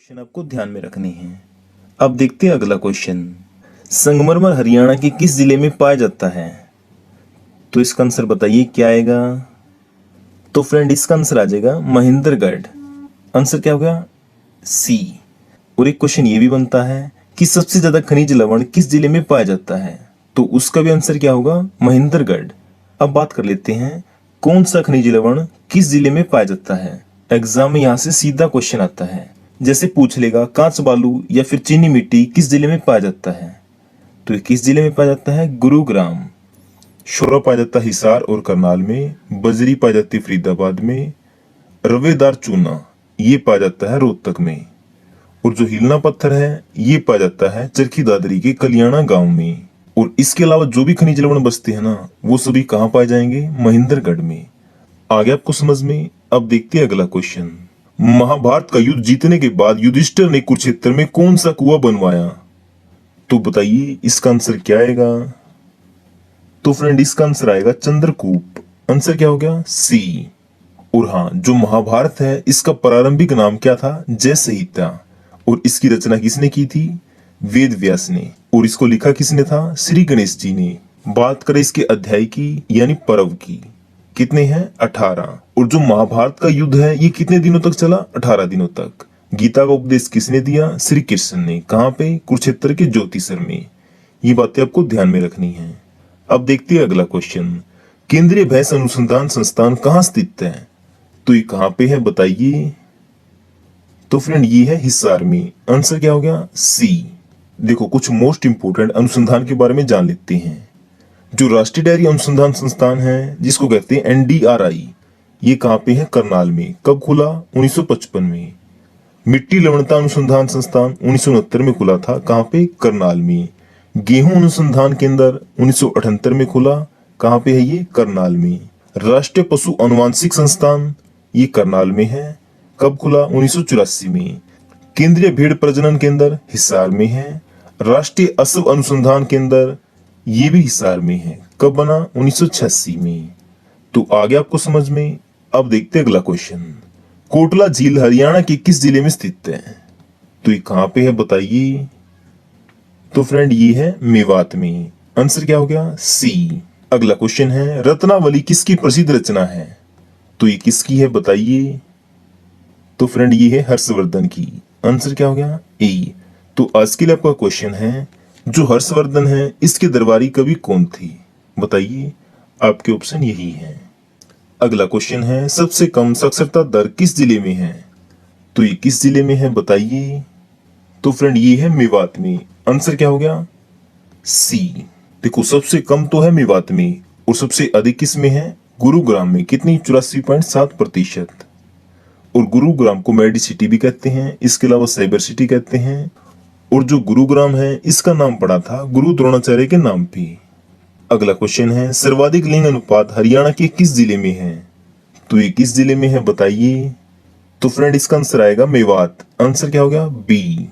Question आपको ध्यान में रखने हैं। अब देखते हैं अगला क्वेश्चन। संगमरमर हरियाणा के किस जिले में पाया जाता है? तो इसका आंसर बताइए क्या आएगा। तो फ्रेंड इसका आंसर आ जाएगा महेंद्रगढ़। आंसर क्या होगा? सी। और एक क्वेश्चन ये भी बनता है कि सबसे ज्यादा खनिज लवण किस जिले में पाया जाता है? तो उसका भी आंसर क्या होगा? महेंद्रगढ़। अब बात कर लेते हैं कौन सा खनिज लवण किस जिले में पाया जाता है। एग्जाम में यहाँ से सीधा क्वेश्चन आता है, जैसे पूछ लेगा कांच बालू या फिर चीनी मिट्टी किस जिले में पाया जाता है। तो ये किस जिले में पाया जाता है? गुरुग्राम। शोरा पाया जाता है हिसार और करनाल में। बजरी पाई जाती है फरीदाबाद में। रवेदार चूना ये पाया जाता है रोहतक में। और जो हिलना पत्थर है ये पाया जाता है चरखी दादरी के कलियाणा गांव में। और इसके अलावा जो भी खनिज लवण बचते हैं ना, वो सभी कहाँ पाए जाएंगे? महेंद्रगढ़ में। आगे आपको समझ में। अब देखते हैं अगला क्वेश्चन। महाभारत का युद्ध जीतने के बाद युधिष्ठिर ने कुरुक्षेत्र में कौन सा कुआं बनवाया? तो बताइए इसका आंसर क्या आएगा। तो फ्रेंड इसका आंसर आएगा चंद्रकूप। आंसर क्या हो गया? सी। और हाँ, जो महाभारत है इसका प्रारंभिक नाम क्या था? जय संहिता। और इसकी रचना किसने की थी? वेद व्यास ने। और इसको लिखा किसने था? श्री गणेश जी ने। बात करें इसके अध्याय की यानी पर्व की, कितने हैं? 18। और जो महाभारत का युद्ध है ये कितने दिनों तक चला? 18 दिनों तक। गीता का उपदेश किसने दिया? श्री कृष्ण ने। कहाँ पे? कुरुक्षेत्र के ज्योतिसर में। ये बातें आपको ध्यान में रखनी है। अब देखते हैं अगला क्वेश्चन। केंद्रीय भैंस अनुसंधान संस्थान कहाँ स्थित है? तो ये कहाँ पे है बताइए। तो फ्रेंड ये है हिसार में। आंसर क्या हो गया? सी। देखो कुछ मोस्ट इंपोर्टेंट अनुसंधान के बारे में जान लेते हैं। जो राष्ट्रीय डेयरी अनुसंधान संस्थान है जिसको कहते हैं एनडीआरआई, ये कहाँ पे है? करनाल में। कब खुला? 1955 में। मिट्टी लवणता अनुसंधान संस्थान 1969 में खुला था। कहाँ पे? करनाल में। गेहूं अनुसंधान केंद्र 1978 में खुला। कहाँ पे है ये? करनाल में। राष्ट्रीय पशु अनुवांशिक संस्थान ये करनाल में है। कब खुला? 1984 में। केंद्रीय भेड़ प्रजनन केंद्र हिसार में है। राष्ट्रीय अश्व अनुसंधान केंद्र ये भी हिसार में है। कब बना? 1986 में। तो आगे आपको समझ में। अब देखते हैं अगला क्वेश्चन। कोटला झील हरियाणा के किस जिले में स्थित है? तो ये कहाँ पे है बताइए। तो फ्रेंड ये है मेवात में। आंसर क्या हो गया? सी। अगला क्वेश्चन है रत्नावली किसकी प्रसिद्ध रचना है? तो ये किसकी है बताइए। तो फ्रेंड ये है हर्षवर्धन की। आंसर क्या हो गया? ए। तो आज के लिए आपका क्वेश्चन है जो हर्षवर्धन है इसके दरबारी कवि कौन थी बताइए। आपके ऑप्शन यही है। अगला क्वेश्चन है सबसे कम साक्षरता दर किस जिले में है? तो ये किस जिले में है बताइए। तो फ्रेंड ये है मेवात में। आंसर क्या हो गया? सी। देखो सबसे कम तो है मेवात में और सबसे अधिक किस में है? गुरुग्राम में। कितनी? 84.7%। और गुरुग्राम को मेडी सिटी भी कहते हैं, इसके अलावा साइबर सिटी कहते हैं। और जो गुरुग्राम है इसका नाम पड़ा था गुरु द्रोणाचार्य के नाम पे। अगला क्वेश्चन है सर्वाधिक लिंग अनुपात हरियाणा के किस जिले में है? तो ये किस जिले में है बताइए। तो फ्रेंड इसका आंसर आएगा मेवात। आंसर क्या हो गया? बी।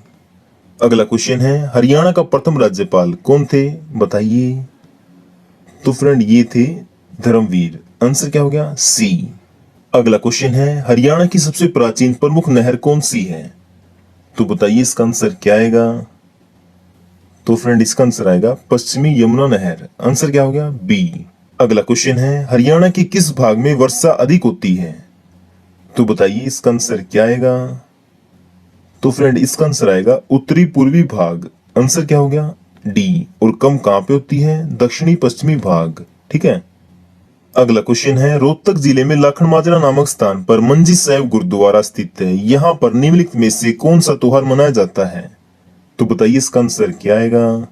अगला क्वेश्चन है हरियाणा का प्रथम राज्यपाल कौन थे बताइए। तो फ्रेंड ये थे धर्मवीर। आंसर क्या हो गया? सी। अगला क्वेश्चन है हरियाणा की सबसे प्राचीन प्रमुख नहर कौन सी है? तो बताइए इसका आंसर क्या आएगा। तो फ्रेंड इसका आंसर आएगा पश्चिमी यमुना नहर। आंसर क्या हो गया? बी। अगला क्वेश्चन है हरियाणा के किस भाग में वर्षा अधिक होती है? तो बताइए इसका आंसर क्या आएगा। तो फ्रेंड इसका आंसर आएगा उत्तरी पूर्वी भाग। आंसर क्या हो गया? डी। और कम कहां पे होती है? दक्षिणी पश्चिमी भाग। ठीक है। अगला क्वेश्चन है रोहतक जिले में लाखन माजरा नामक स्थान पर मंजी साहिब गुरुद्वारा स्थित है। यहाँ पर निम्नलिखित में से कौन सा त्योहार मनाया जाता है? तो बताइए इसका आंसर क्या आएगा।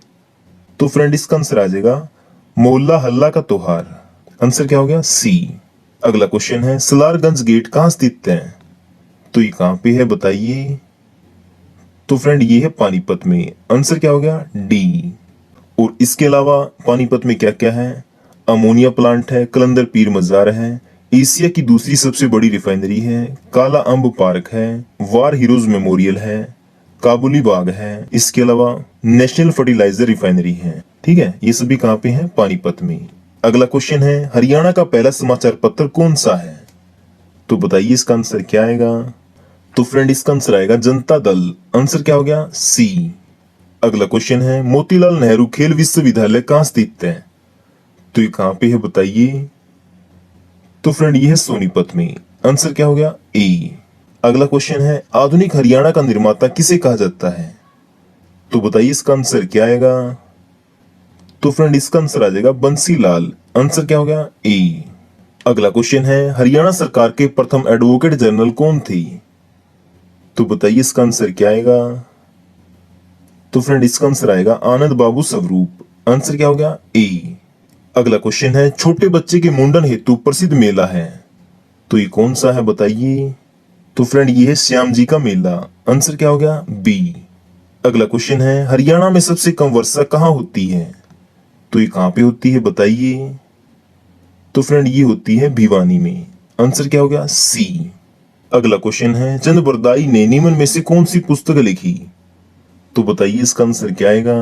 तो फ्रेंड इसका आंसर आ जाएगा मोहल्ला हल्ला का त्योहार। आंसर क्या हो गया? सी। अगला क्वेश्चन है सलारगंज गेट कहाँ स्थित है? तो ये कहाँ पे है बताइए। तो फ्रेंड ये है पानीपत में। आंसर क्या हो गया? डी। और इसके अलावा पानीपत में क्या क्या है? अमोनिया प्लांट है, कलंदर पीर मजार है, एशिया की दूसरी सबसे बड़ी रिफाइनरी है, काला अंब पार्क है, वार हीरोज मेमोरियल है, काबुली बाग है, इसके अलावा नेशनल फर्टिलाइजर रिफाइनरी है। ठीक है, ये सभी कहाँ पे हैं? पानीपत में। अगला क्वेश्चन है हरियाणा का पहला समाचार पत्र कौन सा है? तो बताइए इसका आंसर क्या आएगा। तो फ्रेंड इसका आंसर आएगा जनता दल। आंसर क्या हो गया? सी। अगला क्वेश्चन है मोतीलाल नेहरू खेल विश्वविद्यालय कहाँ स्थित है? तो ये कहाँ पे है बताइए? तो फ्रेंड ये है सोनीपत में। आंसर क्या हो गया? ए। अगला क्वेश्चन है आधुनिक हरियाणा का निर्माता किसे कहा जाता है? तो बताइए इसका आंसर क्या आएगा? तो फ्रेंड इसका आंसर आ जाएगा बंसीलाल। आंसर क्या हो गया? ए। अगला क्वेश्चन है हरियाणा सरकार के प्रथम एडवोकेट जनरल कौन थे? तो बताइए इसका आंसर क्या आएगा? तो फ्रेंड इसका आंसर आएगा आनंद बाबू स्वरूप। आंसर क्या हो गया? ए। अगला क्वेश्चन है छोटे बच्चे के मुंडन हेतु प्रसिद्ध मेला है, तो ये कौन सा है बताइए? तो फ्रेंड ये है श्याम जी का मेला। आंसर क्या हो गया? बी। अगला क्वेश्चन है हरियाणा में सबसे कम वर्षा कहाँ होती है? तो ये कहाँ पे होती है बताइए? तो फ्रेंड ये होती है भिवानी में। आंसर क्या हो गया? सी। अगला क्वेश्चन है चंद बरदाई ने निम्न में से कौन सी पुस्तक लिखी? तो बताइए इसका आंसर क्या आएगा?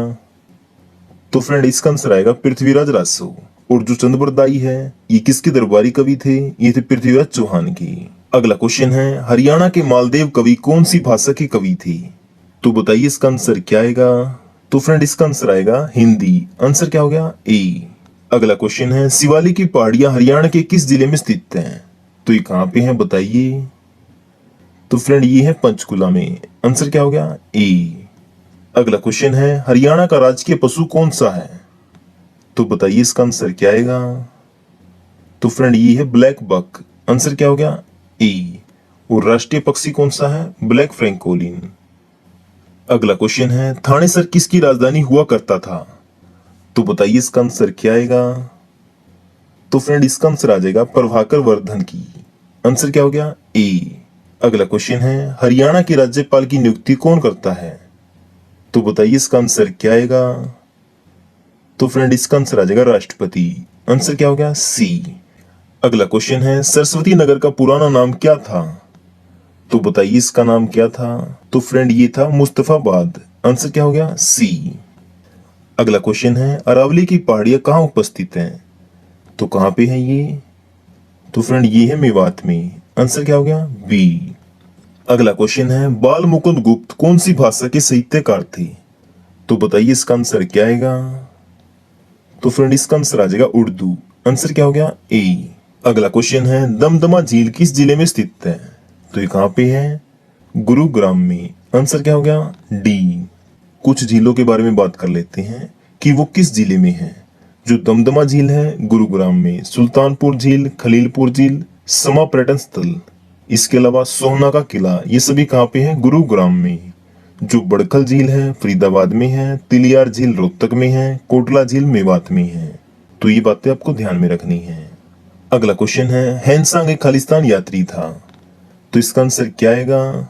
तो फ्रेंड इसका आंसर आएगा पृथ्वीराज रासो। और जो चंद बरदाई है ये किसके दरबारी कवि थे? ये थे पृथ्वीराज चौहान के। अगला क्वेश्चन है हरियाणा के मालदेव कवि कौन सी भाषा के कवि थे? तो बताइए इसका आंसर क्या आएगा? तो फ्रेंड इसका आंसर आएगा हिंदी। आंसर क्या हो गया? ए। अगला क्वेश्चन है शिवालिक की पहाड़ियां हरियाणा के किस जिले में स्थित हैं? तो ये कहाँ पे हैं बताइए? तो फ्रेंड ये है पंचकुला में। आंसर क्या हो गया? ए। अगला क्वेश्चन है हरियाणा का राजकीय पशु कौन सा है? तो बताइए इसका आंसर क्या आएगा? तो फ्रेंड ये है ब्लैक बक। आंसर क्या हो गया? ए। और राष्ट्रीय पक्षी कौन सा है? Black francolin. अगला क्वेश्चन है थानेसर किसकी राजधानी हुआ करता था? तो बताइए इसका आंसर क्या आएगा? तो फ्रेंड इसका आंसर आ जाएगा प्रभाकर वर्धन की। आंसर क्या हो गया? ए। अगला क्वेश्चन है हरियाणा के राज्यपाल की नियुक्ति कौन करता है? तो बताइए इसका आंसर क्या आएगा? तो फ्रेंड इसका आंसर आ जाएगा राष्ट्रपति। आंसर क्या हो गया? सी। अगला क्वेश्चन है सरस्वती नगर का पुराना नाम क्या था? तो बताइए इसका नाम क्या था? तो फ्रेंड ये था मुस्तफाबाद। आंसर क्या हो गया? सी। अगला क्वेश्चन है अरावली की पहाड़ियां कहाँ उपस्थित हैं? तो कहाँ पे है ये? तो फ्रेंड ये है मेवात में। आंसर क्या हो गया? बी। अगला क्वेश्चन है बाल मुकुंद गुप्त कौन सी भाषा के साहित्यकार थे? तो बताइए इसका आंसर क्या आएगा? तो फ्रेंड इसका आंसर आ जाएगा उर्दू। आंसर क्या हो गया? ए। अगला क्वेश्चन है दमदमा झील किस जिले में स्थित है? तो ये कहाँ पे है? गुरुग्राम में। आंसर क्या हो गया? डी। कुछ झीलों के बारे में बात कर लेते हैं कि वो किस जिले में है। जो दमदमा झील है गुरुग्राम में, सुल्तानपुर झील, खलीलपुर झील, समा पर्यटन स्थल, इसके अलावा सोहना का किला, ये सभी कहाँ पे है? गुरुग्राम में। जो बड़खल झील है फरीदाबाद में है, तिलियार झील रोहतक में है, कोटला झील मेवात में है। तो ये बातें आपको ध्यान में रखनी है। अगला क्वेश्चन है हैंसांग एक खालिस्तान यात्री था, तो इसका आंसर क्या आएगा?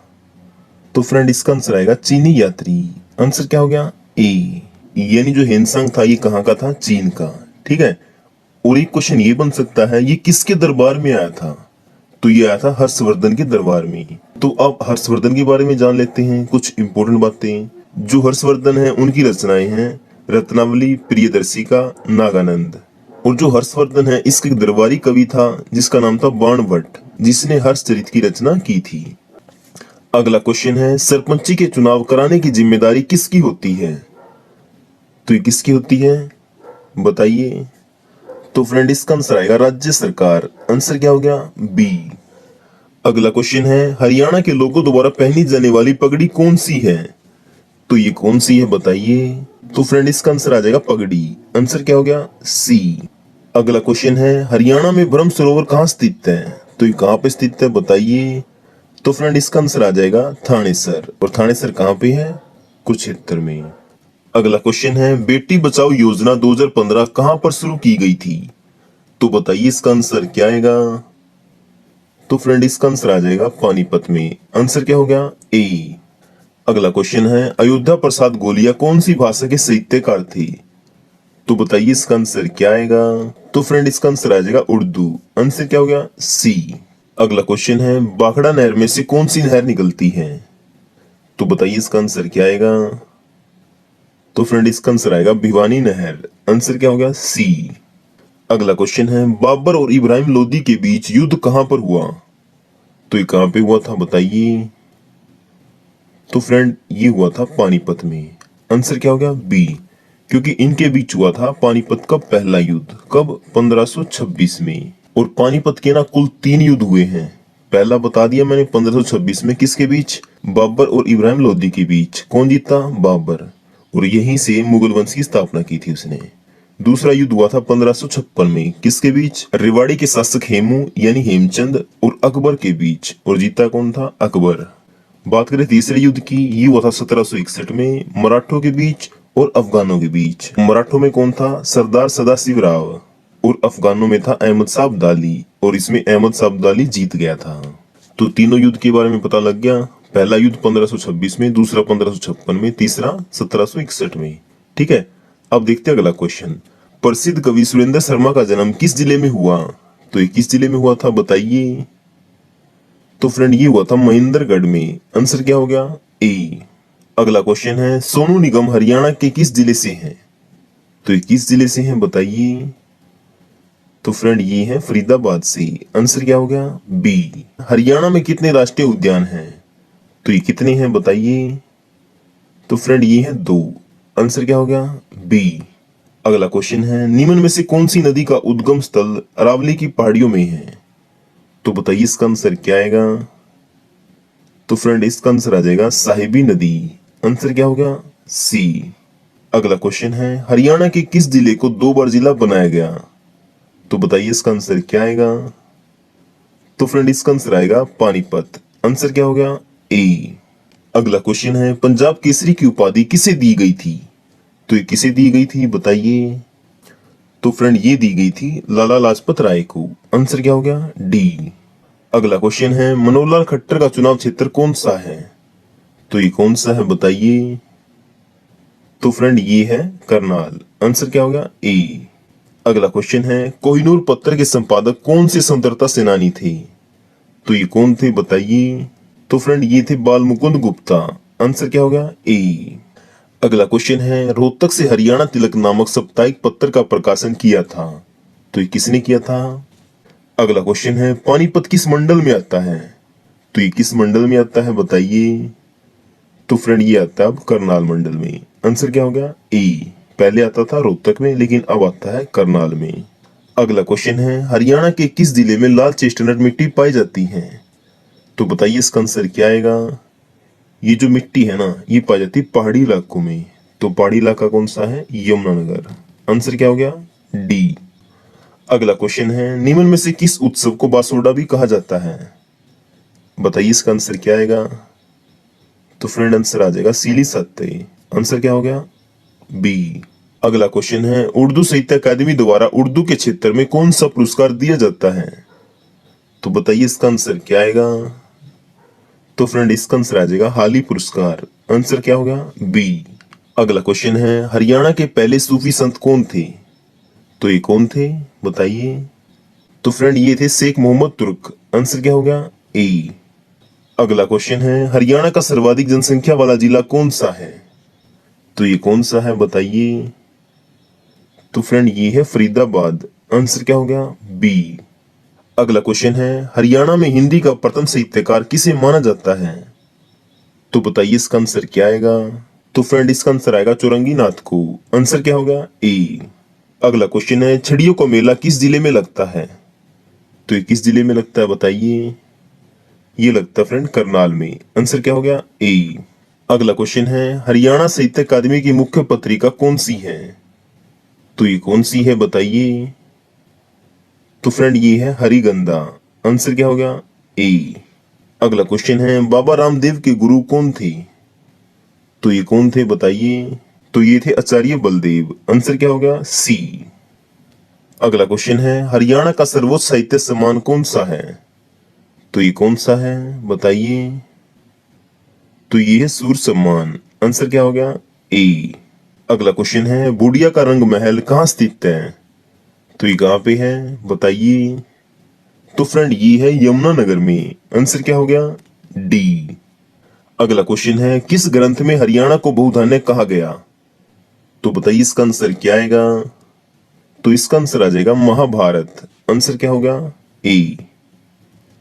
तो फ्रेंड इसका आंसर आएगा चीनी यात्री। आंसर क्या हो गया? ए। यानी जो हैंसांग था ये कहाँ का था? चीन का। ठीक है। और एक क्वेश्चन ये बन सकता है ये किसके दरबार में आया था? तो ये आया था हर्षवर्धन के दरबार में। तो अब हर्षवर्धन के बारे में जान लेते हैं कुछ इंपॉर्टेंट बातें। जो हर्षवर्धन है उनकी रचनाएं हैं रत्नावली, प्रियदर्शिका, नागानंद। और जो हर्षवर्धन है इसके दरबारी कवि था जिसका नाम था बाणभट्ट, जिसने हर्षचरित की रचना की थी। अगला क्वेश्चन है सरपंची के चुनाव कराने की जिम्मेदारी किसकी होती है? तो ये किसकी होती है बताइए? तो फ्रेंड इसका आंसर आएगा राज्य सरकार। आंसर क्या हो गया? बी। अगला क्वेश्चन है हरियाणा के लोगों द्वारा पहनी जाने वाली पगड़ी कौन सी है? तो ये कौन सी है बताइए? तो फ्रेंड इसका आंसर आ जाएगा पगड़ी। आंसर क्या हो गया? सी। अगला क्वेश्चन है हरियाणा में ब्रह्म सरोवर कहाँ स्थित है? तो ये कहाँ पे स्थित है बताइए? तो फ्रेंड इसका आंसर आ जाएगा थानेसर। और थानेसर कहाँ पे है? कुरुक्षेत्र में। अगला क्वेश्चन है बेटी बचाओ योजना 2015 कहां पर शुरू की गई थी? तो बताइए इसका आंसर क्या आएगा? तो फ्रेंड इसका आंसर आ जाएगा पानीपत में। आंसर क्या हो गया? ए। अगला क्वेश्चन है अयोध्या प्रसाद गोलिया कौन सी भाषा के साहित्यकार थे? तो बताइए इसका आंसर क्या आएगा? तो फ्रेंड इसका आंसर आ जाएगा उर्दू। आंसर क्या हो गया? सी। अगला क्वेश्चन है बाखड़ा नहर में से कौन सी नहर निकलती है? तो बताइए इसका आंसर क्या आएगा? तो फ्रेंड इसका आंसर आएगा भिवानी नहर। आंसर क्या हो गया? सी। अगला क्वेश्चन है बाबर और इब्राहिम लोदी के बीच युद्ध कहां पर हुआ? तो ये कहां पे हुआ था बताइए? तो फ्रेंड ये हुआ था पानीपत में। आंसर क्या हो गया? बी, क्योंकि इनके बीच हुआ था पानीपत का पहला युद्ध। कब? 1526 में। और पानीपत के ना कुल 3 युद्ध हुए हैं। पहला बता दिया मैंने 1526 में, किसके बीच? बाबर और इब्राहिम लोदी के बीच। कौन जीता? बाबर। और यहीं से मुगल वंश की स्थापना की थी उसने। दूसरा युद्ध हुआ था 1556 में, किसके बीच? रेवाड़ी के शासक हेमू यानी हेमचंद और अकबर के बीच। और जीता कौन था? अकबर। बात करें तीसरे युद्ध की, ये हुआ था 1761 में, मराठों के बीच और अफगानों के बीच। मराठों में कौन था? सरदार सदाशिव राव। और अफगानों में था अहमद शाह अब्दाली। और इसमें अहमद शाह अब्दाली जीत गया था। तो तीनों युद्ध के बारे में पता लग गया। पहला युद्ध 1526 में, दूसरा 1556 में, तीसरा 1761 में। ठीक है, अब देखते हैं अगला क्वेश्चन। प्रसिद्ध कवि सुरेंद्र शर्मा का जन्म किस जिले में हुआ? तो ये किस जिले में हुआ था बताइए। तो फ्रेंड ये हुआ था महेंद्रगढ़ में। आंसर क्या हो गया? ए। अगला क्वेश्चन है, सोनू निगम हरियाणा के किस जिले से हैं? तो ये किस जिले से हैं बताइए। तो फ्रेंड ये है फरीदाबाद से। आंसर क्या हो गया? बी। हरियाणा में कितने राष्ट्रीय उद्यान हैं? तो ये कितने हैं बताइए। तो फ्रेंड ये है 2। आंसर क्या हो गया? बी। अगला क्वेश्चन है, निम्न में से कौन सी नदी का उद्गम स्थल अरावली की पहाड़ियों में है? तो बताइए इसका आंसर क्या आएगा। तो फ्रेंड इसका आंसर आ जाएगा साहिबी नदी। आंसर क्या हो गया? सी। अगला क्वेश्चन है, हरियाणा के किस जिले को 2 बार जिला बनाया गया? तो बताइए इसका आंसर क्या आएगा। तो फ्रेंड इसका आंसर आएगा पानीपत। आंसर क्या हो गया? ए। अगला क्वेश्चन है, पंजाब केसरी की उपाधि किसे दी गई थी? तो ये किसे दी गई थी बताइए। तो फ्रेंड ये दी गई थी लाला लाजपत राय को। आंसर क्या हो गया? डी। अगला क्वेश्चन है, मनोहर लाल खट्टर का चुनाव क्षेत्र कौन सा है? तो ये कौन सा है बताइए। तो फ्रेंड ये है करनाल। आंसर क्या हो गया? ए। अगला क्वेश्चन है, कोहिनूर पत्र के संपादक कौन से स्वतंत्रता सेनानी थे? तो ये कौन थे बताइए। तो फ्रेंड ये थे बाल मुकुंद गुप्ता। आंसर क्या हो गया? ए। अगला क्वेश्चन है, रोहतक से हरियाणा तिलक नामक साप्ताहिक पत्र का प्रकाशन किया था। तो ये किसने किया था? अगला क्वेश्चन है, पानीपत किस मंडल में आता है? तो ये किस मंडल में आता है बताइए। तो फ्रेंड ये आता है अब करनाल मंडल में। आंसर क्या हो गया? ए। पहले आता था रोहतक में, लेकिन अब आता है करनाल में। अगला क्वेश्चन है, हरियाणा के किस जिले में लाल चेस्टनट मिट्टी पाई जाती है? तो बताइए इसका आंसर क्या आएगा। ये जो मिट्टी है ना, ये पाई जाती है पहाड़ी इलाकों में। तो पहाड़ी इलाका कौन सा है? यमुनानगर। आंसर क्या हो गया? डी। अगला क्वेश्चन है, निम्न में से किस उत्सव को बासोडा भी कहा जाता है? बताइए इसका आंसर क्या आएगा। तो फ्रेंड आंसर आ जाएगा सीली सत्ते। आंसर क्या हो गया? बी। अगला क्वेश्चन है, उर्दू साहित्य अकादमी द्वारा उर्दू के क्षेत्र में कौन सा पुरस्कार दिया जाता है? तो बताइए इसका आंसर क्या आएगा। तो फ्रेंड इसका आंसर आ जाएगा हाली पुरस्कार। आंसर क्या होगा? बी। अगला क्वेश्चन है, हरियाणा के पहले सूफी संत कौन थे? तो ये कौन थे बताइए। तो फ्रेंड ये थे शेख मोहम्मद तुर्क। आंसर क्या होगा? ए। अगला क्वेश्चन है, हरियाणा का सर्वाधिक जनसंख्या वाला जिला कौन सा है? तो ये कौन सा है बताइए। तो फ्रेंड ये है फरीदाबाद। आंसर क्या हो गया? बी। अगला क्वेश्चन है, हरियाणा में हिंदी का प्रथम साहित्यकार किसे माना जाता है? तो बताइए इसका आंसर क्या आएगा। तो फ्रेंड इसका आंसर आएगा चौरंगी नाथ को। आंसर क्या होगा? ए। अगला क्वेश्चन है, छड़ियों का मेला किस जिले में लगता है? तो ये किस जिले में लगता है बताइए। ये लगता है फ्रेंड करनाल में। आंसर क्या हो गया? ए। अगला क्वेश्चन है, हरियाणा साहित्य अकादमी की मुख्य पत्रिका कौन सी है? तो ये कौन सी है बताइए। तो फ्रेंड ये है हरिगंधा। आंसर क्या हो गया? ए। अगला क्वेश्चन है, बाबा रामदेव के गुरु कौन थे? तो ये कौन थे बताइए। तो ये थे आचार्य बलदेव। आंसर क्या हो गया? सी। अगला क्वेश्चन है, हरियाणा का सर्वोच्च साहित्य सम्मान कौन सा है? तो ये कौन सा है बताइए। तो ये है सूर सम्मान। आंसर क्या हो गया? ए। अगला क्वेश्चन है, बूडिया का रंग महल कहाँ स्थित है? तो ये कहाँ पे है बताइए। तो फ्रेंड ये है यमुनानगर में। आंसर क्या हो गया? डी। अगला क्वेश्चन है, किस ग्रंथ में हरियाणा को बहुधान्य कहा गया? तो बताइए इसका आंसर क्या आएगा। तो इसका आंसर आ जाएगा महाभारत। आंसर क्या होगा? ए।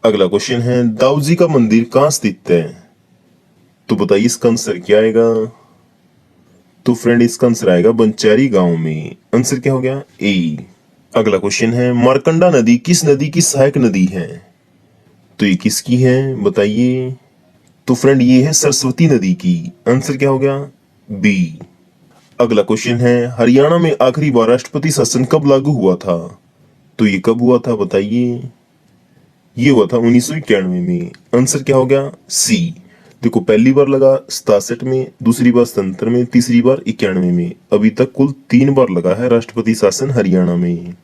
अगला क्वेश्चन है, दाऊजी का मंदिर कहाँ स्थित है? तो बताइए इसका आंसर क्या आएगा। तो फ्रेंड इसका आंसर आएगा बंचारी गांव में। आंसर क्या हो गया, ए। अगला क्वेश्चन है, मारकंडा नदी किस नदी की सहायक नदी है। तो ये किसकी है बताइए। तो फ्रेंड ये है सरस्वती नदी की। आंसर क्या हो गया, बी। अगला क्वेश्चन है, हरियाणा में आखिरी बार राष्ट्रपति शासन कब लागू हुआ था। तो ये कब हुआ था बताइए। ये हुआ था 1991 में। आंसर क्या हो गया, सी। देखो पहली बार लगा 67 में, दूसरी बार 77 में, तीसरी बार 91 में। अभी तक कुल 3 बार लगा है राष्ट्रपति शासन हरियाणा में।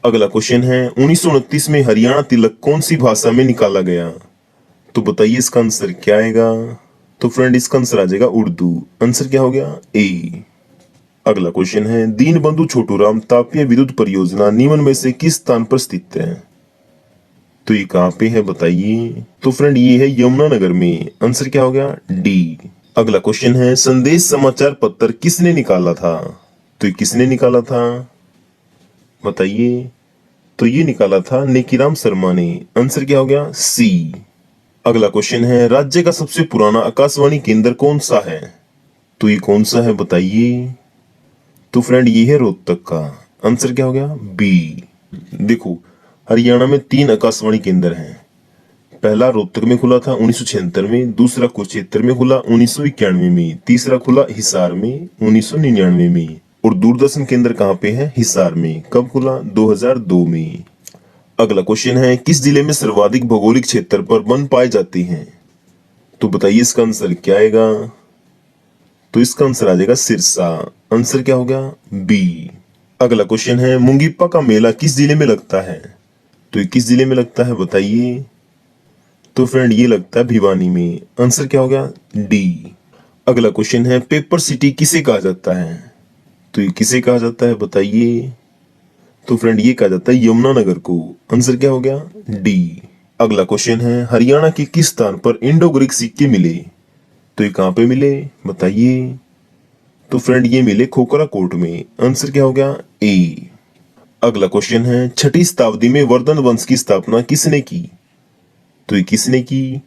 अगला क्वेश्चन है, 1929 में हरियाणा तिलक कौन सी भाषा में निकाला गया। तो बताइए इसका आंसर क्या आएगा। तो फ्रेंड इसका आंसर आ जाएगा उर्दू। आंसर क्या हो गया, ए। अगला क्वेश्चन है, दीनबंधु छोटूराम तापीय विद्युत परियोजना निम्न में से किस स्थान पर स्थित है। तो ये कहाँ पे है बताइए। तो फ्रेंड ये है यमुनानगर में। आंसर क्या हो गया, डी। अगला क्वेश्चन है, संदेश समाचार पत्र किसने निकाला था। तो ये किसने निकाला था बताइए। तो ये निकाला था नेकीराम शर्मा ने। आंसर क्या हो गया, सी। अगला क्वेश्चन है, राज्य का सबसे पुराना आकाशवाणी केंद्र कौन सा है। तो ये कौन सा है बताइए। तो फ्रेंड ये है रोहतक का। आंसर क्या हो गया, बी। देखो हरियाणा में 3 आकाशवाणी केंद्र हैं। पहला रोहतक में खुला था 1976 में, दूसरा कुरुक्षेत्र में खुला 1991 में, तीसरा खुला हिसार में 1999 में। और दूरदर्शन केंद्र कहाँ पे है, हिसार में। कब खुला, 2002 में। अगला क्वेश्चन है, किस जिले में सर्वाधिक भौगोलिक क्षेत्र पर वन पाए जाते हैं। तो बताइए इसका आंसर क्या आएगा। तो इसका आंसर आ जाएगा सिरसा। आंसर क्या हो गया, बी। अगला क्वेश्चन है, मुंगीपा का मेला किस जिले में लगता है। तो ये किस जिले में लगता है बताइए। तो फ्रेंड ये लगता है भिवानी में। आंसर क्या हो गया, डी। अगला क्वेश्चन है, पेपर सिटी किसे कहा जाता है। तो ये किसे कहा जाता है बताइए। तो फ्रेंड ये कहा जाता है यमुनानगर को। आंसर क्या हो गया, डी। अगला क्वेश्चन है, हरियाणा के किस स्थान पर इंडो ग्रीक सिक्के मिले। तो ये कहाँ पे मिले बताइए। तो फ्रेंड ये मिले खोखरा कोट में। आंसर क्या हो गया, ए। अगला क्वेश्चन है, 6ठी शताब्दी में वर्धन वंश की स्थापना किसने की। तो ये किसने की।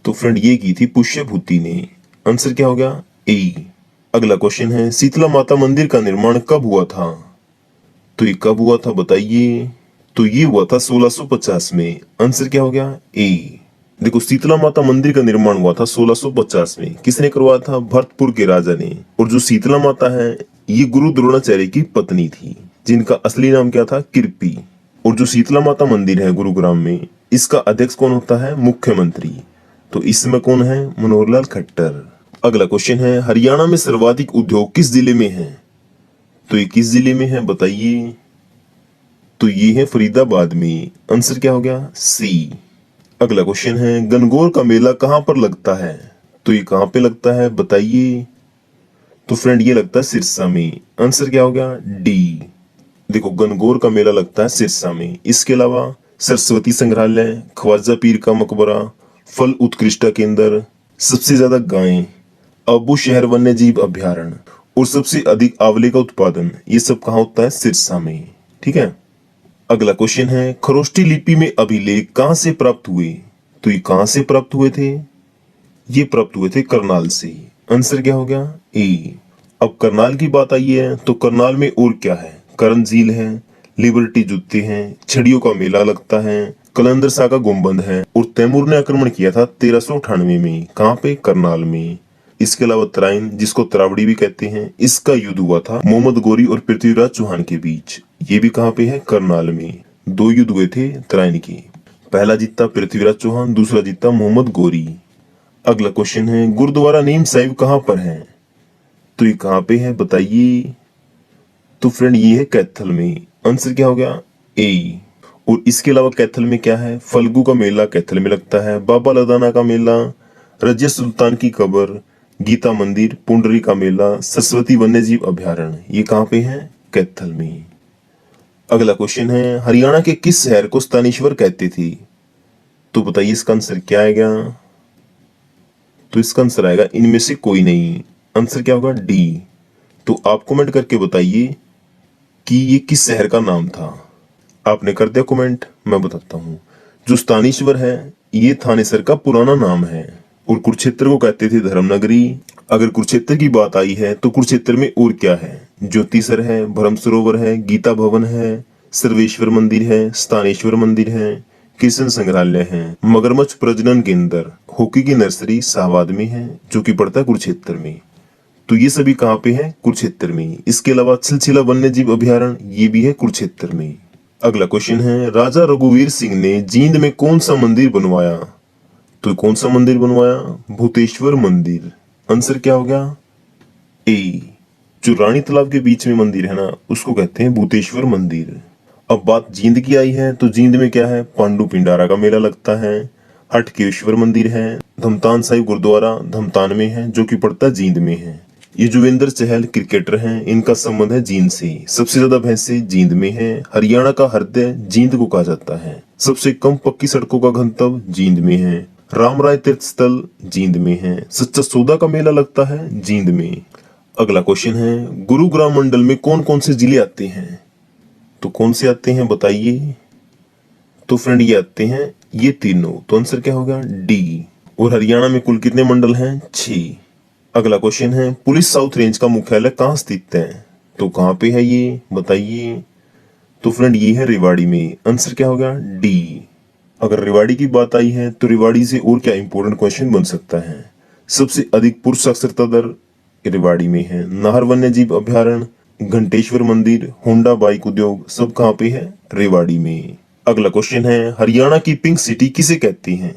तो फ्रेंड ये की थी पुष्यभूति ने। आंसर क्या हो गया, ए। अगला क्वेश्चन है, शीतला माता मंदिर का निर्माण कब हुआ था। तो ये कब हुआ था बताइए। तो ये हुआ था 1650 में। आंसर क्या हो गया, ए। देखो शीतला माता मंदिर का निर्माण हुआ था 1650 में। किसने करवाया था, भरतपुर के राजा ने। और जो शीतला माता है ये गुरु द्रोणाचार्य की पत्नी थी, जिनका असली नाम क्या था, कृपी। और जो शीतला माता मंदिर है गुरुग्राम में, इसका अध्यक्ष कौन होता है, मुख्यमंत्री। तो इसमें कौन है, मनोहर लाल खट्टर। अगला क्वेश्चन है, हरियाणा में सर्वाधिक उद्योग किस जिले में है। तो ये किस जिले में है बताइए। तो ये है फरीदाबाद में। आंसर क्या हो गया, सी। अगला क्वेश्चन है, गणगौर का मेला कहाँ पर लगता है। तो ये कहाँ पे लगता है बताइए। तो फ्रेंड ये लगता है सिरसा में। आंसर क्या हो गया, डी। देखो गणगौर का मेला लगता है सिरसा में। इसके अलावा सरस्वती संग्रहालय, ख्वाजा पीर का मकबरा, फल उत्कृष्टता केंद्र, सबसे ज्यादा गायें, अबू शहर वन्य जीव अभ्यारण्य और सबसे अधिक आंवले का उत्पादन, ये सब कहाँ होता है, सिरसा में। ठीक है। अगला क्वेश्चन है, खरोष्टी लिपि में अभिलेख कहां से प्राप्त हुए। तो ये कहां से प्राप्त हुए थे, ये प्राप्त हुए थे करनाल से। आंसर क्या हो गया, ए। अब करनाल की बात आई है तो करनाल में और क्या है, करण झील है, लिबर्टी जूते हैं, छड़ियों का मेला लगता है, कलंदर शाह का गुंबद है और तैमूर ने आक्रमण किया था 1398 में। कहां पे, करनाल में। इसके अलावा तराइन, जिसको तरावड़ी भी कहते हैं, इसका युद्ध हुआ था मोहम्मद गोरी और पृथ्वीराज चौहान के बीच। ये भी कहां पे है, करनाल में। 2 युद्ध हुए थे तराइन के। पहला जीता पृथ्वीराज चौहान, दूसरा जीता मोहम्मद गोरी। अगला क्वेश्चन है, गुरुद्वारा नीम साहिब कहां पर है। तो ये कहां पे है बताइए। तो फ्रेंड ये है कैथल में। आंसर क्या हो गया, ए। और इसके अलावा कैथल में क्या है, फल्गु का मेला कैथल में लगता है, बाबा लदाना का मेला, रजिया सुल्तान की कब्र, गीता मंदिर, पुंडरी का मेला, सरस्वती वन्यजीव अभ्यारण्य, ये कहां पे है, कैथल में। अगला क्वेश्चन है, हरियाणा के किस शहर को स्थानेश्वर कहते थे। तो बताइए इसका आंसर क्या आएगा। तो इसका आंसर आएगा इनमें से कोई नहीं। आंसर क्या होगा, डी। तो आप कमेंट करके बताइए कि ये किस शहर का नाम था। आपने कर दिया कमेंट, मैं बताता हूँ। जो स्थानेश्वर है ये थानेसर का पुराना नाम है और कुरुक्षेत्र को कहते थे धर्मनगरी। अगर कुरुक्षेत्र की बात आई है तो कुरुक्षेत्र में और क्या है? ज्योतिसर है, भ्रम सरोवर है, गीता भवन है, सर्वेश्वर मंदिर है, स्थानेश्वर मंदिर है, कृष्ण संग्रहालय है, मगरमच्छ प्रजनन केंद्र, हॉकी की नर्सरी शाहबाद में है जो कि पड़ता है कुरुक्षेत्र में। तो ये सभी कहाँ पे है? कुरुक्षेत्र में। इसके अलावा सिलसिला वन्य जीव अभ्यारण्य ये भी है कुरुक्षेत्र में। अगला क्वेश्चन है, राजा रघुवीर सिंह ने जींद में कौन सा मंदिर बनवाया? तो कौन सा मंदिर बनवाया? भूतेश्वर मंदिर। आंसर क्या हो गया? ए। जो रानी तालाब के बीच में मंदिर है ना, उसको कहते हैं भूतेश्वर मंदिर। अब बात जींद की आई है तो जींद में क्या है? पांडु पिंडारा का मेला लगता है, हटकेश्वर मंदिर है, धमतान साहिब गुरुद्वारा धमतान में है जो कि पड़ता जींद में है। ये जुवेंद्र चहल क्रिकेटर हैं, इनका संबंध है जींद से। सबसे ज्यादा भैंसे जींद में है। हरियाणा का हृदय जींद को कहा जाता है। सबसे कम पक्की सड़कों का घनत्व जींद में है। रामराय तीर्थ स्थल जींद में है। सच्चा सौदा का मेला लगता है जींद में। अगला क्वेश्चन है, गुरुग्राम मंडल में कौन कौन से जिले आते हैं? तो कौन से आते हैं बताइए? तो फ्रेंड ये आते हैं ये तीनों। तो आंसर क्या होगा? डी। और हरियाणा में कुल कितने मंडल हैं? 6। अगला क्वेश्चन है, पुलिस साउथ रेंज का मुख्यालय कहाँ स्थित है? तो कहाँ पे है ये बताइए? तो फ्रेंड ये है रेवाड़ी में। आंसर क्या होगा? डी। अगर रेवाड़ी की बात आई है तो रेवाड़ी से और क्या इंपॉर्टेंट क्वेश्चन बन सकता है? सबसे अधिक पुरुष साक्षरता दर रेवाड़ी में है। नाहर वन्य जीव अभ्यारण्य, घंटेश्वर मंदिर, होंडा बाइक उद्योग सब कहाँ पे है? रेवाड़ी में। अगला क्वेश्चन है, हरियाणा की पिंक सिटी किसे कहते हैं?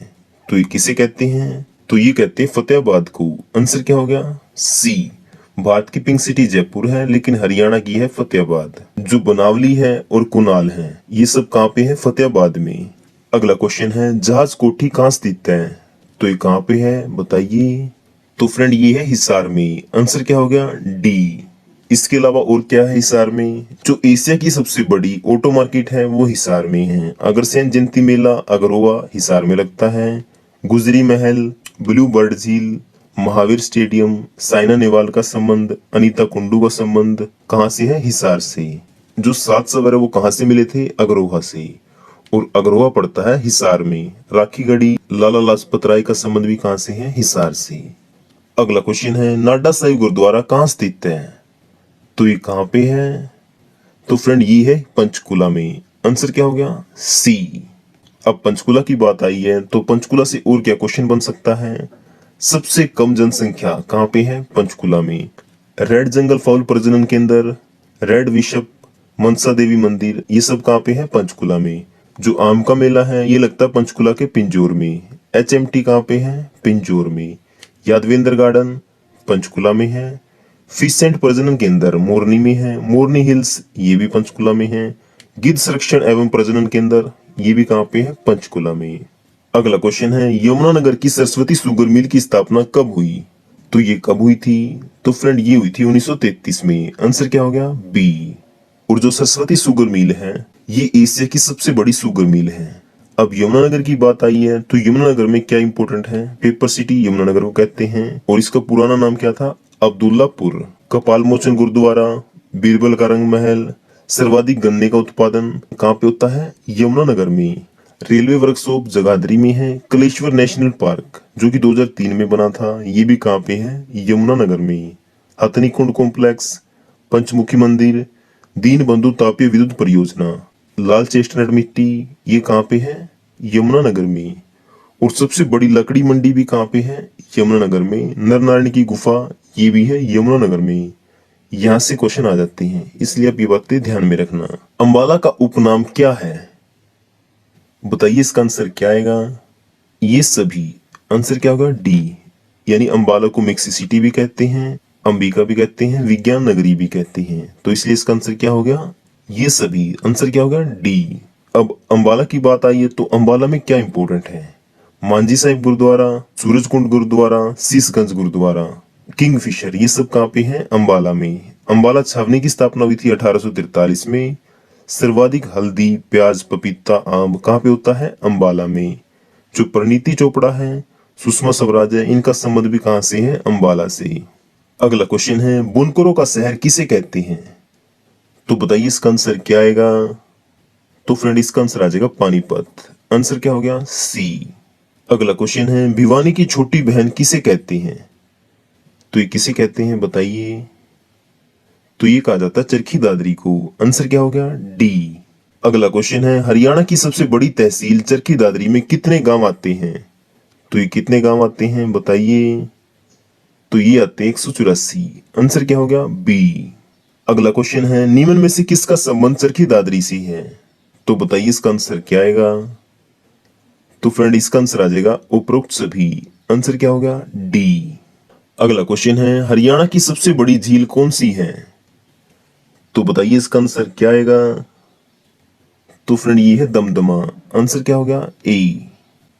तो ये किसे कहते हैं? तो ये कहते हैं फतेहाबाद को। आंसर क्या हो गया? सी। भारत की पिंक सिटी जयपुर है लेकिन हरियाणा की है फतेहाबाद। जो बनावली है और कुनाल है ये सब कहाँ पे है? फतेहाबाद में। अगला क्वेश्चन है, जहाज कोठी कहाँ स्थित है? तो ये कहाँ पे है बताइए? तो फ्रेंड ये है हिसार में। आंसर क्या हो गया? डी। इसके अलावा और क्या है हिसार में? जो एशिया की सबसे बड़ी ऑटो मार्केट है वो हिसार में है। अग्रसेन जयंती मेला अगरोवा हिसार में लगता है। गुजरी महल, ब्लू बर्ड झील, महावीर स्टेडियम, साइना नेहवाल का संबंध, अनीता कुंडू का संबंध कहाँ से है? हिसार से। जो 7 सवर है वो कहाँ से मिले थे? अगरोहा से। और अगरोहा पड़ता है हिसार में। राखी गढ़ी, लाला लाजपत राय का संबंध भी कहाँ से है? हिसार से। अगला क्वेश्चन है, नाडा साहिब गुरुद्वारा कहाँ स्थित है? तो ये कहाँ पे है? तो फ्रेंड ये है पंचकुला में। आंसर क्या हो गया? सी। अब पंचकुला की बात आई है तो पंचकुला से और क्या क्वेश्चन बन सकता है? सबसे कम जनसंख्या कहाँ पे है? पंचकुला में। रेड जंगल फाउल प्रजनन केंद्र, रेड बिशप, मनसा देवी मंदिर ये सब कहाँ पे है? पंचकुला में। जो आम का मेला है ये लगता है पंचकुला के पिंजौर में। HMT कहाँ पे है? पिंजौर में। यादवेंद्र गार्डन पंचकुला में है। फिश सेंट प्रजनन केंद्र मोरनी में है। मोरनी हिल्स ये भी पंचकुला में है। गिद्ध संरक्षण एवं प्रजनन केंद्र ये भी कहाँ पे है? पंचकुला में। अगला क्वेश्चन है, यमुनानगर की सरस्वती शुगर मिल की स्थापना कब हुई? तो ये कब हुई थी? तो फ्रेंड ये हुई थी 1933 में। आंसर क्या हो गया? बी। और जो सरस्वती शुगर मिल है ये एशिया की सबसे बड़ी शुगर मिल है। अब यमुनानगर की बात आई है तो यमुनानगर में क्या इंपॉर्टेंट है? पेपर सिटी यमुनानगर को कहते हैं। और इसका पुराना नाम क्या था? अब्दुल्लापुर। कपाल मोचन गुरुद्वारा, बीरबल का रंग महल, सर्वाधिक गन्ने का उत्पादन कहाँ पे होता है? यमुनानगर में। रेलवे वर्कशॉप जगाधरी में है। कलेश्वर नेशनल पार्क जो कि 2003 में बना था ये भी कहाँ पे है? यमुनानगर में। हथनी कुंड कॉम्प्लेक्स, पंचमुखी मंदिर, दीन बंधु तापीय विद्युत परियोजना, लाल चेस्टनट मिट्टी ये कहाँ पे है? यमुनानगर में। और सबसे बड़ी लकड़ी मंडी भी कहाँ पे है? यमुनानगर में। नरनारायण की गुफा ये भी है यमुनानगर में। यहाँ से क्वेश्चन आ जाते हैं इसलिए आप ये बातें ध्यान में रखना। अंबाला का उपनाम क्या है? बताइए इसका आंसर क्या आएगा? ये सभी। आंसर क्या होगा? डी। यानी अंबाला को मिक्सी सिटी भी कहते हैं, अंबिका भी कहते हैं, विज्ञान नगरी भी कहते हैं। तो इसलिए इसका आंसर क्या हो गया? ये सभी। आंसर क्या होगा? डी। अब अंबाला की बात आई है तो अंबाला में क्या इंपॉर्टेंट है? मांझी साहिब गुरुद्वारा, सूरजकुंड गुरुद्वारा, शीशगंज गुरुद्वारा, किंगफिशर ये सब कहाँ पे है? अंबाला में। अंबाला छावनी की स्थापना हुई थी 1843 में। सर्वाधिक हल्दी, प्याज, पपीता, आम कहाँ पे होता है? अंबाला में। जो परिणीति चोपड़ा है, सुषमा स्वराज है, इनका संबंध भी कहाँ से है? अंबाला से। अगला क्वेश्चन है, बुनकरों का शहर किसे कहते हैं? तो बताइए इसका आंसर क्या आएगा? तो फ्रेंड इसका आंसर आ जाएगा पानीपत। आंसर क्या हो गया? सी। अगला क्वेश्चन है भिवानी की छोटी बहन किसे कहते हैं? तो ये किसे कहते हैं बताइए। तो ये कहा जाता है चरखी दादरी को। आंसर क्या हो गया? डी। अगला क्वेश्चन है हरियाणा की सबसे बड़ी तहसील चरखी दादरी में कितने गांव आते हैं? तो ये कितने गांव आते हैं बताइए। तो ये आते हैं 184। आंसर क्या हो गया? बी। अगला क्वेश्चन है निम्न में से किसका संबंध चरखी दादरी से है? तो बताइए इसका आंसर क्या आएगा। तो फ्रेंड इसका आंसर आ जाएगा उपरोक्त सभी। आंसर क्या हो गया? डी। अगला क्वेश्चन है हरियाणा की सबसे बड़ी झील कौन सी है? तो बताइए इसका आंसर क्या आएगा। तो फ्रेंड ये है दमदमा। आंसर क्या हो गया? ए।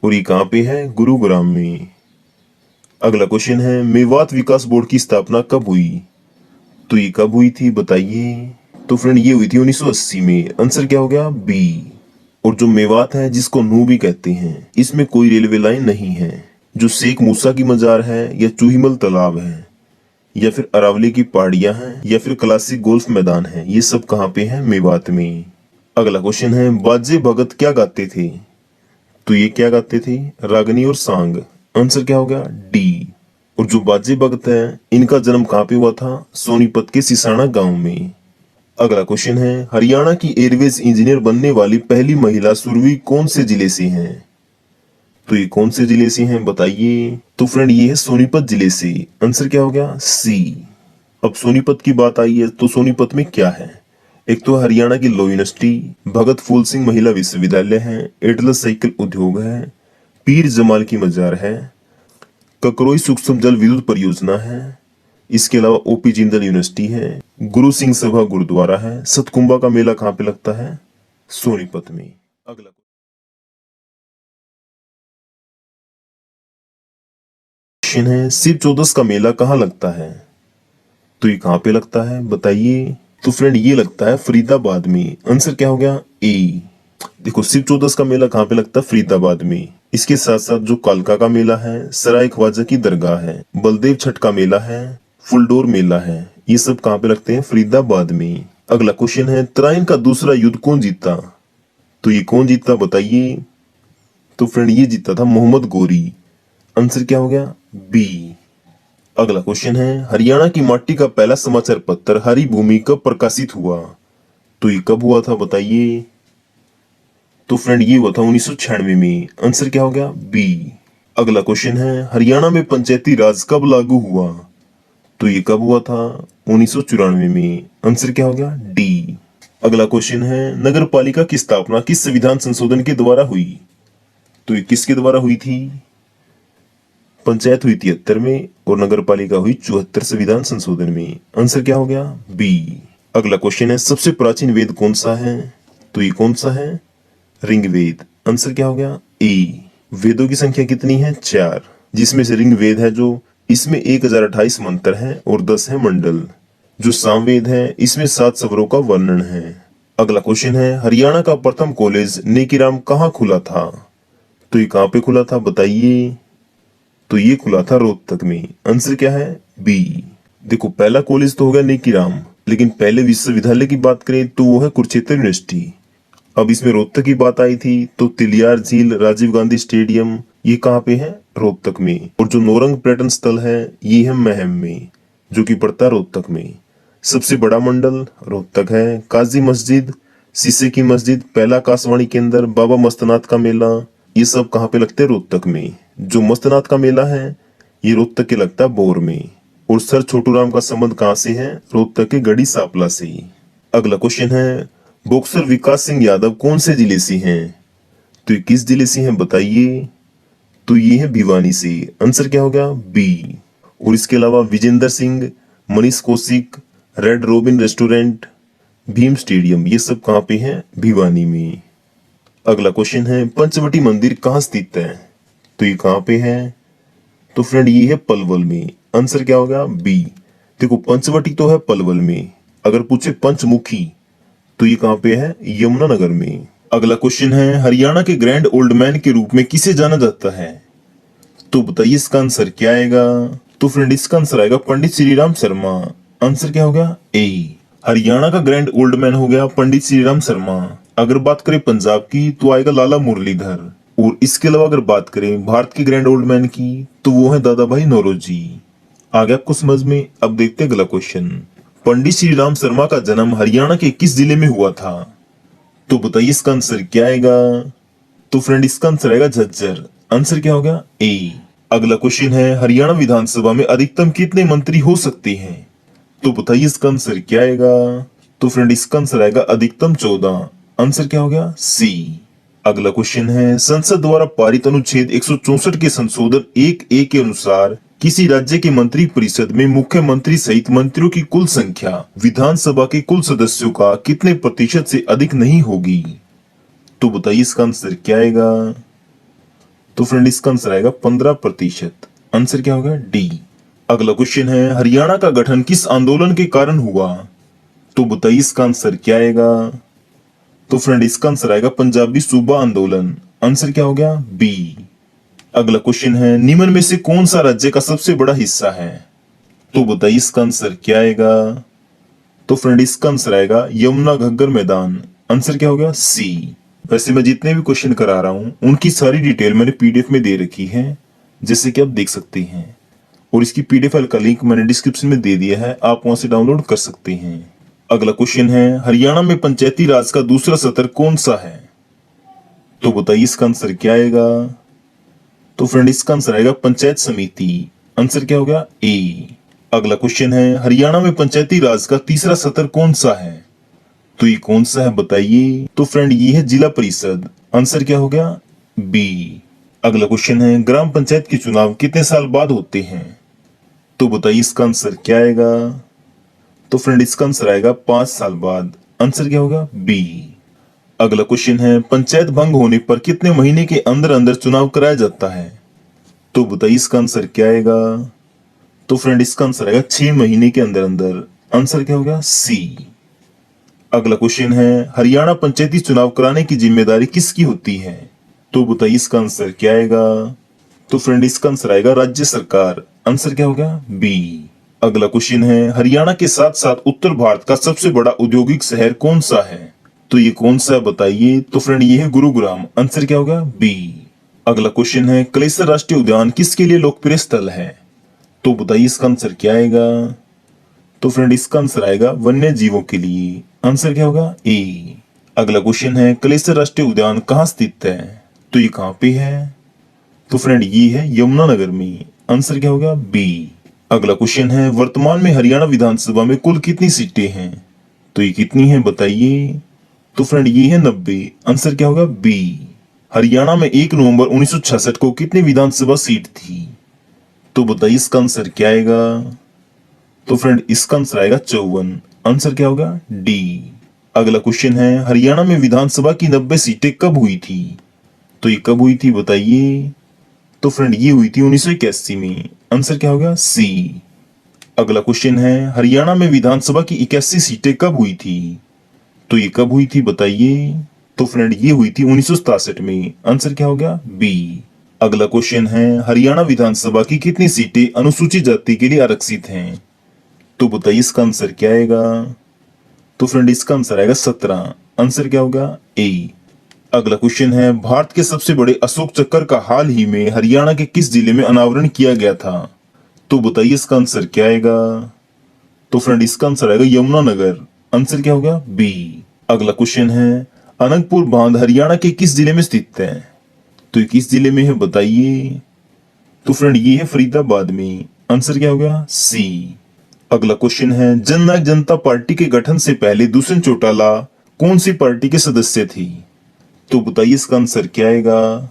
और ये कहां पे है? गुरुग्राम में। अगला क्वेश्चन है मेवात विकास बोर्ड की स्थापना कब हुई? तो ये कब हुई थी बताइए। तो फ्रेंड ये हुई थी 1980 में। आंसर क्या हो गया? बी। और जो मेवात है जिसको नू भी कहते हैं, इसमें कोई रेलवे लाइन नहीं है। जो शेख मूसा की मजार है या चूहिमल तालाब है या फिर अरावली की पहाड़ियां हैं या फिर क्लासिक गोल्फ मैदान है, ये सब कहाँ पे है? मेवात में। अगला क्वेश्चन है बाजे भगत क्या गाते थे? तो ये क्या गाते थे? रागनी और सांग। आंसर क्या हो गया? डी। और जो बाजे भगत है इनका जन्म कहाँ पे हुआ था? सोनीपत के सिसाना गांव में। अगला क्वेश्चन है हरियाणा की एयरवेज इंजीनियर बनने वाली पहली महिला सुरभि कौन से जिले से हैं? तो ये कौन से जिले से हैं बताइए। तो फ्रेंड ये है सोनीपत जिले से। आंसर क्या हो गया? सी। अब सोनीपत की बात आई है तो सोनीपत में क्या है? एक तो हरियाणा की लॉ यूनिवर्सिटी, भगत फूल सिंह महिला विश्वविद्यालय है, एटलस साइकिल उद्योग है, पीर जमाल की मजार है, ककरोई सूक्ष्म जल विद्युत परियोजना है, इसके अलावा ओपी जिंदल यूनिवर्सिटी है, गुरु सिंह सभा गुरुद्वारा है। सतकुंभा का मेला कहाँ पे लगता है? सोनीपत में। अगला क्वेश्चन है शिव चौदस का मेला कहाँ लगता है? तो ये कहाँ पे लगता है बताइए। तो फ्रेंड ये लगता है फरीदाबाद में। आंसर क्या हो गया? ए। देखो शिव चौदस का मेला कहाँ पे लगता है? फरीदाबाद में। इसके साथ साथ जो कालका का मेला है, सराय ख्वाजा की दरगाह है, बलदेव छठ का मेला है, फुलडोर मेला है, ये सब कहाँ पे लगते हैं? फरीदाबाद में। अगला क्वेश्चन है तराइन का दूसरा युद्ध कौन जीता? तो ये कौन जीता बताइए। तो फ्रेंड ये जीता था मोहम्मद गोरी। आंसर क्या हो गया? बी। अगला क्वेश्चन है हरियाणा की माटी का पहला समाचार पत्र हरी भूमि कब प्रकाशित हुआ? तो ये कब हुआ था बताइए। तो फ्रेंड ये हुआ था 1996 में। आंसर क्या हो गया? बी। अगला क्वेश्चन है हरियाणा में पंचायती राज कब लागू हुआ? तो ये कब हुआ था? 1994 में। आंसर क्या हो गया? डी। अगला क्वेश्चन है नगर पालिका की स्थापना किस संविधान संशोधन के द्वारा हुई? तो ये किसके द्वारा हुई थी? पंचायत हुई 73 में और नगर पालिका हुई 74 संविधान संशोधन में। आंसर क्या हो गया? बी। अगला क्वेश्चन है सबसे प्राचीन वेद कौन सा है? तो ये कौन सा है? ऋग्वेद। आंसर क्या हो गया? ए। वेदों की संख्या कितनी है? 4, जिसमें से ऋग्वेद है जो इसमें 1028 मंत्र हैं और 10 है मंडल। जो सामवेद है इसमें 7 स्वरों का वर्णन है। अगला क्वेश्चन है हरियाणा का प्रथम कॉलेज नेकीराम कहाँ खुला था? तो ये कहाँ पे खुला था बताइए। तो ये खुला था रोहतक में। आंसर क्या है? बी। देखो पहला कॉलेज तो हो गया नेकीराम, लेकिन पहले विश्वविद्यालय की बात करें तो वो है कुरुक्षेत्र यूनिवर्सिटी। अब इसमें रोहतक की बात आई थी तो तिलियार झील, राजीव गांधी स्टेडियम, ये कहाँ पे है? रोहतक में। और जो नौरंग पर्यटन स्थल है ये है महम में, जो कि पड़ता है रोहतक में। सबसे बड़ा मंडल रोहतक है। काजी मस्जिद, शीशे की मस्जिद, पहला आकाशवाणी केंद्र, बाबा मस्तनाथ का मेला, ये सब कहाँ पे लगते हैं? रोहतक में। जो मस्तनाथ का मेला है ये रोहतक के लगता है बोर में। और सर छोटू राम का संबंध कहाँ से है? रोहतक के गढ़ी सापला से। अगला क्वेश्चन है बॉक्सर विकास सिंह यादव कौन से जिले से हैं? तो ये किस जिले से हैं बताइए। तो ये है भिवानी से। आंसर क्या हो गया? बी। और इसके अलावा Vijender Singh, Manish Kaushik, red robin restaurant, Bhim stadium, ये सब कहाँ पे है? भिवानी में। अगला क्वेश्चन है पंचवटी मंदिर कहाँ स्थित है? तो ये कहाँ पे है? तो फ्रेंड ये है पलवल में। आंसर क्या होगा? बी। देखो पंचवटी तो है पलवल में, अगर पूछे पंचमुखी तो ये कहाँ पे है? यमुनानगर में। अगला क्वेश्चन है हरियाणा के ग्रैंड ओल्ड मैन के रूप में किसे जाना जाता है? तो बताइए इसका आंसर क्या आएगा। तो फ्रेंड इसका आंसर आएगा पंडित श्रीराम शर्मा। आंसर क्या हो गया? ए। हरियाणा का ग्रैंड ओल्ड मैन हो गया पंडित श्रीराम शर्मा। अगर बात करें पंजाब की तो आएगा लाला मुरलीधर। और इसके अलावा अगर बात करें भारत के ग्रैंड ओल्ड मैन की तो वो है दादा भाई नौरोजी। आगे आपको समझ में। अब देखते हैं अगला क्वेश्चन। पंडित श्री राम शर्मा का जन्म हरियाणा के किस जिले में हुआ था? तो बताइए इसका आंसर क्या आएगा? तो फ्रेंड इसका आंसर आएगा झज्जर। आंसर क्या होगा? ए। अगला क्वेश्चन है हरियाणा विधानसभा में अधिकतम कितने मंत्री हो सकते हैं? तो बताइए इसका आंसर क्या आएगा? तो फ्रेंड इसका आंसर आएगा अधिकतम 14। आंसर क्या हो गया? सी। अगला क्वेश्चन है संसद द्वारा पारित अनुच्छेद 164 के संशोधन 1A के अनुसार किसी राज्य के मंत्री परिषद में मुख्यमंत्री सहित मंत्रियों की कुल संख्या विधानसभा के कुल सदस्यों का कितने प्रतिशत से अधिक नहीं होगी? तो बताइए इसका आंसर क्या आएगा? तो फ्रेंड इसका आंसर आएगा 15%। आंसर क्या होगा? डी। अगला क्वेश्चन है हरियाणा का गठन किस आंदोलन के कारण हुआ? तो बताइए इसका आंसर क्या आएगा? तो फ्रेंड इसका आंसर आएगा पंजाबी सूबा आंदोलन। आंसर क्या हो गया? बी। अगला क्वेश्चन है निम्न में से कौन सा राज्य का सबसे बड़ा हिस्सा है? तो बताइए इसका आंसर क्या आएगा? तो फ्रेंड इसका आंसर आएगा यमुना घग्गर मैदान। आंसर क्या हो गया? सी। वैसे मैं जितने भी क्वेश्चन करा रहा हूं उनकी सारी डिटेल मैंने पीडीएफ में दे रखी है, जैसे कि आप देख सकते हैं। और इसकी पीडीएफ फाइल का लिंक मैंने डिस्क्रिप्शन में दे दिया है, आप वहां से डाउनलोड कर सकते हैं। अगला क्वेश्चन है हरियाणा में पंचायती राज का दूसरा सत्र कौन सा है? तो बताइए इसका आंसर क्या आएगा? तो फ्रेंड इसका आंसर आएगा पंचायत समिति। आंसर क्या होगा? ए। अगला क्वेश्चन है हरियाणा में पंचायती राज का तीसरा सत्र कौन सा है? तो ये कौन सा है बताइए? तो फ्रेंड ये है जिला परिषद। आंसर क्या हो गया? बी। अगला क्वेश्चन है ग्राम पंचायत के चुनाव कितने साल बाद होते हैं? तो बताइए इसका आंसर क्या आएगा? तो फ्रेंड इसका आंसर आएगा 5 साल बाद। आंसर क्या होगा? बी। अगला क्वेश्चन है पंचायत भंग होने पर कितने महीने के अंदर अंदर चुनाव कराया जाता है? तो बताइए इसका आंसर क्या आएगा? तो फ्रेंड इसका आंसर आएगा 6 महीने के अंदर अंदर। आंसर क्या होगा? सी। अगला क्वेश्चन है हरियाणा पंचायती चुनाव कराने की जिम्मेदारी किसकी होती है? तो बताइए इसका आंसर क्या आएगा? तो फ्रेंड इसका आंसर आएगा राज्य सरकार। आंसर क्या होगा? बी। अगला क्वेश्चन है हरियाणा के साथ साथ उत्तर भारत का सबसे बड़ा औद्योगिक शहर कौन सा है? तो ये कौन सा बताइए? तो फ्रेंड ये है गुरुग्राम। आंसर क्या होगा? बी। अगला क्वेश्चन है कलेसर राष्ट्रीय उद्यान किसके लिए लोकप्रिय स्थल है? तो बताइए इसका आंसर क्या आएगा? तो फ्रेंड इसका आंसर आएगा वन्य जीवों के लिए। आंसर क्या होगा? ए। अगला क्वेश्चन है कलेसर राष्ट्रीय उद्यान कहाँ स्थित है? तो ये कहाँ पे है? तो फ्रेंड ये है यमुनानगर में। आंसर क्या होगा? बी। अगला क्वेश्चन है वर्तमान में हरियाणा विधानसभा में कुल कितनी सीटें हैं? तो ये कितनी है बताइए? तो फ्रेंड ये है 90। आंसर क्या होगा? बी। हरियाणा में 1 नवंबर 1966 को कितनी विधानसभा सीट थी? तो बताइए इसका आंसर क्या आएगा? तो फ्रेंड इसका आंसर आएगा 54। आंसर क्या होगा? डी। अगला क्वेश्चन है हरियाणा में विधानसभा की 90 सीटें कब हुई थी? तो ये कब हुई थी बताइए? तो फ्रेंड ये हुई थी 1981 में। आंसर क्या होगा? सी। अगला क्वेश्चन है हरियाणा में विधानसभा की 81 सीटें कब हुई थी? तो ये कब हुई थी बताइए? तो फ्रेंड ये हुई थी 1967 में। आंसर क्या होगा? बी। अगला क्वेश्चन है हरियाणा विधानसभा की कितनी सीटें अनुसूचित जाति के लिए आरक्षित हैं? तो बताइए इसका आंसर क्या आएगा? तो फ्रेंड इसका आंसर आएगा 17। आंसर क्या होगा? ए। अगला क्वेश्चन है भारत के सबसे बड़े अशोक चक्र का हाल ही में हरियाणा के किस जिले में अनावरण किया गया था? तो बताइए इसका आंसर क्या आएगा? तो फ्रेंड इसका आंसर आएगा यमुनानगर। आंसर क्या होगा? बी। अगला क्वेश्चन है अनंतपुर बांध हरियाणा के किस जिले में स्थित है? तो ये किस जिले में है बताइए? तो फ्रेंड ये है फरीदाबाद में। आंसर क्या होगा? सी। अगला क्वेश्चन है जननायक जनता पार्टी के गठन से पहले दुष्यंत चौटाला कौन सी पार्टी के सदस्य थी? तो बताइए इसका आंसर क्या आएगा?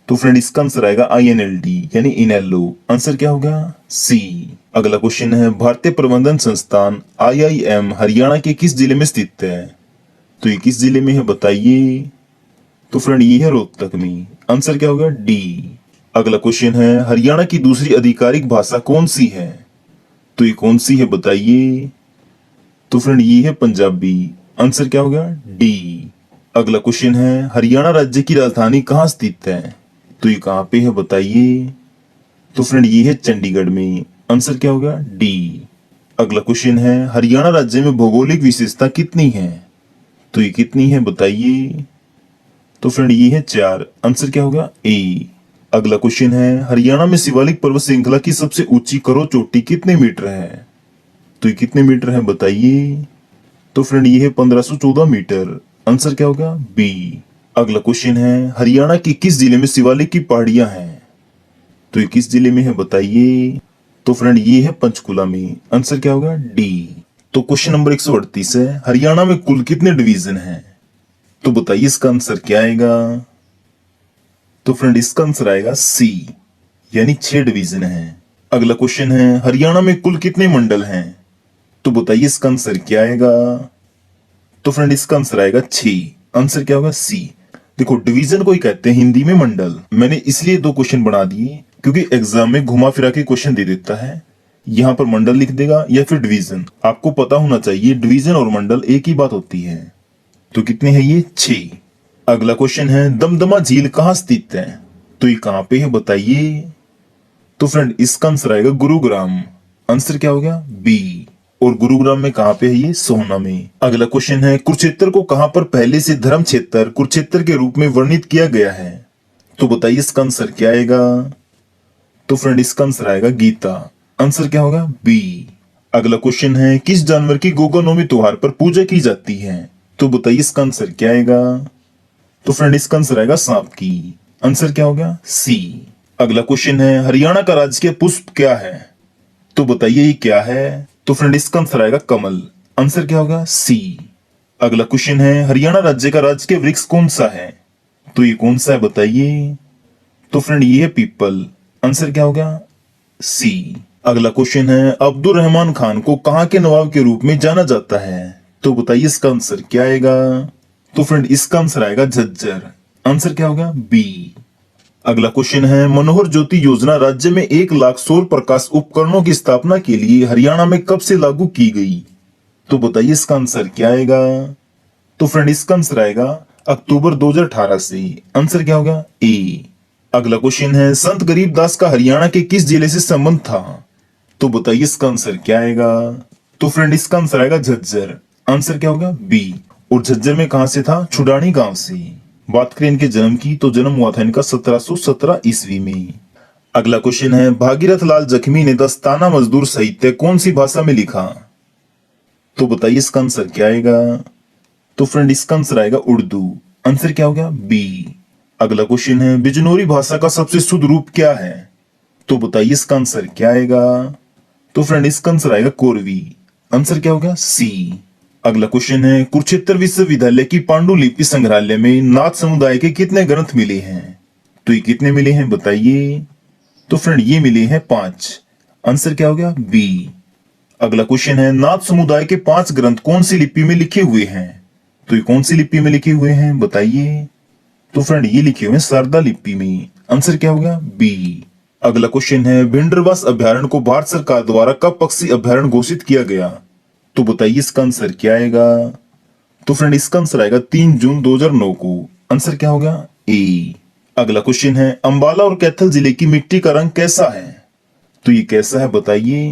तो फ्रेंड इसका आंसर आएगा INLD यानी इनेलो। आंसर क्या होगा? सी। अगला क्वेश्चन है भारतीय प्रबंधन संस्थान IIM हरियाणा के किस जिले में स्थित है? तो ये किस जिले में है बताइए? तो फ्रेंड ये है रोहतक में। आंसर क्या होगा? डी। अगला क्वेश्चन है हरियाणा की दूसरी आधिकारिक भाषा कौन सी है? तो ये कौन सी है बताइए? तो फ्रेंड ये है पंजाबी। आंसर क्या होगा? डी। अगला क्वेश्चन है हरियाणा राज्य की राजधानी कहाँ स्थित है? तो ये कहाँ पे है बताइए? तो फ्रेंड ये है चंडीगढ़ में। आंसर क्या होगा? डी। अगला क्वेश्चन है हरियाणा राज्य में भौगोलिक विशेषता कितनी है? तो ये कितनी है बताइए? तो फ्रेंड ये है 4, आंसर क्या होगा ए। अगला क्वेश्चन है हरियाणा में शिवालिक पर्वत श्रृंखला की सबसे ऊंची करो चोटी कितने मीटर है? तो ये कितने मीटर है बताइए। तो फ्रेंड ये है 1514 मीटर, आंसर क्या होगा बी। अगला क्वेश्चन है हरियाणा की किस जिले में शिवालिक की पहाड़ियां हैं? तो ये किस जिले में है बताइए। तो फ्रेंड ये है पंचकुला में, आंसर क्या होगा डी। तो क्वेश्चन नंबर 138 है हरियाणा में कुल कितने डिवीजन हैं? तो बताइए इसका आंसर क्या आएगा। तो फ्रेंड इसका आंसर आएगा सी, यानी 6 डिवीजन है। अगला क्वेश्चन है हरियाणा में कुल कितने मंडल हैं? तो बताइए इसका आंसर क्या आएगा। तो फ्रेंड इसका आंसर आएगा 6, आंसर क्या होगा सी। देखो डिवीजन को ही कहते हैं हिंदी में मंडल। मैंने इसलिए 2 क्वेश्चन बना दिए क्योंकि एग्जाम में घुमा फिरा के क्वेश्चन दे देता है, यहाँ पर मंडल लिख देगा या फिर डिवीजन। आपको पता होना चाहिए डिवीजन और मंडल एक ही बात होती है। तो कितने हैं ये 6। अगला क्वेश्चन है दमदमा झील कहाँ स्थित है? तो ये कहाँ पे है बताइए। तो फ्रेंड इसका आंसर आएगा गुरुग्राम, आंसर क्या हो गया बी। और गुरुग्राम में कहाँ पे है ये सोहना में। अगला क्वेश्चन है कुरुक्षेत्र को कहाँ पर पहले से धर्म क्षेत्र कुरुक्षेत्र के रूप में वर्णित किया गया है? तो बताइए इसका आंसर क्या आएगा। तो फ्रेंड इसका आंसर आएगा गीता, आंसर क्या होगा बी। अगला क्वेश्चन है किस जानवर की गोगनोमी त्योहार पर पूजा की जाती है? तो बताइए इसका आंसर क्या आएगा। तो फ्रेंड इसका आंसर आएगा सांप की, आंसर क्या होगा सी। अगला क्वेश्चन है हरियाणा का राजकीय पुष्प क्या है? तो बताइए ये क्या है। तो फ्रेंड इसका आंसर आएगा कमल, आंसर क्या होगा सी। अगला क्वेश्चन है हरियाणा राज्य का राजकीय वृक्ष कौन सा है? तो ये कौन सा है बताइए। तो फ्रेंड ये है पीपल, आंसर क्या होगा सी। अगला क्वेश्चन है अब्दुल रहमान खान को कहां के नवाब के रूप में जाना जाता है? तो बताइए इसका आंसर क्या आएगा। तो फ्रेंड इसका आंसर आएगा झज्जर, आंसर क्या होगा बी। अगला क्वेश्चन है मनोहर ज्योति योजना राज्य में 1 लाख सौर प्रकाश उपकरणों की स्थापना के लिए हरियाणा में कब से लागू की गई? तो बताइए इसका आंसर क्या आएगा। तो फ्रेंड इसका आंसर आएगा अक्टूबर 2018 से, आंसर क्या होगा ए। अगला क्वेश्चन है संत गरीबदास का हरियाणा के किस जिले से संबंध था? तो बताइए इसका आंसर क्या आएगा। तो फ्रेंड इसका आंसर आएगा झज्जर, आंसर क्या होगा बी। और झज्जर में कहां से था? छुडानी गांव से। बात करें इनके जन्म की तो जन्म हुआ था इनका 1717 ईस्वी में। अगला क्वेश्चन है भागीरथ लाल जख्मी ने दस्ताना मजदूर साहित्य कौन सी भाषा में लिखा? तो बताइए इसका आंसर क्या आएगा। तो फ्रेंड इसका आंसर आएगा उर्दू, आंसर क्या होगा बी। अगला क्वेश्चन है बिजनौरी भाषा का सबसे शुद्ध रूप क्या है? तो बताइए इसका आंसर क्या आएगा। तो फ्रेंड इसका आंसर आएगा कोरवी, आंसर क्या होगा सी। अगला क्वेश्चन है कुरुक्षेत्र विश्वविद्यालय की पांडुलिपि संग्रहालय में नाथ समुदाय के कितने ग्रंथ मिले हैं? तो ये कितने मिले हैं बताइए। तो फ्रेंड ये मिले हैं 5, आंसर क्या हो गया बी। अगला क्वेश्चन है नाथ समुदाय के 5 ग्रंथ कौन सी लिपि में लिखे हुए हैं? तो ये कौन सी लिपि में लिखे हुए हैं बताइए। तो फ्रेंड ये लिखे हुए हैं शारदा लिपि में, आंसर क्या होगा बी। अगला क्वेश्चन है भिंडरवास अभ्यारण्य को भारत सरकार द्वारा कब पक्षी अभ्यारण्य घोषित किया गया? तो बताइए इसका आंसर क्या आएगा। तो फ्रेंड इसका आंसर आएगा 3 जून 2009 को, आंसर क्या होगा ए। अगला क्वेश्चन है अंबाला और कैथल जिले की मिट्टी का रंग कैसा है? तो ये कैसा है बताइए।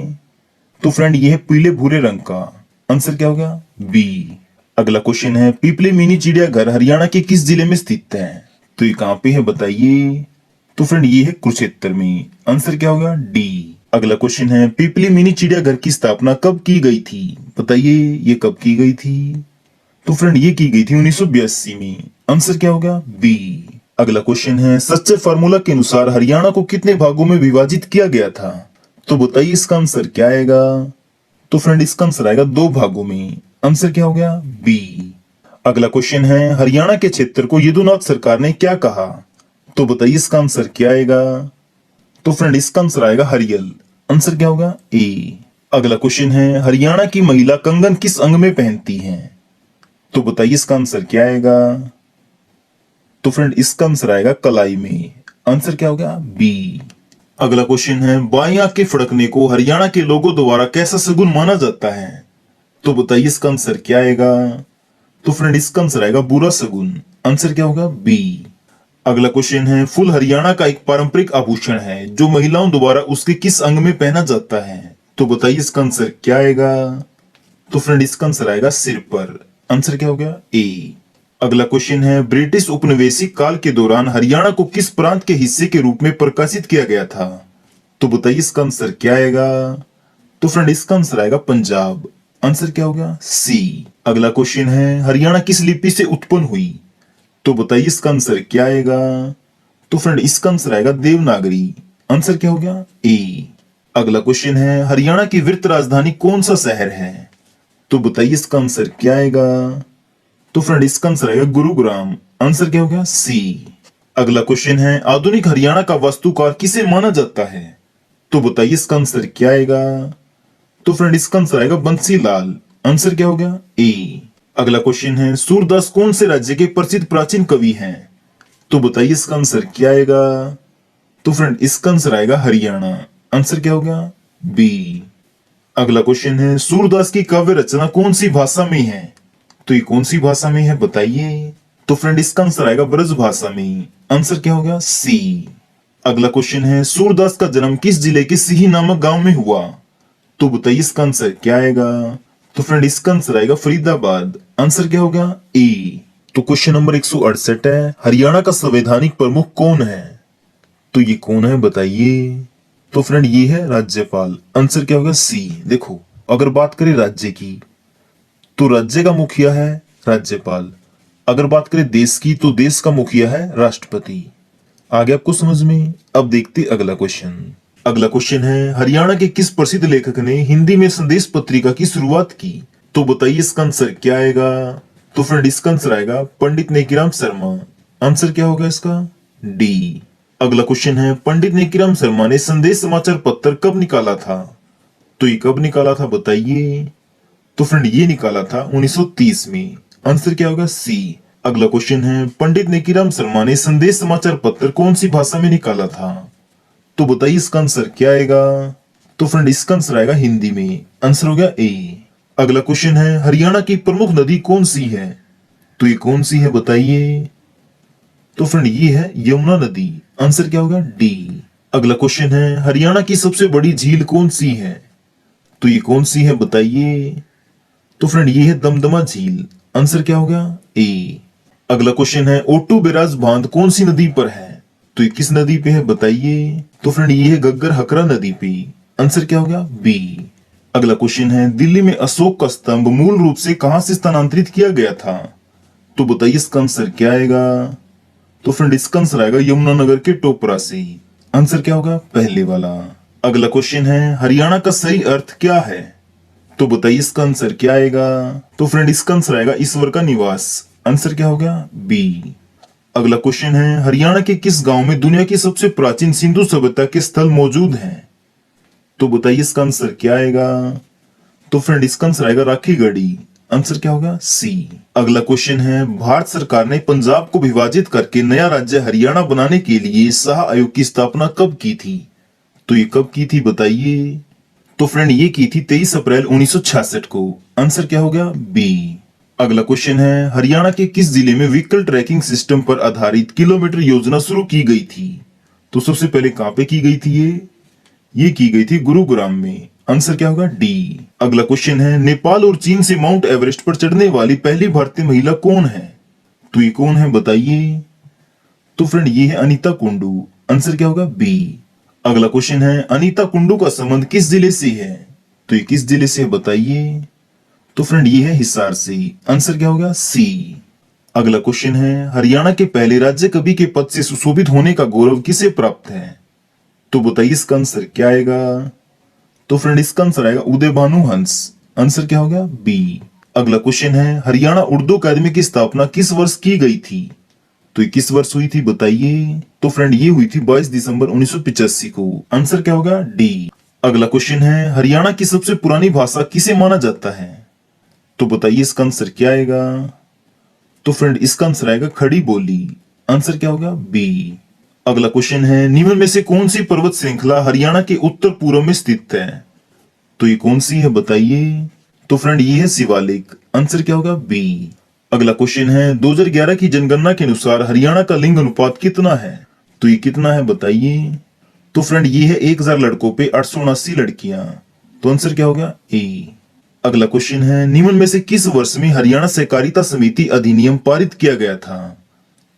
तो फ्रेंड ये है पीले भूरे रंग का, आंसर क्या होगा बी। अगला क्वेश्चन है पीपली मिनी चिड़ियाघर हरियाणा के किस जिले में स्थित है? तो ये कहां पे है बताइए। तो फ्रेंड ये है कुरुक्षेत्र में, आंसर क्या होगा डी। अगला क्वेश्चन है पीपली मिनी चिड़ियाघर की स्थापना कब की गई थी? बताइए ये कब की गई थी। तो फ्रेंड ये की गई थी 1982 में, आंसर क्या होगा बी। अगला क्वेश्चन है सच्चे फार्मूला के अनुसार हरियाणा को कितने भागों में विभाजित किया गया था? तो बताइए इसका आंसर क्या आएगा। तो फ्रेंड इसका आंसर आएगा 2 भागों में, आंसर क्या हो गया बी। अगला क्वेश्चन है हरियाणा के क्षेत्र को यदुनाथ सरकार ने क्या कहा? तो बताइए इसका आंसर क्या आएगा। तो फ्रेंड इसका आंसर आएगा हरियल, आंसर क्या होगा ए। अगला क्वेश्चन है हरियाणा की महिला कंगन किस अंग में पहनती हैं? तो बताइए इसका आंसर क्या आएगा। तो फ्रेंड इसका आंसर आएगा कलाई में, आंसर क्या होगा बी। अगला क्वेश्चन है बाईं आंख के फड़कने को हरियाणा के लोगों द्वारा कैसा शगुन माना जाता है? तो बताइए इसका आंसर क्या आएगा। तो फ्रेंड इसका आंसर आएगा बुरा शगुन, आंसर क्या होगा बी। अगला क्वेश्चन है फूल हरियाणा का एक पारंपरिक आभूषण है जो महिलाओं द्वारा उसके किस अंग में पहना जाता है? तो बताइए इसका आंसर क्या आएगा। तो फ्रेंड इसका आंसर आएगा सिर पर, आंसर क्या हो गया ए। अगला क्वेश्चन है, ब्रिटिश उपनिवेशिक काल के दौरान हरियाणा को किस प्रांत के हिस्से के रूप में प्रकाशित किया गया था? तो बताइए इसका आंसर क्या आएगा? तो फ्रेंड इसका आंसर आएगा पंजाब। आंसर क्या होगा? सी। अगला क्वेश्चन है, हरियाणा किस लिपि से उत्पन्न हुई? तो बताइए इसका आंसर क्या आएगा? तो फ्रेंड इसका आंसर आएगा देवनागरी। आंसर क्या हो गया? ए। अगला क्वेश्चन है, हरियाणा की वित्त राजधानी कौन सा शहर है? तो बताइए इसका आंसर क्या आएगा? तो फ्रेंड इसका आंसर आएगा गुरुग्राम। आंसर क्या हो गया? सी। अगला क्वेश्चन है, आधुनिक हरियाणा का वास्तुकार किसे माना जाता है? तो बताइए इसका आंसर क्या आएगा? तो फ्रेंड इसका आंसर आएगा बंसीलाल। आंसर क्या हो गया? ए। अगला क्वेश्चन है, सूरदास कौन से राज्य के प्रसिद्ध प्राचीन कवि हैं? तो बताइए इसका आंसर क्या आएगा? तो फ्रेंड इसका आंसर आएगा हरियाणा। आंसर क्या हो गया? बी। अगला क्वेश्चन है, सूरदास की काव्य रचना कौन सी भाषा में है? तो ये कौन सी भाषा में है बताइए? तो फ्रेंड इसका आंसर आएगा ब्रज भाषा में। आंसर क्या हो गया? सी। अगला क्वेश्चन है, सूरदास का जन्म किस जिले के सिही नामक गांव में हुआ? तो बताइए इसका आंसर क्या आएगा? तो फ्रेंड इसका आंसर आएगा फरीदाबाद। आंसर क्या हो गया? ए। तो क्वेश्चन नंबर 168 है, हरियाणा का संवैधानिक प्रमुख कौन है? तो ये कौन है बताइए? तो फ्रेंड ये है राज्यपाल। आंसर क्या होगा? सी। देखो, अगर बात करें राज्य की तो राज्य का मुखिया है राज्यपाल। अगर बात करें देश की तो देश का मुखिया है राष्ट्रपति। आगे आपको समझ में? अब देखते अगला क्वेश्चन। अगला क्वेश्चन है, हरियाणा के किस प्रसिद्ध लेखक ने हिंदी में संदेश पत्रिका की शुरुआत की? तो बताइए इसका आंसर क्या आएगा? तो फ्रेंड इसका आंसर आएगा पंडित नेकीराम शर्मा। आंसर क्या होगा इसका? डी। अगला क्वेश्चन है, पंडित नेकीराम शर्मा ने संदेश समाचार पत्र कब निकाला था? तो ये कब निकाला था बताइए? तो फ्रेंड ये निकाला था 1930 में। आंसर क्या होगा? सी। अगला क्वेश्चन है, पंडित नेकीराम शर्मा ने संदेश समाचार पत्र कौन सी भाषा में निकाला था? तो बताइए इसका आंसर क्या आएगा? तो फ्रेंड इसका आंसर आएगा हिंदी में। आंसर हो गया ए। अगला क्वेश्चन है, हरियाणा की प्रमुख नदी कौन सी है? तो ये कौन सी है बताइए? तो फ्रेंड ये है यमुना नदी। आंसर क्या होगा? डी। अगला क्वेश्चन है, हरियाणा की सबसे बड़ी झील कौन सी है? तो ये कौन सी है बताइए? तो फ्रेंड ये है दमदमा झील। आंसर क्या होगा? ए। अगला क्वेश्चन है, ओटू बैराज बांध कौन सी नदी पर है? तो ये किस नदी पे है बताइए? तो फ्रेंड ये है गग्गर हकरा नदी पे। आंसर क्या होगा? बी। अगला क्वेश्चन है, दिल्ली में अशोक का स्तंभ मूल रूप से कहां से स्थानांतरित किया गया था? तो बताइए इसका आंसर क्या आएगा? तो फ्रेंड इसका आंसर आएगा यमुनानगर के टोपरा से। आंसर क्या होगा? पहले वाला। अगला क्वेश्चन है, हरियाणा का सही अर्थ क्या है? तो बताइए इसका आंसर क्या आएगा? तो फ्रेंड इसका आंसर आएगा ईश्वर का निवास। आंसर क्या हो गया? बी। अगला क्वेश्चन है, हरियाणा के किस गांव में दुनिया की सबसे प्राचीन सिंधु सभ्यता के स्थल मौजूद हैं? तो बताइए इसका आंसर क्या आएगा? तो फ्रेंड इसका आंसर आएगा राखीगढ़ी। आंसर क्या होगा? सी। अगला क्वेश्चन है, भारत सरकार ने पंजाब को विभाजित करके नया राज्य हरियाणा बनाने के लिए शाह आयोग की स्थापना कब की थी? तो ये कब की थी बताइए? तो फ्रेंड ये की थी 23 अप्रैल 1966 को। आंसर क्या हो गया? बी। अगला क्वेश्चन है, हरियाणा के किस जिले में व्हीकल ट्रैकिंग सिस्टम पर आधारित किलोमीटर योजना शुरू की गई थी? तो सबसे पहले कहां पे की गई थी ये की गई थी गुरुग्राम में। आंसर क्या होगा? डी। अगला क्वेश्चन है, नेपाल और चीन से माउंट एवरेस्ट पर चढ़ने वाली पहली भारतीय महिला कौन है? तो ये कौन है बताइए? तो फ्रेंड ये है अनीता कुंडू। आंसर क्या होगा? बी। अगला क्वेश्चन है, अनीता कुंडू का संबंध किस जिले से है? तो ये किस जिले से बताइए? तो फ्रेंड ये है हिसार से। आंसर क्या होगा? सी। अगला क्वेश्चन है, हरियाणा के पहले राज्य कवि के पद से सुशोभित होने का गौरव किसे प्राप्त है? तो बताइए इसका आंसर क्या आएगा? तो फ्रेंड इसका आंसर आएगा उदय भानु हंस। आंसर क्या होगा? बी। अगला क्वेश्चन है, हरियाणा उर्दू अकादमी की स्थापना किस वर्ष की गई थी? तो ये किस वर्ष हुई थी बताइए? तो फ्रेंड ये हुई थी 22 दिसंबर 1985 को। आंसर क्या होगा? डी। अगला क्वेश्चन है, हरियाणा की सबसे पुरानी भाषा किसे माना जाता है? तो बताइए इसका आंसर क्या आएगा? तो फ्रेंड इसका आंसर आएगा खड़ी बोली। आंसर क्या होगा? बी। अगला क्वेश्चन है, निम्न में से कौन सी पर्वत श्रृंखला हरियाणा के उत्तर पूर्व में स्थित है? तो ये कौन सी है बताइए? तो फ्रेंड ये है शिवालिक। आंसर क्या होगा? बी। अगला क्वेश्चन है, 2011 की जनगणना के अनुसार हरियाणा का लिंग अनुपात कितना है? तो ये कितना है बताइए? तो फ्रेंड ये है 1000 लड़कों पे 879 लड़कियां। तो आंसर क्या होगा? ए। अगला क्वेश्चन है, निम्न में से किस वर्ष में हरियाणा सहकारिता समिति अधिनियम पारित किया गया था?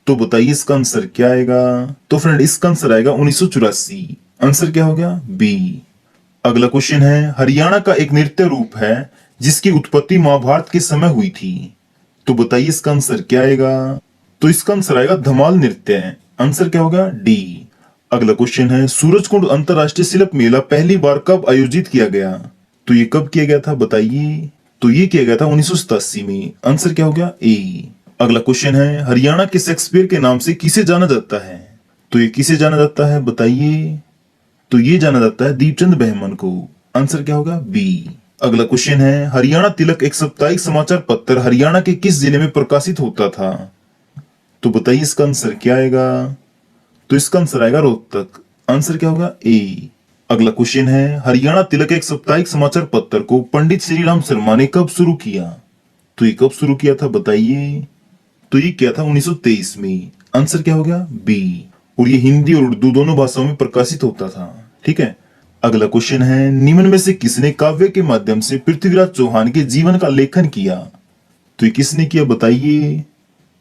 तो बताइए इसका आंसर क्या आएगा? तो फ्रेंड इसका आंसर आएगा 1984। आंसर क्या हो गया? बी। अगला क्वेश्चन है, हरियाणा का एक नृत्य रूप है जिसकी उत्पत्ति महाभारत के समय हुई थी। तो बताइए इसका आंसर क्या आएगा? तो इसका आंसर आएगा धमाल नृत्य। आंसर क्या होगा? डी। अगला क्वेश्चन है, सूरजकुंड अंतरराष्ट्रीय शिल्प मेला पहली बार कब आयोजित किया गया? तो ये कब किया गया था बताइए? तो ये किया गया था 1987 में। आंसर क्या हो गया? ए। अगला क्वेश्चन है, हरियाणा के शेक्सपियर के नाम से किसे जाना जाता है? तो ये किसे जाना जाता है बताइए? तो ये जाना जाता है दीपचंद बहमन को। आंसर क्या होगा? बी। अगला क्वेश्चन है, हरियाणा तिलक एक साप्ताहिक समाचार पत्र हरियाणा के किस जिले में प्रकाशित होता था? तो बताइए इसका आंसर क्या आएगा? तो इसका आंसर आएगा रोहतक। आंसर क्या होगा? ए। अगला क्वेश्चन है, हरियाणा तिलक एक साप्ताहिक समाचार पत्र को पंडित श्रीराम शर्मा ने कब शुरू किया? तो ये कब शुरू किया था बताइए? तो ये किया था 1923 में। आंसर क्या हो गया? बी। और ये हिंदी और उर्दू दोनों भाषाओं में प्रकाशित होता था। ठीक है। अगला क्वेश्चन है, निम्न में से किसने काव्य के माध्यम से पृथ्वीराज चौहान के जीवन का लेखन किया? तो ये किसने किया बताइए?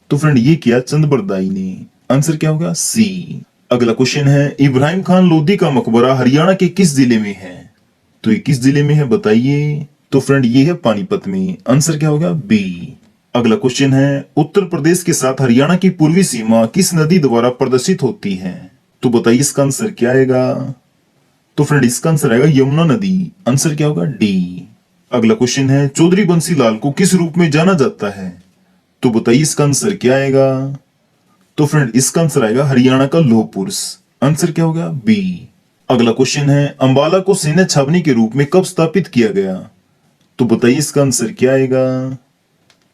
तो फ्रेंड ये किया चंद्रबरदाई ने। आंसर क्या होगा? सी। अगला क्वेश्चन है, इब्राहिम खान लोधी का मकबरा हरियाणा के किस जिले में है? तो ये किस जिले में है बताइए? तो फ्रेंड ये है पानीपत में। आंसर क्या होगा? बी। अगला क्वेश्चन है, उत्तर प्रदेश के साथ हरियाणा की पूर्वी सीमा किस नदी द्वारा प्रदर्शित होती है? तो बताइए इसका आंसर क्या आएगा? तो फ्रेंड इसका आंसर आएगा यमुना नदी। आंसर क्या होगा? डी। अगला क्वेश्चन है, चौधरी बंसीलाल को किस रूप में जाना जाता है? तो बताइए इसका आंसर क्या आएगा? तो फ्रेंड इसका आंसर आएगा हरियाणा का लौह पुरुष। आंसर क्या होगा? बी। अगला क्वेश्चन है, अंबाला को सैन्य छावनी के रूप में कब स्थापित किया गया? तो बताइए इसका आंसर क्या आएगा?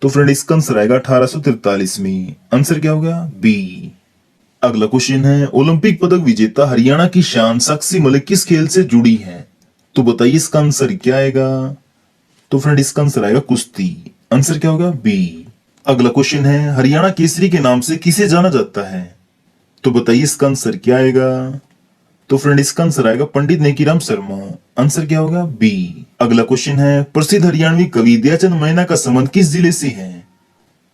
तो फ्रेंड इसका आंसर आएगा 1843 में। आंसर क्या होगा? बी। अगला क्वेश्चन है, ओलंपिक पदक विजेता हरियाणा की शान साक्षी मलिक किस खेल से जुड़ी है? तो बताइए इसका आंसर क्या आएगा? तो फ्रेंड इसका आंसर आएगा कुश्ती। आंसर क्या होगा? बी। अगला क्वेश्चन है, हरियाणा केसरी के नाम से किसे जाना जाता है? तो बताइए इसका आंसर क्या आएगा? तो फ्रेंड इसका आंसर आएगा पंडित नेकीराम शर्मा। आंसर क्या होगा? बी। अगला क्वेश्चन है, प्रसिद्ध हरियाणवी कवि दयाचंद मैना का संबंध किस जिले से है?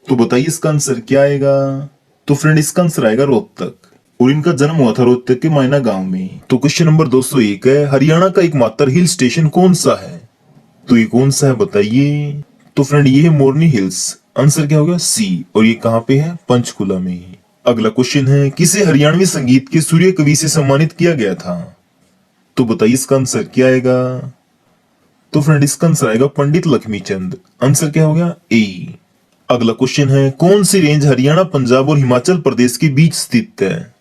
तो बताइए इसका आंसर क्या आएगा? तो फ्रेंड इसका आंसर आएगा रोहतक। और इनका जन्म हुआ था रोहतक के मैना गांव में। तो क्वेश्चन नंबर 201 है, हरियाणा का एकमात्र हिल स्टेशन कौन सा है? तो ये कौन सा है बताइए? तो फ्रेंड ये है मोरनी हिल्स। आंसर क्या होगा? सी। और ये कहां पे है? पंचकुला में। अगला क्वेश्चन है, किसे हरियाणवी संगीत के सूर्य कवि से सम्मानित किया गया था? तो बताइए इसका आंसर क्या आएगा? तो फ्रेंड इसका आंसर आएगा पंडित लक्ष्मीचंद। आंसर क्या होगा? ए। अगला क्वेश्चन है, कौन सी रेंज हरियाणा, पंजाब और हिमाचल प्रदेश के बीच स्थित है?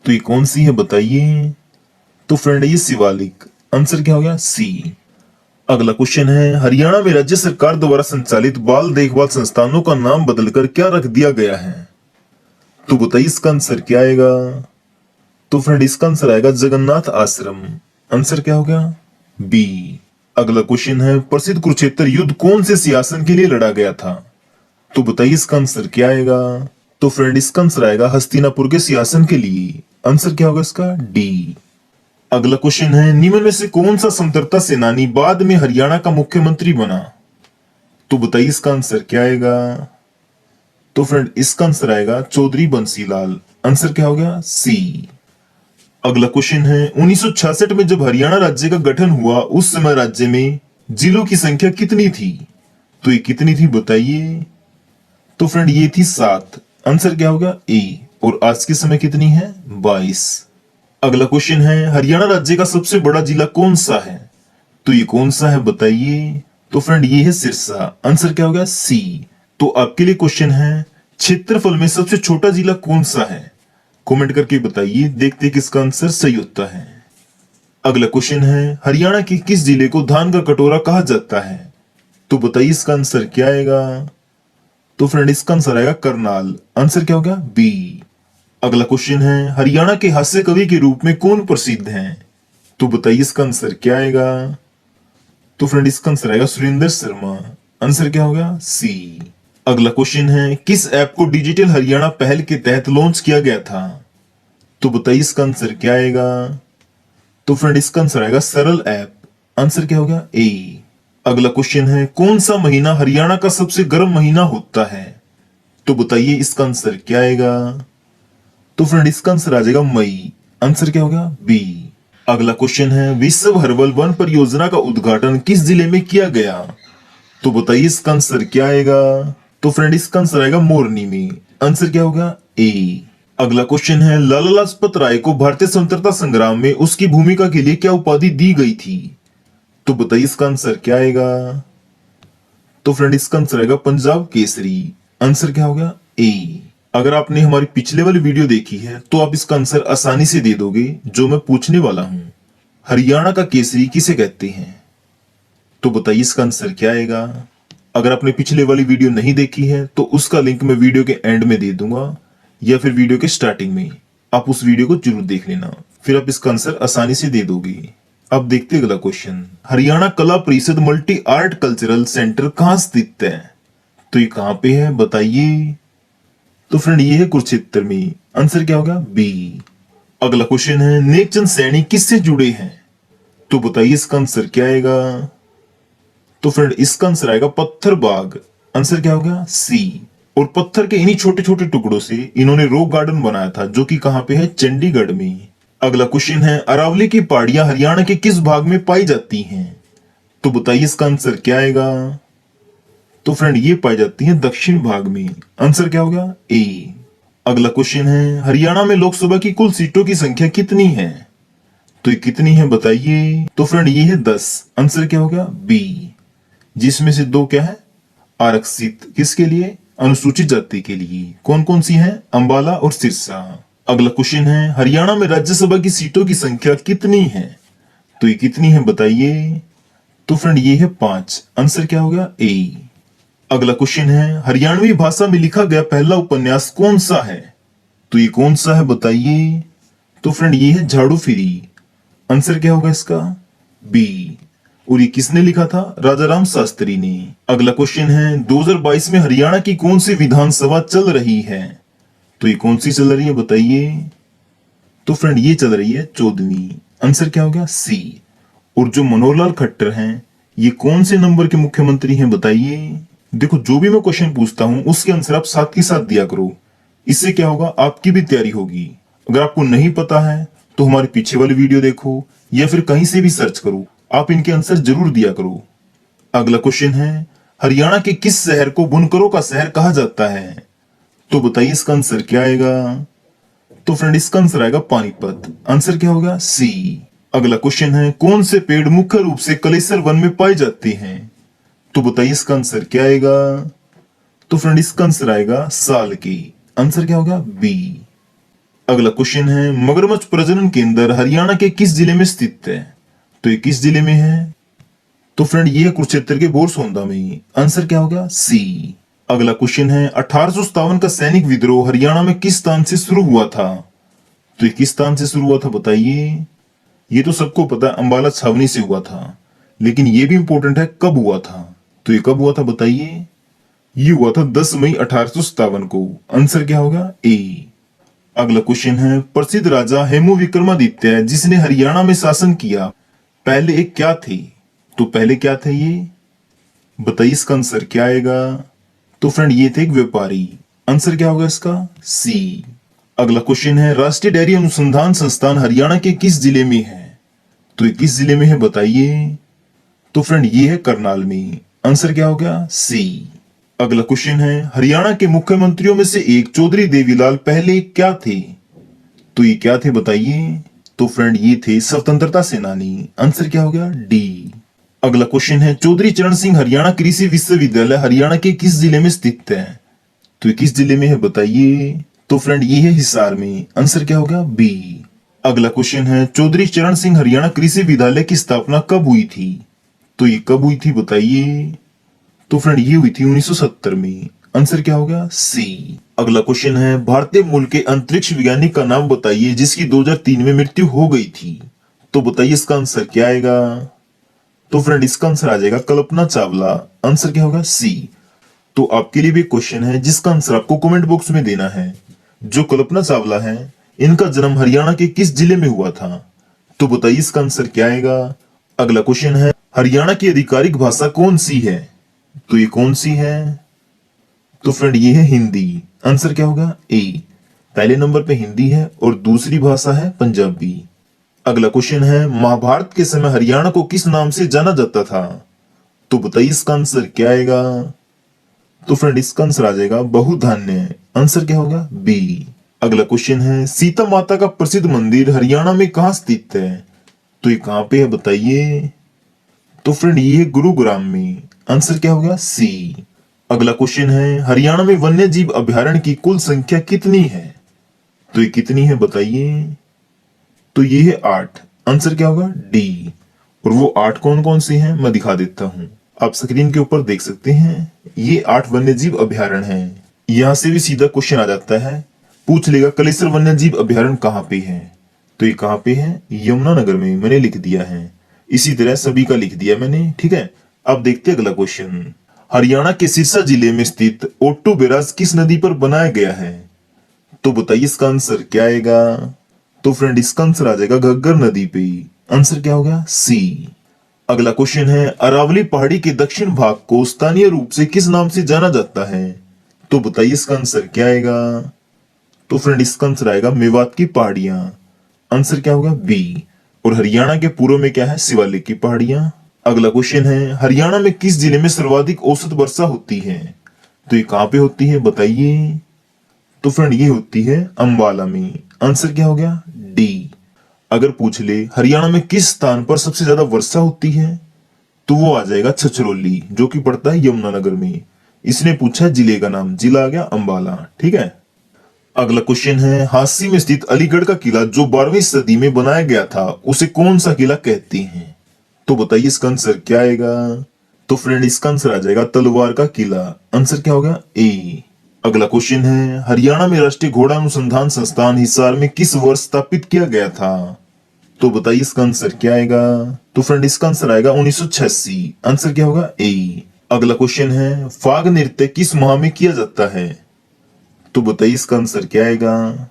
तो ये कौन सी है बताइए? तो फ्रेंड ये शिवालिक। आंसर क्या होगा? सी। अगला क्वेश्चन है, हरियाणा में राज्य सरकार द्वारा संचालित बाल देखभाल संस्थानों का नाम बदलकर क्या रख दिया गया है? तो बताइए इसका आंसर क्या आएगा? तो फ्रेंड इसका आंसर आएगा जगन्नाथ आश्रम। आंसर क्या होगा? बी। अगला क्वेश्चन है, प्रसिद्ध कुरुक्षेत्र युद्ध कौन से सिंहासन के लिए लड़ा गया था? तो बताइए इसका आंसर क्या आएगा? तो फ्रेंड इसका आंसर आएगा हस्तिनापुर के सिंहासन के लिए। आंसर क्या होगा इसका? डी। अगला क्वेश्चन है, निम्न में से कौन सा स्वतंत्रता सेनानी बाद में हरियाणा का मुख्यमंत्री बना? तो बताइए इसका आंसर क्या आएगा? तो फ्रेंड इसका आंसर आएगा चौधरी बंसीलाल। आंसर क्या होगा? सी। अगला क्वेश्चन है, 1966 में जब हरियाणा राज्य का गठन हुआ उस समय राज्य में जिलों की संख्या कितनी थी? तो ये कितनी थी बताइए? तो फ्रेंड ये थी 7। आंसर क्या होगा? ए। और आज के समय कितनी है? 22। अगला क्वेश्चन है, हरियाणा राज्य का सबसे बड़ा जिला कौन सा है? तो ये कौन सा है बताइए? तो फ्रेंड ये है सिरसा। आंसर क्या होगा? सी। तो आपके लिए क्वेश्चन है, क्षेत्रफल में सबसे छोटा जिला कौन सा है? कमेंट करके बताइए, देखते हैं किसका आंसर सही होता है। अगला क्वेश्चन है, हरियाणा के किस जिले को धान का कटोरा कहा जाता है? तो बताइए इसका आंसर क्या आएगा? तो फ्रेंड इसका आंसर आएगा करनाल। आंसर क्या होगा? बी। अगला क्वेश्चन है, हरियाणा के हास्य कवि के रूप में कौन प्रसिद्ध हैं? तो बताइए इसका आंसर क्या आएगा? तो फ्रेंड इसका आंसर आएगा सुरेंद्र शर्मा। आंसर क्या होगा? सी। अगला क्वेश्चन है, किस ऐप को डिजिटल हरियाणा पहल के तहत लॉन्च किया गया था? तो बताइए इसका आंसर क्या आएगा? तो फ्रेंड इसका आंसर आएगा सरल ऐप। आंसर क्या होगा? ए। अगला क्वेश्चन है कौन सा महीना हरियाणा का सबसे गर्म महीना होता है? तो बताइए इसका आंसर क्या आएगा? तो फ्रेंड इसका आंसर आ जाएगा मई। आंसर क्या होगा? बी। अगला क्वेश्चन है विश्व हर्बल वन परियोजना का उद्घाटन किस जिले में किया गया? तो बताइए इसका आंसर क्या आएगा? तो फ्रेंड इसका आंसर आएगा मोरनी में। आंसर क्या होगा? ए। अगला क्वेश्चन है लाला लाजपत राय को भारतीय स्वतंत्रता संग्राम में उसकी भूमिका के लिए क्या उपाधि दी गई थी? तो बताइए इसका आंसर क्या आएगा? तो फ्रेंड इसका आंसर आएगा पंजाब केसरी। आंसर क्या होगा? ए। अगर आपने हमारी पिछले वाली वीडियो देखी है तो आप इसका आंसर आसानी से दे दोगे जो मैं पूछने वाला हूं। हरियाणा का केसरी किसे कहते हैं? तो बताइए इसका आंसर क्या आएगा? अगर आपने पिछले वाली वीडियो नहीं देखी है तो उसका लिंक मैं वीडियो के एंड में दे दूंगा या फिर वीडियो के स्टार्टिंग में। आप उस वीडियो को जरूर देख लेना, फिर आप इसका आंसर आसानी से दे दोगे। अब देखते हैं अगला क्वेश्चन। हरियाणा कला परिषद मल्टी आर्ट कल्चरल सेंटर कहाँ स्थित है? तो ये कहाँ पे है बताइए? तो फ्रेंड ये है कुरुक्षेत्र में। आंसर क्या होगा? बी। अगला क्वेश्चन है नेकचंद सैनी किससे जुड़े हैं? तो बताइए इसका आंसर क्या आएगा? तो फ्रेंड इसका आंसर आएगा पत्थर बाग। आंसर क्या होगा? सी। और पत्थर के इन्हीं छोटे छोटे टुकड़ों से इन्होंने रॉक गार्डन बनाया था जो कि कहां पे है? चंडीगढ़ में। अगला क्वेश्चन है अरावली की पहाड़ियां हरियाणा के किस भाग में पाई जाती हैं? तो बताइए इसका आंसर क्या आएगा? तो फ्रेंड ये पाई जाती है दक्षिण भाग में। आंसर क्या होगा? ए। अगला क्वेश्चन है हरियाणा में लोकसभा की कुल सीटों की संख्या कितनी है? तो ये कितनी है बताइए? तो फ्रेंड ये है 10। आंसर क्या होगा? बी। जिसमें से 2 क्या है? आरक्षित। किसके लिए? अनुसूचित जाति के लिए। कौन कौन सी है? अंबाला और सिरसा। अगला क्वेश्चन है हरियाणा में राज्यसभा की सीटों की संख्या कितनी है? तो ये कितनी है बताइए? तो फ्रेंड ये है 5। आंसर क्या होगा? ए। अगला क्वेश्चन है हरियाणवी भाषा में लिखा गया पहला उपन्यास कौन सा है? तो ये कौन सा है बताइए? तो फ्रेंड ये है झाड़ू फिरी। आंसर क्या होगा इसका? बी। और ये किसने लिखा था? राजा राम शास्त्री ने। अगला क्वेश्चन है 2022 में हरियाणा की कौन सी विधानसभा चल रही है? तो ये कौन सी चल रही है बताइए? तो फ्रेंड ये चल रही है 14वीं। आंसर क्या होगा? सी। और जो मनोहर लाल खट्टर हैं ये कौन से नंबर के मुख्यमंत्री हैं बताइए? देखो जो भी मैं क्वेश्चन पूछता हूं उसके आंसर आप साथ ही साथ दिया करो। इससे क्या होगा? आपकी भी तैयारी होगी। अगर आपको नहीं पता है तो हमारे पीछे वाली वीडियो देखो या फिर कहीं से भी सर्च करो, आप इनके आंसर जरूर दिया करो। अगला क्वेश्चन है हरियाणा के किस शहर को बुनकरों का शहर कहा जाता है? तो बताइए इसका आंसर क्या आएगा? तो फ्रेंड इसका आंसर आएगा पानीपत। आंसर क्या होगा? सी। अगला क्वेश्चन है कौन से पेड़ मुख्य रूप से कलेसर वन में पाए जाते हैं? तो बताइए इसका आंसर क्या आएगा? तो फ्रेंड इसका आंसर आएगा साल की। आंसर क्या होगा? बी। अगला क्वेश्चन है मगरमच्छ प्रजनन केंद्र हरियाणा के किस जिले में स्थित है? तो ये किस जिले में है? तो फ्रेंड ये है कुरुक्षेत्र के बोरसोंदा में। आंसर क्या होगा? सी। अगला क्वेश्चन है 1857 का सैनिक विद्रोह हरियाणा में किस स्थान से शुरू हुआ था? तो ये किस स्थान से शुरू हुआ था बताइए? ये तो सबको पता है अंबाला छावनी से हुआ था, लेकिन ये भी इंपॉर्टेंट है कब हुआ था। तो ये कब हुआ था बताइए? ये हुआ था 10 मई 1857 को। आंसर क्या होगा? ए। अगला क्वेश्चन है प्रसिद्ध राजा हेमू विक्रमादित्य जिसने हरियाणा में शासन किया पहले एक क्या थे? तो पहले क्या थे ये बताइए? इसका आंसर क्या आएगा? तो फ्रेंड ये थे एक व्यापारी। आंसर क्या होगा इसका? सी। अगला क्वेश्चन है राष्ट्रीय डेयरी अनुसंधान संस्थान हरियाणा के किस जिले में है? तो ये किस जिले में है बताइए? तो फ्रेंड ये है करनाल में। आंसर क्या होगा? सी। अगला क्वेश्चन है हरियाणा के मुख्यमंत्रियों में से एक चौधरी देवीलाल पहले क्या थे? तो ये क्या थे बताइए? तो फ्रेंड ये थे स्वतंत्रता सेनानी। आंसर क्या होगा? डी। अगला क्वेश्चन है चौधरी चरण सिंह हरियाणा कृषि विश्वविद्यालय हरियाणा के किस जिले में स्थित है? तो ये किस जिले में है बताइए? तो फ्रेंड ये है हिसार में। आंसर क्या होगा? बी। अगला क्वेश्चन है चौधरी चरण सिंह हरियाणा कृषि विद्यालय की स्थापना कब हुई थी? तो ये कब हुई थी बताइए? तो फ्रेंड ये हुई थी 1970 में। आंसर क्या होगा? सी। अगला क्वेश्चन है भारतीय मूल के अंतरिक्ष वैज्ञानिक का नाम बताइए जिसकी 2003 में मृत्यु हो गई थी। तो बताइए इसका आंसर क्या आएगा? तो फ्रेंड इसका आंसर आ जाएगा कल्पना चावला। आंसर क्या होगा? सी। तो आपके लिए भी क्वेश्चन है जिसका आंसर आपको कमेंट बॉक्स में देना है। जो कल्पना चावला है इनका जन्म हरियाणा के किस जिले में हुआ था? तो बताइए इसका आंसर क्या आएगा? अगला क्वेश्चन है हरियाणा की आधिकारिक भाषा कौन सी है? तो ये कौन सी है? तो फ्रेंड ये है हिंदी। आंसर क्या होगा? ए। पहले नंबर पे हिंदी है और दूसरी भाषा है पंजाबी। अगला क्वेश्चन है, महाभारत के समय हरियाणा को किस नाम से जाना जाता था? तो बताइए इसका आंसर क्या आएगा? तो फ्रेंड इसका आंसर आ जाएगा बहुधान्य। आंसर क्या होगा? बी। अगला क्वेश्चन है, सीता माता का प्रसिद्ध मंदिर हरियाणा में कहाँ स्थित है? तो ये कहाँ पे है बताइए? तो फ्रेंड ये है गुरुग्राम में। आंसर क्या होगा? सी। अगला क्वेश्चन है, हरियाणा में वन्य जीव अभयारण्य की कुल संख्या कितनी है? तो ये कितनी है बताइए? तो ये है 8। आंसर क्या होगा? डी। और वो 8 कौन कौन से हैं मैं दिखा देता हूँ। आप स्क्रीन के ऊपर देख सकते हैं, ये 8 वन्यजीव अभयारण्य हैं। यहाँ से भी सीधा क्वेश्चन आ जाता है, पूछ लेगा कलेसर वन्यजीव अभयारण्य कहाँ पे है? तो ये कहाँ पे है? यमुनानगर में मैंने लिख दिया है। इसी तरह सभी का लिख दिया मैंने, ठीक है। अब देखते हैं अगला क्वेश्चन। हरियाणा के सिरसा जिले में स्थित ओट्टू बैराज किस नदी पर बनाया गया है? तो बताइए इसका आंसर क्या आएगा? तो फ्रेंड इसका आंसर आ जाएगा घग्गर नदी पे। आंसर क्या होगा? सी। अगला क्वेश्चन है, अरावली पहाड़ी के दक्षिण भाग को स्थानीय रूप से किस नाम से जाना जाता है? तो बताइए इसका आंसर क्या आएगा? तो फ्रेंड इसका आंसर आएगा मेवात की पहाड़ियां। आंसर क्या होगा? बी। और हरियाणा के पूर्व में क्या है? शिवालिक की पहाड़ियां। अगला क्वेश्चन है, हरियाणा में किस जिले में सर्वाधिक औसत वर्षा होती है? तो ये कहां पे होती है बताइए? तो फ्रेंड ये होती है अंबाला में। आंसर क्या हो गया? डी। अगर पूछ ले हरियाणा में किस स्थान पर सबसे ज्यादा वर्षा होती है, तो वो आ जाएगा छछरौली, जो कि पड़ता है यमुनानगर में। इसने पूछा जिले का नाम, जिला आ गया अंबाला, ठीक है। अगला क्वेश्चन है, हांसी में स्थित अलीगढ़ का किला जो 12वीं सदी में बनाया गया था, उसे कौन सा किला कहते हैं? तो बताइए इसका आंसर क्या आएगा? तो फ्रेंड इसका आंसर आ जाएगा तलवार का किला। आंसर क्या होगा? ए। अगला क्वेश्चन है, हरियाणा में राष्ट्रीय घोड़ा अनुसंधान संस्थान हिसार में किस वर्ष स्थापित किया गया था? तो बताइए इसका आंसर क्या आएगा? तो फ्रेंड इसका आंसर आएगा 1986। आंसर क्या होगा? ए। अगला क्वेश्चन है, फाग नृत्य किस माह में किया जाता है? तो बताइए इसका आंसर क्या आएगा?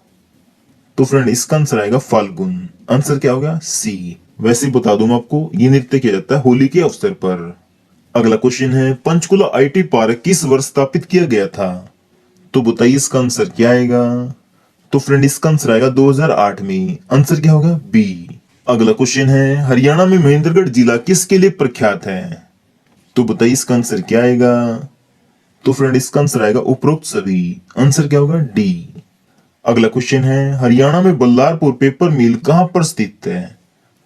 तो फ्रेंड इसका आंसर आएगा फाल्गुन। आंसर क्या होगा? सी। वैसे बता दूं आपको, ये नृत्य किया जाता है होली के अवसर पर। अगला क्वेश्चन है, पंचकुला आईटी पार्क किस वर्ष स्थापित किया गया था? तो बताइए इसका आंसर क्या आएगा? तो फ्रेंड इसका आंसर आएगा 2008 में। आंसर क्या होगा? बी। अगला क्वेश्चन है, हरियाणा में महेंद्रगढ़ जिला किसके लिए प्रख्यात है? तो बताइए इसका आंसर क्या आएगा? तो फ्रेंड इसका आंसर आएगा उपरोक्त सभी। आंसर क्या होगा? डी। अगला क्वेश्चन है, हरियाणा में बल्लारपुर पेपर मिल कहां पर स्थित है?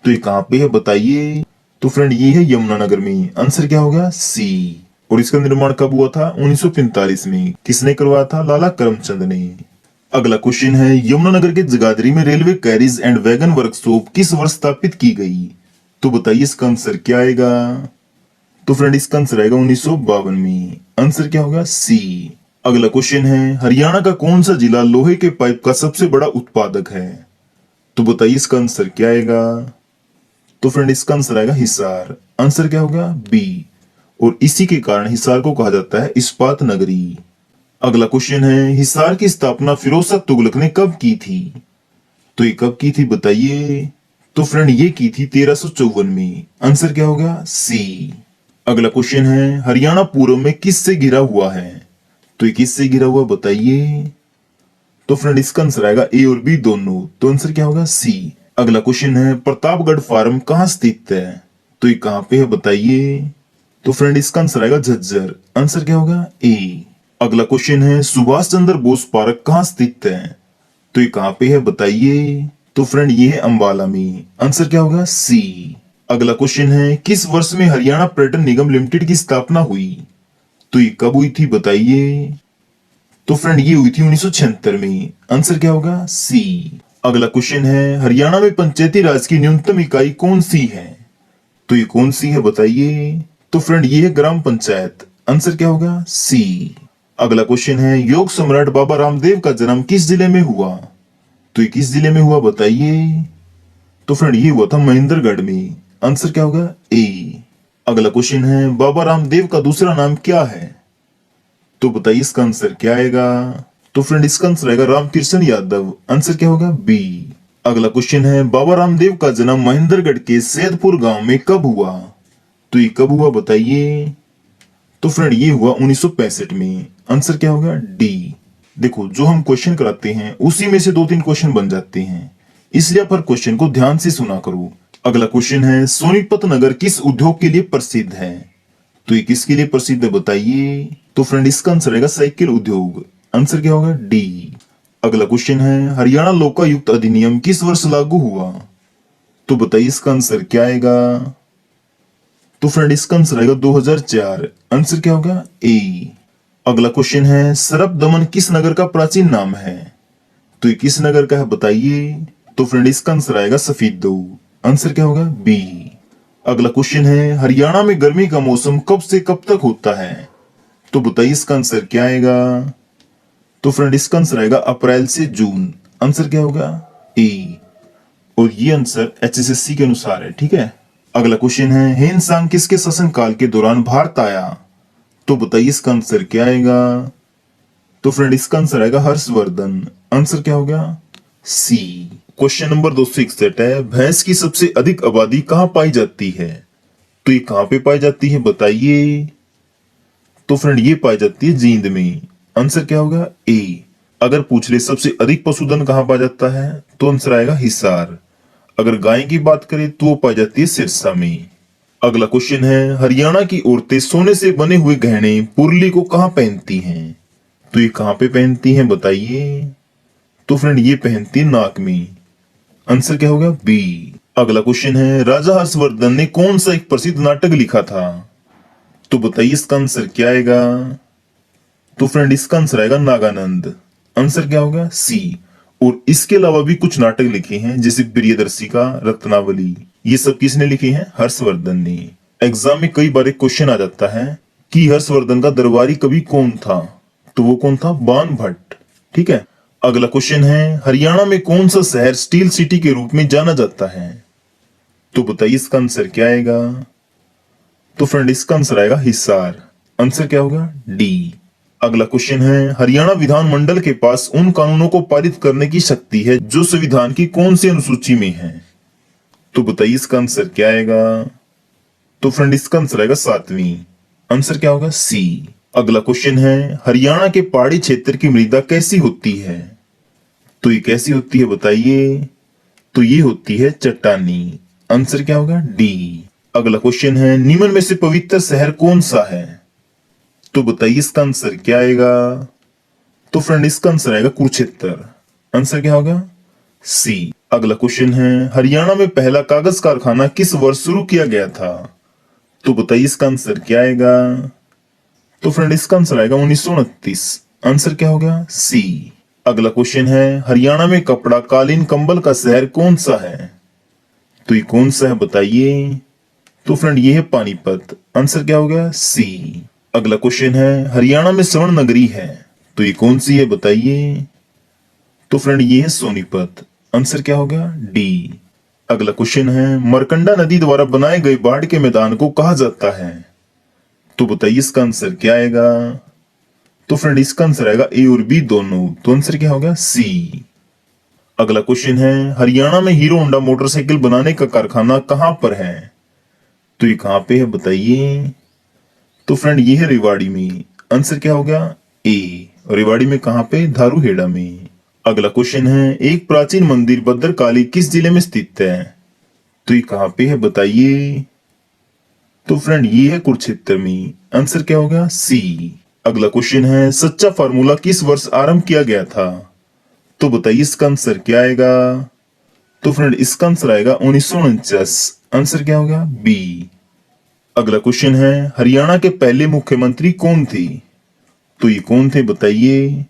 तो ये कहां पे है बताइए? तो फ्रेंड ये है यमुनानगर में। आंसर क्या होगा? सी। और इसका निर्माण कब हुआ था? 1945 में। किसने करवाया था? लाला करमचंद ने। अगला क्वेश्चन है, यमुनानगर के जगाधरी में railway carriage and wagon workshop किस वर्ष स्थापित की गई? तो बताइए इसका आंसर क्या आएगा? तो फ्रेंड इसका आंसर आएगा 1952 में। आंसर क्या होगा? सी। अगला क्वेश्चन है, हरियाणा का कौन सा जिला लोहे के पाइप का सबसे बड़ा उत्पादक है? तो बताइए इसका आंसर क्या आएगा? तो फ्रेंड इसका आंसर आएगा हिसार। आंसर क्या होगा? बी। और इसी के कारण हिसार को कहा जाता है इस्पात नगरी। अगला क्वेश्चन है, हिसार की स्थापना फिरोज शाह तुगलक ने कब की थी? तो ये कब की थी बताइए? तो फ्रेंड ये की थी 1354 में। आंसर क्या होगा? सी। अगला क्वेश्चन है, हरियाणा पूर्व में किससे घिरा हुआ है? तो ये किससे घिरा हुआ बताइए? तो फ्रेंड इसका आंसर आएगा ए और बी दोनों। तो आंसर क्या होगा? सी। अगला क्वेश्चन है, प्रतापगढ़ फार्म कहाँ स्थित है? तो ये कहाँ पे है बताइए? तो फ्रेंड इसका आंसर आएगा झज्जर। आंसर क्या होगा? ए। अगला क्वेश्चन है, सुभाष चंद्र बोस पार्क कहाँ स्थित है? तो ये कहाँ पे है बताइए? तो फ्रेंड ये है अंबाला में। आंसर क्या होगा? सी। अगला क्वेश्चन है, किस वर्ष में हरियाणा पर्यटन निगम लिमिटेड की स्थापना हुई? तो ये कब हुई थी बताइए? तो फ्रेंड ये हुई थी 1976 में। आंसर क्या होगा? सी। अगला क्वेश्चन है, हरियाणा में पंचायती राज की न्यूनतम इकाई कौन सी है? तो ये कौन सी है बताइए? तो फ्रेंड ये है ग्राम पंचायत। आंसर क्या होगा? सी। अगला क्वेश्चन है, योग सम्राट बाबा रामदेव का जन्म किस जिले में हुआ? तो ये किस जिले में हुआ बताइए? तो फ्रेंड ये हुआ था महेंद्रगढ़ में। आंसर क्या होगा? ए। अगला क्वेश्चन है, बाबा रामदेव का दूसरा नाम क्या है? तो बताइए इसका आंसर क्या आएगा? तो फ्रेंड इसका आंसर आएगा रामकिशन यादव। आंसर क्या होगा? बी। अगला क्वेश्चन है, बाबा रामदेव का जन्म महेंद्रगढ़ के सैदपुर गांव में कब हुआ? तो ये कब हुआ बताइए? तो फ्रेंड ये हुआ 1965 में। आंसर क्या होगा? डी। देखो जो हम क्वेश्चन कराते हैं उसी में से 2-3 क्वेश्चन बन जाते हैं, इसलिए आप हर क्वेश्चन को ध्यान से सुना करो। अगला क्वेश्चन है, सोनीपत नगर किस उद्योग के लिए प्रसिद्ध है? तो ये किसके लिए प्रसिद्ध है बताइए? तो फ्रेंड इसका आंसर रहेगा साइकिल उद्योग। आंसर क्या होगा? डी। अगला क्वेश्चन है, हरियाणा लोकायुक्त अधिनियम किस वर्ष लागू हुआ? तो बताइए इसका आंसर क्या आएगा? तो फ्रेंड इसका आंसर आएगा 2004। आंसर क्या होगा? ए। अगला क्वेश्चन है, सरप दमन किस नगर का प्राचीन नाम है? तो ये किस नगर का है बताइए? तो फ्रेंड इसका आंसर आएगा सफीदो। आंसर क्या होगा? बी। अगला क्वेश्चन है, हरियाणा में गर्मी का मौसम कब से कब तक होता है? तो बताइए इसका आंसर क्या आएगा? तो फ्रेंड इसका आंसर आएगा अप्रैल से जून। आंसर क्या होगा? ए। और ये आंसर HSSC के अनुसार है, ठीक है। अगला क्वेश्चन है, हेनसांग किसके शासनकाल के दौरान भारत आया? तो बताइए इसका आंसर क्या आएगा? तो फ्रेंड इसका आंसर आएगा हर्षवर्धन। आंसर क्या होगा? सी। क्वेश्चन नंबर 261 है, भैंस की सबसे अधिक आबादी कहां पाई जाती है? तो ये कहां पे पाई जाती है बताइए? तो फ्रेंड ये पाई जाती है जींद में। आंसर क्या होगा? ए। अगर पूछ ले सबसे अधिक पशुधन कहां पाया जाता है तो आंसर आएगा हिसार। अगर गाय की बात करें तो वो पाई जाती है सिरसा में। अगला क्वेश्चन है, हरियाणा की औरतें सोने से बने हुए गहने पुरली को कहां पहनती हैं? तो ये कहां पे पहनती हैं बताइए? तो फ्रेंड ये पहनती है नाक में। आंसर क्या होगा? बी। अगला क्वेश्चन है, राजा हर्षवर्धन ने कौन सा एक प्रसिद्ध नाटक लिखा था? तो बताइए इसका आंसर क्या आएगा? तो फ्रेंड इसका आंसर आएगा नागानंद। आंसर क्या होगा? सी। और इसके अलावा भी कुछ नाटक लिखे हैं जैसे प्रियदर्शिका, रत्नावली। ये सब किसने लिखे हैं? हर्षवर्धन ने। एग्जाम में कई बार एक क्वेश्चन आ जाता है कि हर्षवर्धन का दरबारी कवि कौन था? तो वो कौन था? बाण भट्ट, ठीक है। अगला क्वेश्चन है, हरियाणा में कौन सा शहर स्टील सिटी के रूप में जाना जाता है? तो बताइए इसका आंसर क्या आएगा? तो फ्रेंड इसका आंसर आएगा हिसार। आंसर क्या होगा? डी। अगला क्वेश्चन है, हरियाणा विधानमंडल के पास उन कानूनों को पारित करने की शक्ति है जो संविधान की कौन सी अनुसूची में है? तो बताइए इसका आंसर क्या आएगा? तो फ्रेंड इसका आंसर आएगा 7वीं। आंसर क्या होगा? सी। अगला क्वेश्चन है, हरियाणा के पहाड़ी क्षेत्र की मृदा कैसी होती है? तो ये कैसी होती है बताइए? तो ये होती है चट्टानी। आंसर क्या होगा? डी। अगला क्वेश्चन है, निम्न में से पवित्र शहर कौन सा है? तो बताइए इसका आंसर क्या आएगा? तो फ्रेंड इसका आंसर आएगा कुरुक्षेत्र। आंसर क्या होगा? सी। अगला क्वेश्चन है, हरियाणा में पहला कागज कारखाना किस वर्ष शुरू किया गया था? तो बताइए इसका आंसर क्या आएगा? तो फ्रेंड इसका आंसर आएगा 1929। आंसर क्या होगा? सी। अगला क्वेश्चन है, हरियाणा में कपड़ा, कालीन, कंबल का शहर कौन सा है? तो ये कौन सा है बताइए? तो फ्रेंड ये है पानीपत। आंसर क्या होगा? सी। अगला क्वेश्चन है, हरियाणा में स्वर्ण नगरी है, तो ये कौन सी है बताइए? तो फ्रेंड ये है सोनीपत। आंसर क्या होगा? डी। अगला क्वेश्चन है, मरकंडा नदी द्वारा बनाए गए बाढ़ के मैदान को कहा जाता है? तो बताइए इसका आंसर क्या आएगा? तो फ्रेंड इसका आंसर आएगा ए और बी दोनों। तो आंसर क्या होगा? सी। अगला क्वेश्चन है, हरियाणा में हीरो होंडा मोटरसाइकिल बनाने का कारखाना कहां पर है? तो ये कहां पे है बताइए? तो फ्रेंड ये है रेवाड़ी में। आंसर क्या होगा? ए। रेवाड़ी में कहां पे? धारूहेड़ा में। अगला क्वेश्चन है, एक प्राचीन मंदिर भद्रकाली किस जिले में स्थित है? तो ये कहां पे है बताइए? तो फ्रेंड ये है कुरुक्षेत्र में। आंसर क्या होगा? सी। अगला क्वेश्चन है, सच्चा फार्मूला किस वर्ष आरंभ किया गया था? तो बताइए इसका आंसर क्या आएगा? तो फ्रेंड इसका आंसर आएगा 1949। आंसर क्या होगा? बी। अगला क्वेश्चन है, हरियाणा के पहले मुख्यमंत्री कौन थे? तो ये कौन थे बताइए?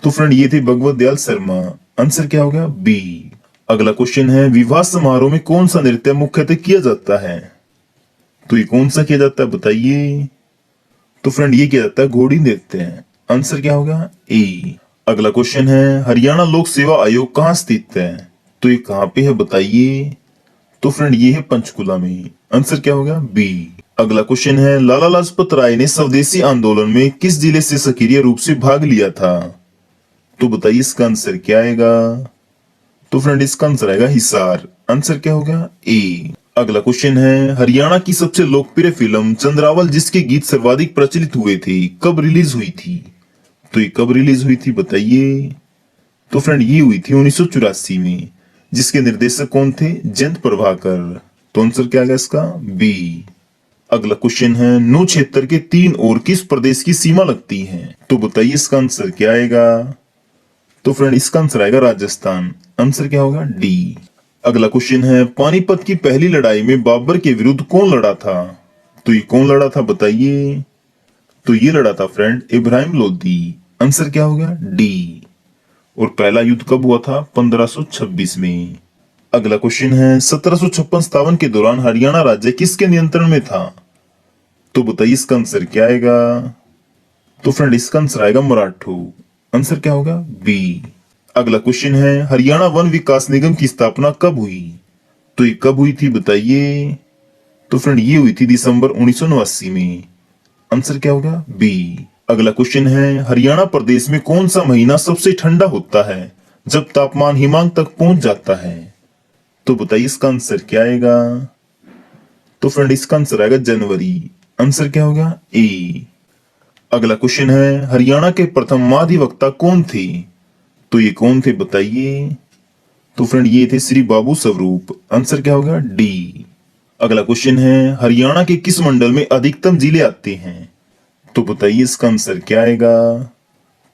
तो फ्रेंड ये थे भगवत दयाल शर्मा। आंसर क्या होगा? बी। अगला क्वेश्चन है, विवाह समारोह में कौन सा नृत्य मुख्यतः किया जाता है? तो ये कौन सा किया जाता है बताइए? तो फ्रेंड ये किया जाता है घोड़ी नृत्य। आंसर क्या होगा? ए। अगला क्वेश्चन है, हरियाणा लोक सेवा आयोग कहाँ स्थित है? तो ये कहाँ पे है बताइए? तो फ्रेंड ये है पंचकुला में। आंसर क्या होगा? बी। अगला क्वेश्चन है, लाला लाजपत राय ने स्वदेशी आंदोलन में किस जिले से सक्रिय रूप से भाग लिया था? तो बताइए इसका आंसर क्या आएगा? तो फ्रेंड इसका आंसर आएगा हिसार। आंसर क्या होगा? ए। अगला क्वेश्चन है, हरियाणा की सबसे लोकप्रिय फिल्म चंद्रावल जिसके गीत सर्वाधिक प्रचलित हुए थे कब रिलीज हुई थी? तो ये कब रिलीज हुई थी बताइए। तो फ्रेंड ये हुई थी 1984 में। जिसके निर्देशक कौन थे? जयंत प्रभाकर। तो आंसर क्या आएगा इसका? बी। अगला क्वेश्चन है, नौ क्षेत्र के तीन और किस प्रदेश की सीमा लगती है? तो बताइए इसका आंसर क्या आएगा। तो फ्रेंड इसका आंसर आएगा राजस्थान। आंसर क्या होगा? डी। अगला क्वेश्चन है, पानीपत की पहली लड़ाई में बाबर के विरुद्ध कौन लड़ा था? तो ये कौन लड़ा था बताइए। तो ये लड़ा था फ्रेंड इब्राहिम लोदी। आंसर क्या होगा? डी। और पहला युद्ध कब हुआ था? 1526 में। अगला क्वेश्चन है, 1756-57 के दौरान हरियाणा राज्य किसके नियंत्रण में था? तो बताइए इसका आंसर क्या आएगा। तो फ्रेंड इसका आंसर आएगा मराठों। आंसर क्या होगा? बी। अगला क्वेश्चन है, हरियाणा वन विकास निगम की स्थापना कब हुई? तो ये कब हुई थी बताइए। तो फ्रेंड ये हुई थी दिसंबर 1989 में। आंसर क्या होगा? बी। अगला क्वेश्चन है, हरियाणा प्रदेश में कौन सा महीना सबसे ठंडा होता है जब तापमान हिमांक तक पहुंच जाता है? तो बताइए इसका आंसर क्या आएगा। तो फ्रेंड इसका आंसर आएगा जनवरी। आंसर क्या होगा? ए। अगला क्वेश्चन है, हरियाणा के प्रथम महाधिवक्ता कौन थे? तो ये कौन थे बताइए। तो फ्रेंड ये थे श्री बाबू स्वरूप। आंसर क्या होगा? डी। अगला क्वेश्चन है, हरियाणा के किस मंडल में अधिकतम जिले आते हैं? तो बताइए इसका आंसर क्या आएगा।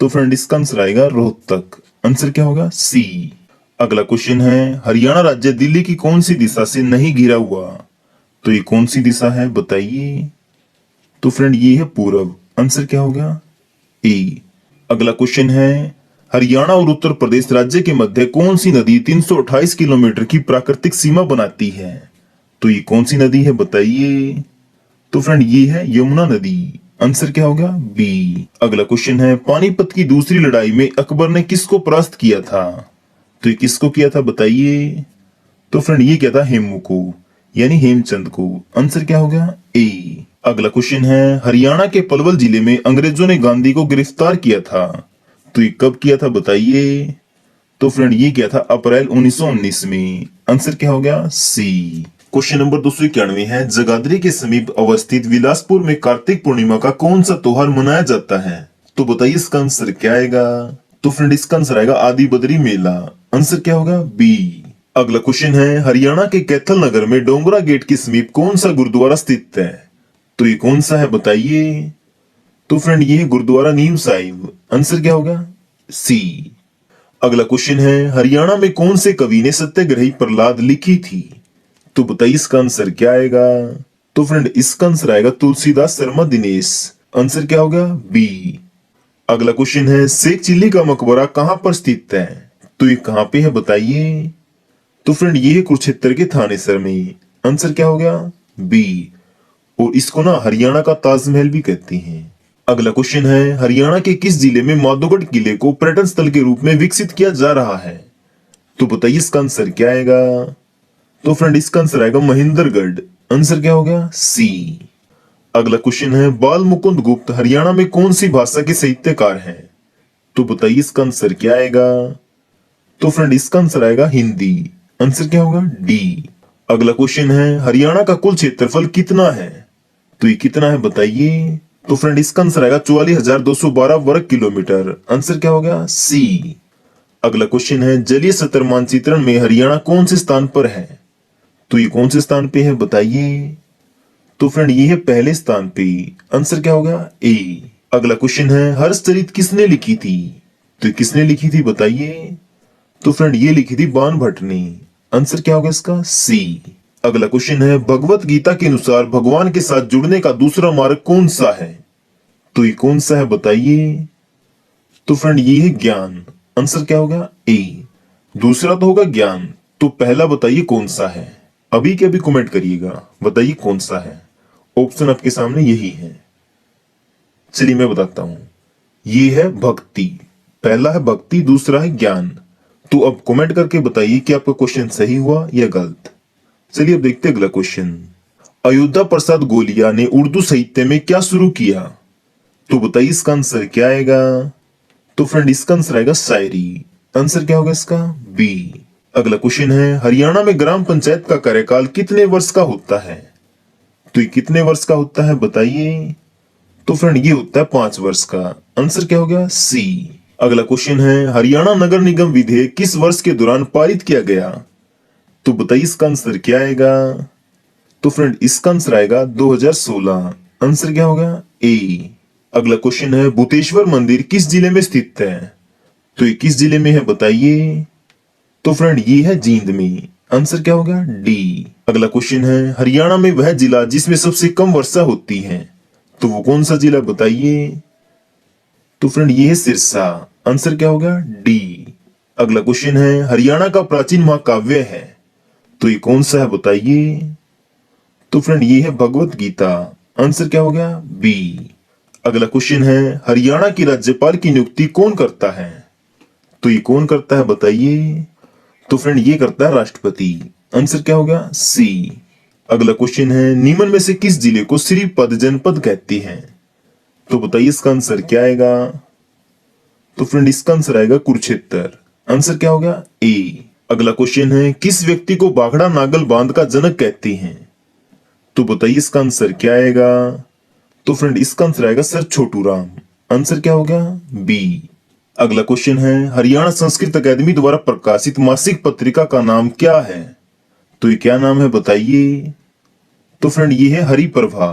तो फ्रेंड इसका आंसर आएगा रोहतक। आंसर क्या होगा? सी। अगला क्वेश्चन है, हरियाणा राज्य दिल्ली की कौन सी दिशा से नहीं घिरा हुआ? तो ये कौन सी दिशा है बताइए। तो फ्रेंड ये है पूरब। आंसर क्या होगा? ए। अगला क्वेश्चन है, हरियाणा और उत्तर प्रदेश राज्य के मध्य कौन सी नदी 328 किलोमीटर की प्राकृतिक सीमा बनाती है? तो ये कौन सी नदी है बताइए। तो फ्रेंड ये है यमुना नदी। आंसर क्या होगा? बी। अगला क्वेश्चन है, पानीपत की दूसरी लड़ाई में अकबर ने किसको परास्त किया था? तो ये किसको किया था बताइए। तो फ्रेंड ये क्या था? हेमू को, यानी हेमचंद को। आंसर क्या होगा? ए। अगला क्वेश्चन है, हरियाणा के पलवल जिले में अंग्रेजों ने गांधी को गिरफ्तार किया था। तो ये कब किया था बताइए। तो फ्रेंड ये किया था अप्रैल 1919 में। आंसर क्या होगा? सी। क्वेश्चन नंबर 291 है, जगाधरी के समीप अवस्थित विलासपुर में कार्तिक पूर्णिमा का कौन सा त्योहार मनाया जाता है? तो बताइए इसका आंसर क्या आएगा। तो फ्रेंड इसका आंसर आएगा आदि बद्री मेला। आंसर क्या होगा? बी। अगला क्वेश्चन है, हरियाणा के कैथल नगर में डोंगरा गेट के समीप कौन सा गुरुद्वारा स्थित है? तो ये कौन सा है बताइए। तो फ्रेंड ये है गुरुद्वारा नीम साहिब। आंसर क्या होगा? सी। अगला क्वेश्चन है, हरियाणा में कौन से कवि ने सत्याग्रही प्रहलाद लिखी थी? तो बताइए इसका आंसर क्या आएगा। तो फ्रेंड इसका आंसर आएगा तुलसीदास शर्मा दिनेश। आंसर क्या होगा? बी। अगला क्वेश्चन है, शेख चिल्ली का मकबरा कहां पर स्थित है? तो ये कहां पे है बताइए। तो फ्रेंड ये है कुरुक्षेत्र के थानेसर में। आंसर क्या होगा? बी। और इसको ना हरियाणा का ताजमहल भी कहते हैं। अगला क्वेश्चन है, हरियाणा के किस जिले में माधोगढ़ किले को पर्यटन स्थल के रूप में विकसित किया जा रहा है? तो बताइए इसका आंसर क्या आएगा। तो फ्रेंड इसका आंसर आएगा महेंद्रगढ़। आंसर क्या होगा? सी। अगला क्वेश्चन है, बाल मुकुंद गुप्त हरियाणा में कौन सी भाषा के साहित्यकार हैं? तो बताइए इसका आंसर क्या आएगा। तो फ्रेंड इसका आंसर आएगा हिंदी। आंसर क्या होगा? डी। अगला क्वेश्चन है, हरियाणा का कुल क्षेत्रफल कितना है? तो ये कितना है बताइए। तो फ्रेंड इसका आंसर आएगा 44,212 वर्ग किलोमीटर। आंसर क्या होगा? सी। अगला क्वेश्चन है, जलीय सतह मानचित्रण में हरियाणा कौन से स्थान पर है? तो ये कौन से स्थान पे है बताइए। तो फ्रेंड ये है पहले स्थान पे। आंसर क्या होगा? ए। अगला क्वेश्चन है, हर्षचरित किसने लिखी थी? तो किसने लिखी थी बताइए। तो फ्रेंड ये लिखी थी बाण भट्ट ने। आंसर क्या होगा इसका? सी। अगला क्वेश्चन है, भगवत गीता के अनुसार भगवान के साथ जुड़ने का दूसरा मार्ग कौन सा है? तो ये कौन सा है बताइए। तो फ्रेंड ये है ज्ञान। आंसर क्या होगा? ए। दूसरा तो होगा ज्ञान, तो पहला बताइए कौन सा है। अभी के अभी कमेंट करिएगा, बताइए कौन सा है। ऑप्शन आपके सामने यही है। चलिए मैं बताता हूं, ये है भक्ति। पहला है भक्ति, दूसरा है ज्ञान। तो अब कमेंट करके बताइए कि आपका क्वेश्चन सही हुआ या गलत। चलिए अब देखते हैं अगला क्वेश्चन। अयोध्या प्रसाद गोलिया ने उर्दू साहित्य में क्या शुरू किया? तो बताइए इसका आंसर क्या आएगा। तो फ्रेंड इसका आंसर आएगा शायरी। आंसर क्या होगा इसका? बी। अगला क्वेश्चन है, हरियाणा में ग्राम पंचायत का कार्यकाल कितने वर्ष का होता है? तो ये कितने वर्ष का होता है बताइए। तो फ्रेंड ये होता है 5 वर्ष का। आंसर क्या हो गया? सी। अगला क्वेश्चन है, हरियाणा नगर निगम विधेयक किस वर्ष के दौरान पारित किया गया? तो बताइए इसका आंसर क्या आएगा। तो फ्रेंड इसका आंसर आएगा 2016। आंसर क्या होगा? ए। अगला क्वेश्चन है, भूतेश्वर मंदिर किस जिले में स्थित है? तो ये किस जिले में है बताइए। तो फ्रेंड ये है जींद में। आंसर क्या होगा? डी। अगला क्वेश्चन है, हरियाणा में वह जिला जिसमें सबसे कम वर्षा होती है, तो वो कौन सा जिला बताइए। तो फ्रेंड ये है सिरसा। आंसर क्या होगा? डी। अगला क्वेश्चन है, हरियाणा का प्राचीन महाकाव्य है, तो ये कौन सा है बताइए। तो फ्रेंड ये है भगवत गीता। आंसर क्या हो गया? बी। अगला क्वेश्चन है, हरियाणा की राज्यपाल की नियुक्ति कौन करता है? तो ये कौन करता है बताइए। तो फ्रेंड ये करता है राष्ट्रपति। आंसर क्या होगा? सी। अगला क्वेश्चन है, निम्न में से किस जिले को श्रीपद जनपद कहती हैं? तो बताइए इसका आंसर क्या आएगा। तो फ्रेंड इसका आंसर आएगा कुरुक्षेत्र। आंसर क्या होगा? ए। अगला क्वेश्चन है, किस व्यक्ति को भाखड़ा नागल बांध का जनक कहते हैं? तो बताइए इसका आंसर क्या आएगा। तो फ्रेंड इसका आंसर आएगा सर छोटू राम। आंसर क्या होगा? बी। अगला क्वेश्चन है, हरियाणा संस्कृत अकादमी द्वारा प्रकाशित मासिक पत्रिका का नाम क्या है? तो ये क्या नाम है बताइए। तो फ्रेंड ये है हरिप्रभा।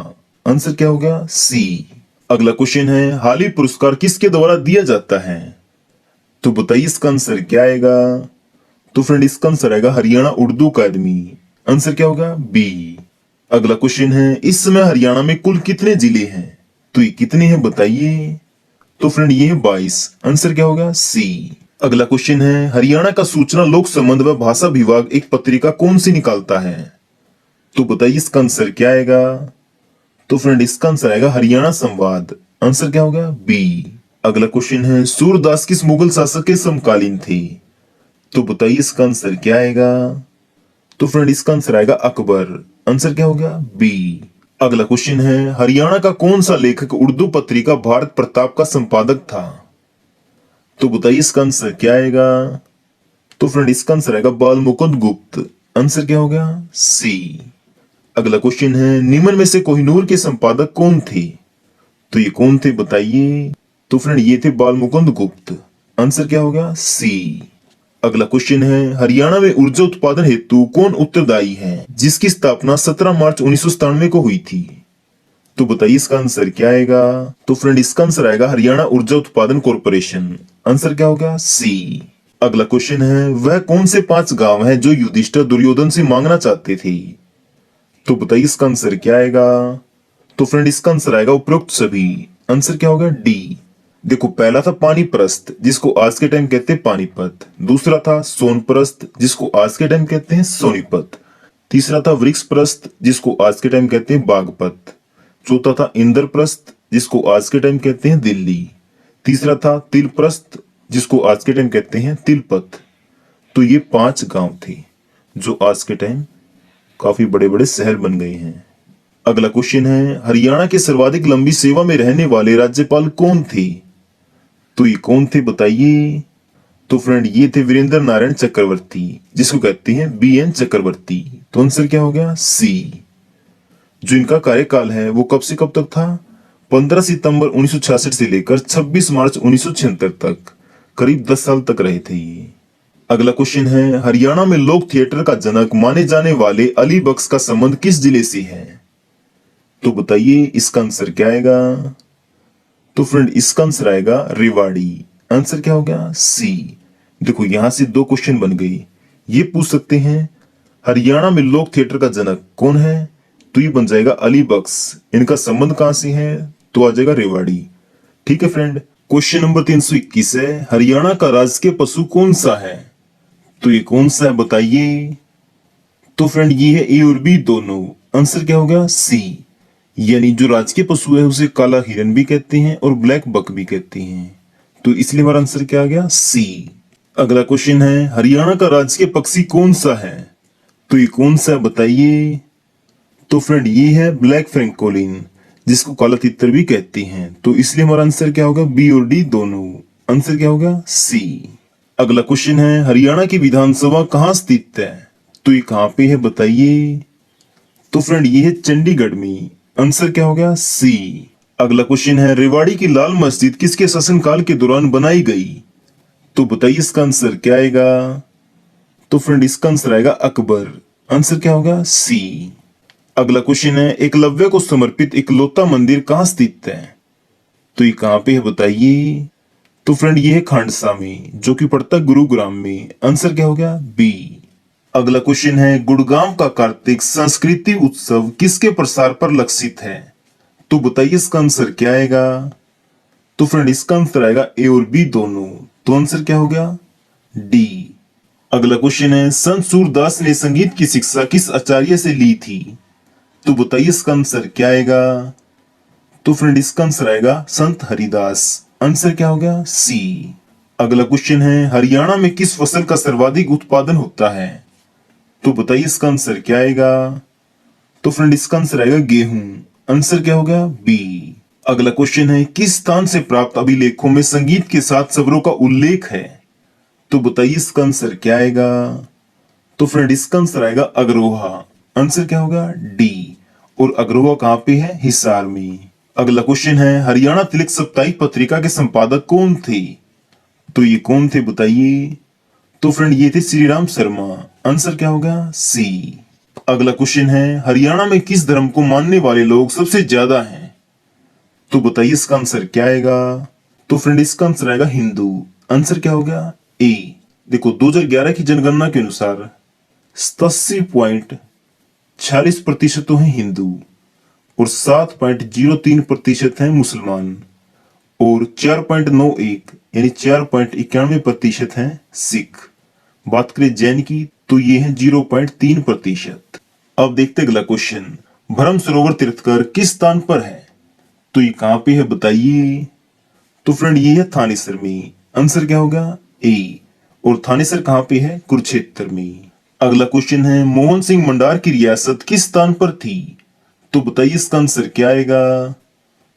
आंसर क्या होगा? सी। अगला क्वेश्चन है, हाली पुरस्कार किसके द्वारा दिया जाता है? तो बताइए इसका आंसर क्या आएगा। तो फ्रेंड इसका आंसर आएगा हरियाणा उर्दू अकादमी। आंसर क्या होगा? बी। अगला क्वेश्चन है, इस समय हरियाणा में कुल कितने जिले हैं? तो ये कितने हैं बताइए। तो फ्रेंड ये है 22। आंसर क्या होगा? सी। अगला क्वेश्चन है, हरियाणा का सूचना लोक संबंध व भाषा विभाग एक पत्रिका कौन सी निकालता है? तो बताइए इसका आंसर क्या आएगा। तो फ्रेंड इसका आंसर आएगा हरियाणा संवाद। आंसर क्या होगा? बी। अगला क्वेश्चन है, सूरदास किस मुगल शासक के समकालीन थे? तो बताइए इसका आंसर क्या आएगा। तो फ्रेंड इसका आंसर आएगा अकबर। आंसर क्या होगा? बी। अगला क्वेश्चन है, हरियाणा का कौन सा लेखक उर्दू पत्रिका भारत प्रताप का संपादक था? तो बताइए इसका आंसर क्या आएगा। तो फ्रेंड इसका आंसर आएगा बाल मुकुंद गुप्त। आंसर क्या होगा? सी। अगला क्वेश्चन है, निम्न में से कोहिनूर के संपादक कौन थे? तो ये कौन थे बताइए। तो फ्रेंड ये थे बाल मुकुंद गुप्त। आंसर क्या होगा? सी। अगला क्वेश्चन है, हरियाणा में ऊर्जा उत्पादन हेतु कौन उत्तरदायी है, जिसकी स्थापना 17 मार्च 1997 को हुई थी? तो बताइए इसका आंसर क्या आएगा। तो फ्रेंड इसका आंसर आएगा हरियाणा ऊर्जा उत्पादन कॉर्पोरेशन। आंसर क्या होगा? सी। अगला क्वेश्चन है, वह कौन से 5 गांव हैं जो युधिष्ठिर दुर्योधन से मांगना चाहते थे? तो बताइए इसका आंसर क्या आएगा। तो फ्रेंड इसका आंसर आएगा उपरोक्त सभी। आंसर क्या होगा? डी। देखो पहला था पानीप्रस्थ जिसको आज के टाइम कहते हैं पानीपत। दूसरा था सोनप्रस्थ जिसको आज के टाइम कहते हैं सोनीपत। तीसरा था वृक्षप्रस्थ जिसको आज के टाइम कहते हैं बागपत। चौथा था इंद्रप्रस्थ जिसको आज के टाइम कहते हैं दिल्ली। तीसरा था तिलप्रस्थ जिसको आज के टाइम कहते हैं तिलपत। तो ये 5 गांव थे जो आज के टाइम काफी बड़े बड़े शहर बन गए हैं। अगला क्वेश्चन है, हरियाणा के सर्वाधिक लंबी सेवा में रहने वाले राज्यपाल कौन थे? तो ये कौन थे बताइए। तो फ्रेंड ये थे वीरेंद्र नारायण चक्रवर्ती जिसको कहते हैं BN चक्रवर्ती। तो आंसर क्या हो गया? सी। जो इनका कार्यकाल है वो कब से कब तक था? 15 सितंबर 1966 से लेकर 26 मार्च 1976 तक, करीब 10 साल तक रहे थे ये। अगला क्वेश्चन है, हरियाणा में लोक थिएटर का जनक माने जाने वाले अली बख्श का संबंध किस जिले से है? तो बताइए इसका आंसर क्या आएगा। तो फ्रेंड इसका आंसर आएगा रेवाड़ी। आंसर क्या हो गया? सी। देखो यहां से 2 क्वेश्चन बन गए। ये पूछ सकते हैं हरियाणा में लोक थिएटर का जनक कौन है, तो ये बन जाएगा अली बख्श। इनका संबंध कहां से है, तो आ जाएगा रेवाड़ी। ठीक है फ्रेंड। क्वेश्चन नंबर 321 है, हरियाणा का राजकीय पशु कौन सा है? तो ये कौन सा है बताइए। तो फ्रेंड ये है ए और बी दोनों। आंसर क्या होगा? सी। यानी जो राजकीय पशु है उसे काला हिरन भी कहते हैं और ब्लैक बक भी कहते हैं। तो इसलिए हमारा आंसर क्या आ गया? सी। अगला क्वेश्चन है, हरियाणा का राजकीय पक्षी कौन सा है? तो ये कौन सा बताइए। तो फ्रेंड ये है ब्लैक फ्रैंकोलिन जिसको काला तितर भी कहते हैं। तो इसलिए हमारा आंसर क्या होगा? बी और डी दोनों। आंसर क्या होगा? सी। अगला क्वेश्चन है हरियाणा की विधानसभा कहाँ स्थित है? तो ये कहाँ पे है बताइए। तो फ्रेंड ये है चंडीगढ़ में। आंसर क्या हो गया? सी। अगला क्वेश्चन है रेवाड़ी की लाल मस्जिद किसके शासनकाल के दौरान बनाई गई? तो बताइए इसका आंसर क्या आएगा। तो फ्रेंड इसका आंसर आएगा अकबर। आंसर क्या होगा? सी। अगला क्वेश्चन है एकलव्य को समर्पित इकलौता मंदिर कहाँ स्थित है? तो ये कहाँ पे है बताइए। तो फ्रेंड ये है खांडसा में, जो कि पड़ता है गुरुग्राम में। आंसर क्या हो गया? बी। अगला क्वेश्चन है गुड़गांव का कार्तिक संस्कृति उत्सव किसके प्रसार पर लक्षित है? तो बताइए इसका आंसर क्या आएगा। तो फ्रेंड इसका आंसर आएगा ए और बी दोनों। तो आंसर क्या हो गया? डी। अगला क्वेश्चन है संत सूरदास ने संगीत की शिक्षा किस आचार्य से ली थी? तो बताइए इसका आंसर क्या आएगा। तो फ्रेंड इसका आंसर आएगा संत हरिदास। आंसर क्या हो गया? सी। अगला क्वेश्चन है हरियाणा में किस फसल का सर्वाधिक उत्पादन होता है? तो बताइए इसका आंसर क्या आएगा। तो फ्रेंड इसका आंसर आएगा गेहूं। आंसर क्या हो गया? बी। अगला क्वेश्चन है किस स्थान से प्राप्त अभिलेखों में संगीत के साथ स्वरों का उल्लेख है? तो बताइए इसका आंसर क्या आएगा। तो फ्रेंड इसका आंसर आएगा अग्रोहा। आंसर क्या होगा? डी। और अग्रोहा कहाँ पे है? हिसार में। अगला क्वेश्चन है हरियाणा तिलक साप्ताहिक पत्रिका के संपादक कौन थे? तो ये कौन थे बताइए। तो फ्रेंड ये थे श्री राम शर्मा। आंसर क्या होगा? सी। अगला क्वेश्चन है हरियाणा में किस धर्म को मानने वाले लोग सबसे ज्यादा हैं? तो बताइए इसका आंसर क्या आएगा। तो फ्रेंड इसका आंसर आएगा हिंदू। आंसर क्या हो गया? ए। देखो 2011 की जनगणना के अनुसार 87.46% तो है हिंदू और 7.03% है मुसलमान और 4.91 यानी 4.91% है सिख। बात करें जैन की तो ये है 0.3%। अब देखते अगला क्वेश्चन भरम सरोवर तीर्थकर किस स्थान पर है? तो ये कहां पे है बताइए। तो फ्रेंड ये है थानेसर में। आंसर क्या होगा? ए। और थानेसर कहां पे है? कुरुक्षेत्र में। अगला क्वेश्चन है मोहन सिंह मंडार की रियासत किस स्थान पर थी? तो बताइए इसका आंसर क्या आएगा।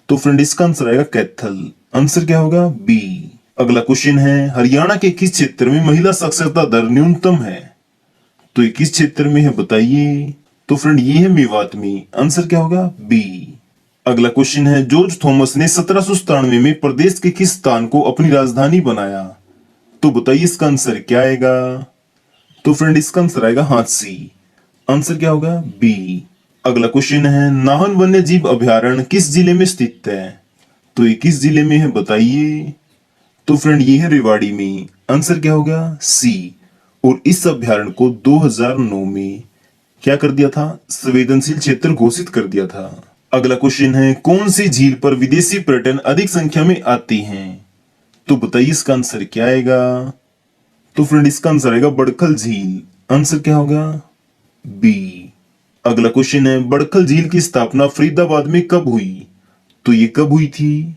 तो फ्रेंड इसका आंसर आएगा कैथल। आंसर क्या होगा? बी। अगला क्वेश्चन है हरियाणा के किस क्षेत्र में महिला साक्षरता दर न्यूनतम है? तो ये किस क्षेत्र में है बताइए। तो फ्रेंड ये है मेवात में। आंसर क्या होगा? बी। अगला क्वेश्चन है जॉर्ज थॉमस ने 1797 में प्रदेश के किस स्थान को अपनी राजधानी बनाया? तो बताइए इसका आंसर क्या आएगा। तो फ्रेंड इसका आंसर आएगा हांसी। आंसर क्या होगा? बी। अगला क्वेश्चन है नाहन वन्य जीव अभयारण्य किस जिले में स्थित है? तो ये किस जिले में है बताइए। तो फ्रेंड ये है रेवाड़ी में। आंसर क्या होगा? सी। और इस अभयारण्य को 2009 में क्या कर दिया था? संवेदनशील क्षेत्र घोषित कर दिया था। अगला क्वेश्चन है कौन सी झील पर विदेशी पर्यटन अधिक संख्या में आते हैं? तो बताइए इसका आंसर क्या आएगा। तो फ्रेंड इसका आंसर आएगा बड़खल झील। आंसर क्या होगा? बी। अगला क्वेश्चन है बड़खल झील की स्थापना फरीदाबाद में कब हुई? तो ये कब हुई थी?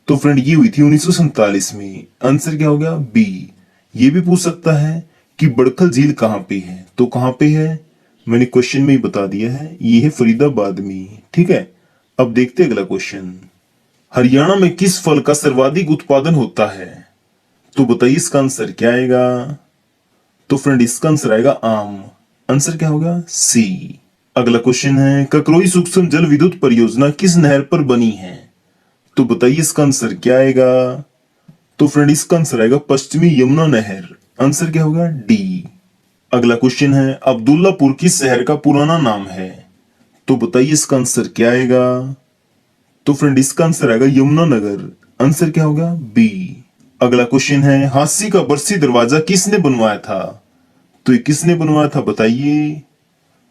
तो फ्रेंड ये हुई थी 1947 में। आंसर क्या होगा? बी। ये भी पूछ सकता है कि बड़खल झील कहाँ पे है? तो कहाँ पे है मैंने क्वेश्चन में ही बता दिया है, ये है फरीदाबाद में। ठीक है। अब देखते हैं अगला क्वेश्चन हरियाणा में किस फल का सर्वाधिक उत्पादन होता है? तो बताइए इसका आंसर क्या आएगा। तो फ्रेंड इसका आंसर आएगा आम। आंसर क्या होगा? सी। अगला क्वेश्चन है ककरोई सूक्ष्म जल विद्युत परियोजना किस नहर पर बनी है? तो बताइए इसका आंसर क्या आएगा। तो फ्रेंड इसका आंसर आएगा पश्चिमी यमुना नहर। आंसर क्या होगा? डी। अगला क्वेश्चन है अब्दुल्लापुर किस शहर का पुराना नाम है? तो बताइए इसका आंसर क्या आएगा। तो फ्रेंड इसका आंसर आएगा यमुनानगर। आंसर क्या होगा? बी। अगला क्वेश्चन है हांसी का बरसी दरवाजा किसने बनवाया था? तो ये किसने बनवाया था बताइए।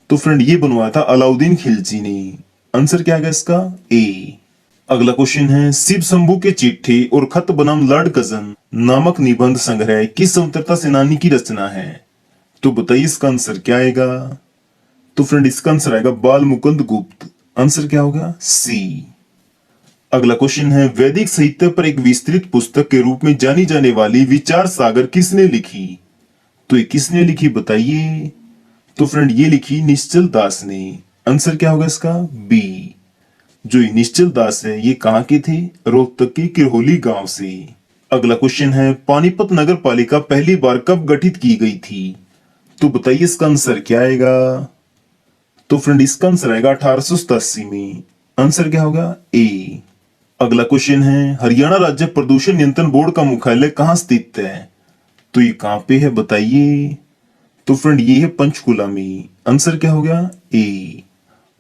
तो फ्रेंड ये बनवाया था अलाउद्दीन खिलजी ने। आंसर क्या आएगा इसका? ए। अगला क्वेश्चन है शिव शंभू के चिट्ठी और खत बनाम लॉर्ड कजन नामक निबंध संग्रह किस स्वतंत्रता सेनानी की रचना है? तो बताइए इसका आंसर क्या आएगा। तो फ्रेंड इसका आंसर आएगा बाल मुकुंद गुप्त। आंसर क्या होगा? सी। अगला क्वेश्चन है वैदिक साहित्य पर एक विस्तृत पुस्तक के रूप में जानी जाने वाली विचार सागर किसने लिखी? तो ये किसने लिखी बताइए। तो फ्रेंड ये लिखी निश्चल दास ने। आंसर क्या होगा इसका? बी। जो ये निश्चल दास है ये कहाँ के थे? रोहतक के किरहोली गांव से। अगला क्वेश्चन है पानीपत नगर पालिका पहली बार कब गठित की गई थी? तो बताइए इसका आंसर क्या आएगा? तो फ्रेंड इसका आंसर आएगा 1887 में। आंसर क्या होगा? ए। अगला क्वेश्चन है हरियाणा राज्य प्रदूषण नियंत्रण बोर्ड का मुख्यालय कहाँ स्थित है? तो ये कहाँ पे है बताइए? तो फ्रेंड ये है पंचकुला में। आंसर क्या होगा? ए।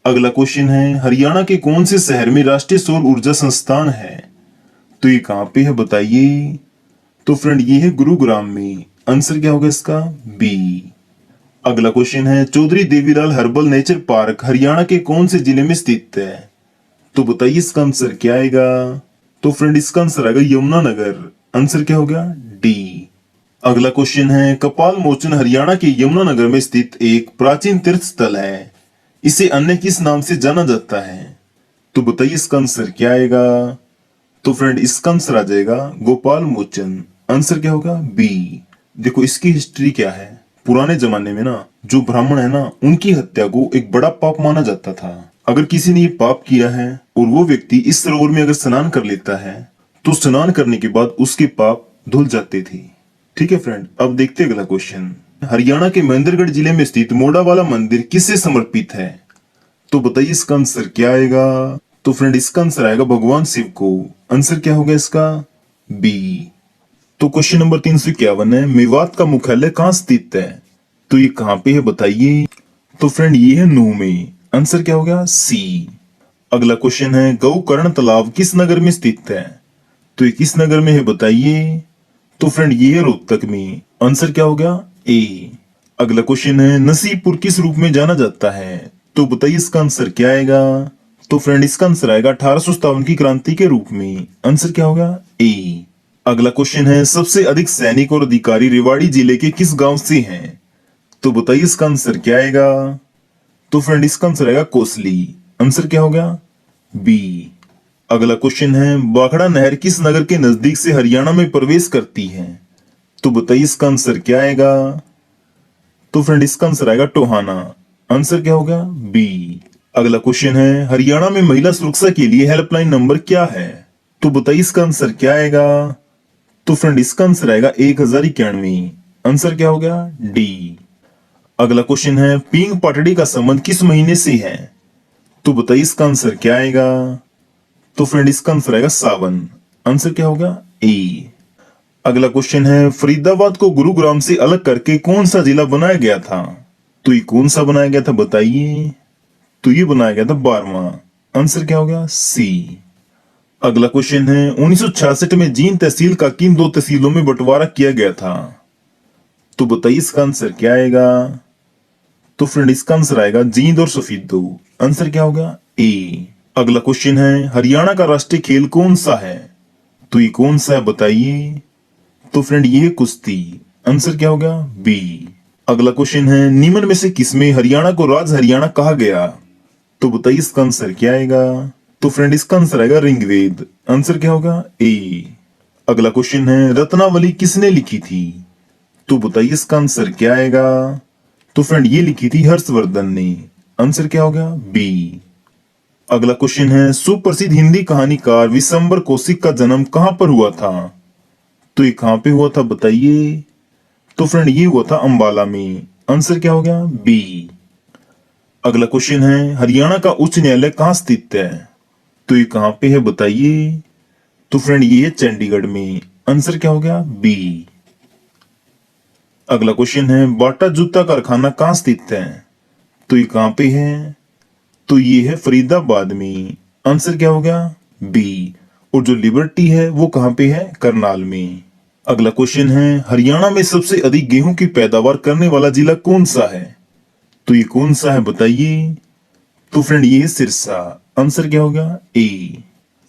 अगला क्वेश्चन है हरियाणा के कौन से शहर में राष्ट्रीय सौर ऊर्जा संस्थान है? तो ये कहाँ पे है बताइए? तो फ्रेंड ये है गुरुग्राम में। आंसर क्या होगा इसका? बी। अगला क्वेश्चन है Chaudhary Devi Lal herbal nature park Haryana के कौन से जिले में स्थित है? तो बताइए इसका आंसर क्या आएगा? तो फ्रेंड इसका आंसर आएगा यमुनानगर। आंसर क्या होगा? डी। अगला क्वेश्चन है कपाल मोचन हरियाणा के यमुनानगर में स्थित एक प्राचीन तीर्थ स्थल है, इसे अन्य किस नाम से जाना जाता है? तो बताइए इसका आंसर क्या आएगा? तो फ्रेंड इसका आंसर आ जाएगा गोपाल मोचन। आंसर क्या होगा? बी। देखो इसकी हिस्ट्री क्या है। पुराने जमाने में ना जो ब्राह्मण है ना उनकी हत्या को एक बड़ा पाप माना जाता था। अगर किसी ने ये पाप किया है और वो व्यक्ति इस सरोवर में अगर स्नान कर लेता है तो स्नान करने के बाद उसके पाप धुल जाते थे। ठीक है फ्रेंड, अब देखते हैं अगला क्वेश्चन। हरियाणा के महेंद्रगढ़ जिले में स्थित मोड़ावाला मंदिर किससे समर्पित है? तो बताइए इसका आंसर क्या आएगा? तो फ्रेंड इसका आंसर आएगा भगवान शिव को। आंसर क्या होगा इसका? बी। तो क्वेश्चन नंबर 351 है मेवात का मुख्यालय कहाँ स्थित है? तो ये कहाँ पे है बताइए? तो फ्रेंड ये है नूह में। आंसर क्या होगा? सी। अगला क्वेश्चन है गौकर्ण तालाब किस नगर में स्थित है? तो ये किस नगर में है बताइए? तो फ्रेंड ये है रोहतक में। आंसर क्या होगा? ए। अगला क्वेश्चन है नसीबपुर किस रूप में जाना जाता है? तो बताइए इसका आंसर क्या आएगा? तो फ्रेंड इसका आंसर आएगा 1857 की क्रांति के रूप में। आंसर क्या होगा? ए। अगला क्वेश्चन है सबसे अधिक सैनिक और अधिकारी रेवाड़ी जिले के किस गांव से हैं? तो बताइए इसका आंसर क्या आएगा? तो फ्रेंड इसका आंसर आएगा कोसली। आंसर क्या होगा? बी। अगला क्वेश्चन है बाखड़ा नहर किस नगर के नजदीक से हरियाणा में प्रवेश करती है? तो बताइए इसका आंसर क्या आएगा? तो फ्रेंड इसका आंसर आएगा टोहाना। आंसर क्या होगा? बी। अगला क्वेश्चन है हरियाणा में महिला सुरक्षा के लिए हेल्पलाइन नंबर क्या है? तो बताइए इसका आंसर क्या आएगा? तो फ्रेंड इसका आंसर आएगा 1091। आंसर क्या होगा? डी। अगला क्वेश्चन है पींग पाटड़ी का संबंध किस महीने से है? तो बताइए इसका आंसर क्या आएगा? तो फ्रेंड इसका आंसर आएगा सावन। आंसर क्या होगा? ए। अगला क्वेश्चन है फरीदाबाद को गुरुग्राम से अलग करके कौन सा जिला बनाया गया था? तो ये कौन सा बनाया गया था बताइए? तो ये बनाया गया था 12वां। आंसर क्या होगा? सी। अगला क्वेश्चन है 1966 में जींद तहसील का किन दो तहसीलों में बंटवारा किया गया था? तो बताइए इसका आंसर क्या आएगा? तो फ्रेंड इसका आंसर आएगा जींद और सफीदो। आंसर क्या होगा? ए। अगला क्वेश्चन है हरियाणा का राष्ट्रीय खेल कौन सा है? तो ये कौन सा है बताइए? तो फ्रेंड ये है कुश्ती। आंसर क्या होगा? बी। अगला क्वेश्चन है निम्न में से किसमें हरियाणा को राज हरियाणा कहा गया? तो बताइए इसका आंसर क्या आएगा? तो फ्रेंड इसका आंसर आएगा ऋग्वेद। आंसर क्या होगा? ए। अगला क्वेश्चन है रत्नावली किसने लिखी थी? तो बताइए इसका आंसर क्या आएगा? तो फ्रेंड ये लिखी थी हर्षवर्धन ने। आंसर क्या होगा? बी। अगला क्वेश्चन है सुप्रसिद्ध हिंदी कहानीकार विशंबर कौशिक का जन्म कहां पर हुआ था? तो ये कहां पे हुआ था बताइए? तो फ्रेंड ये हुआ था अंबाला में। आंसर क्या हो गया? बी। अगला क्वेश्चन है हरियाणा का उच्च न्यायालय कहाँ स्थित है? तो ये कहां पे है बताइए? तो फ्रेंड ये है चंडीगढ़ में। आंसर क्या हो गया? बी। अगला क्वेश्चन है बाटा जूता कारखाना कहाँ स्थित है? तो ये कहां पे है? तो ये है फरीदाबाद में। आंसर क्या हो गया? बी। और जो लिबर्टी है वो कहां पे है? करनाल में। अगला क्वेश्चन है हरियाणा में सबसे अधिक गेहूं की पैदावार करने वाला जिला कौन सा है? तो ये कौन सा है बताइए? तो फ्रेंड ये है सिरसा। आंसर क्या होगा? ए।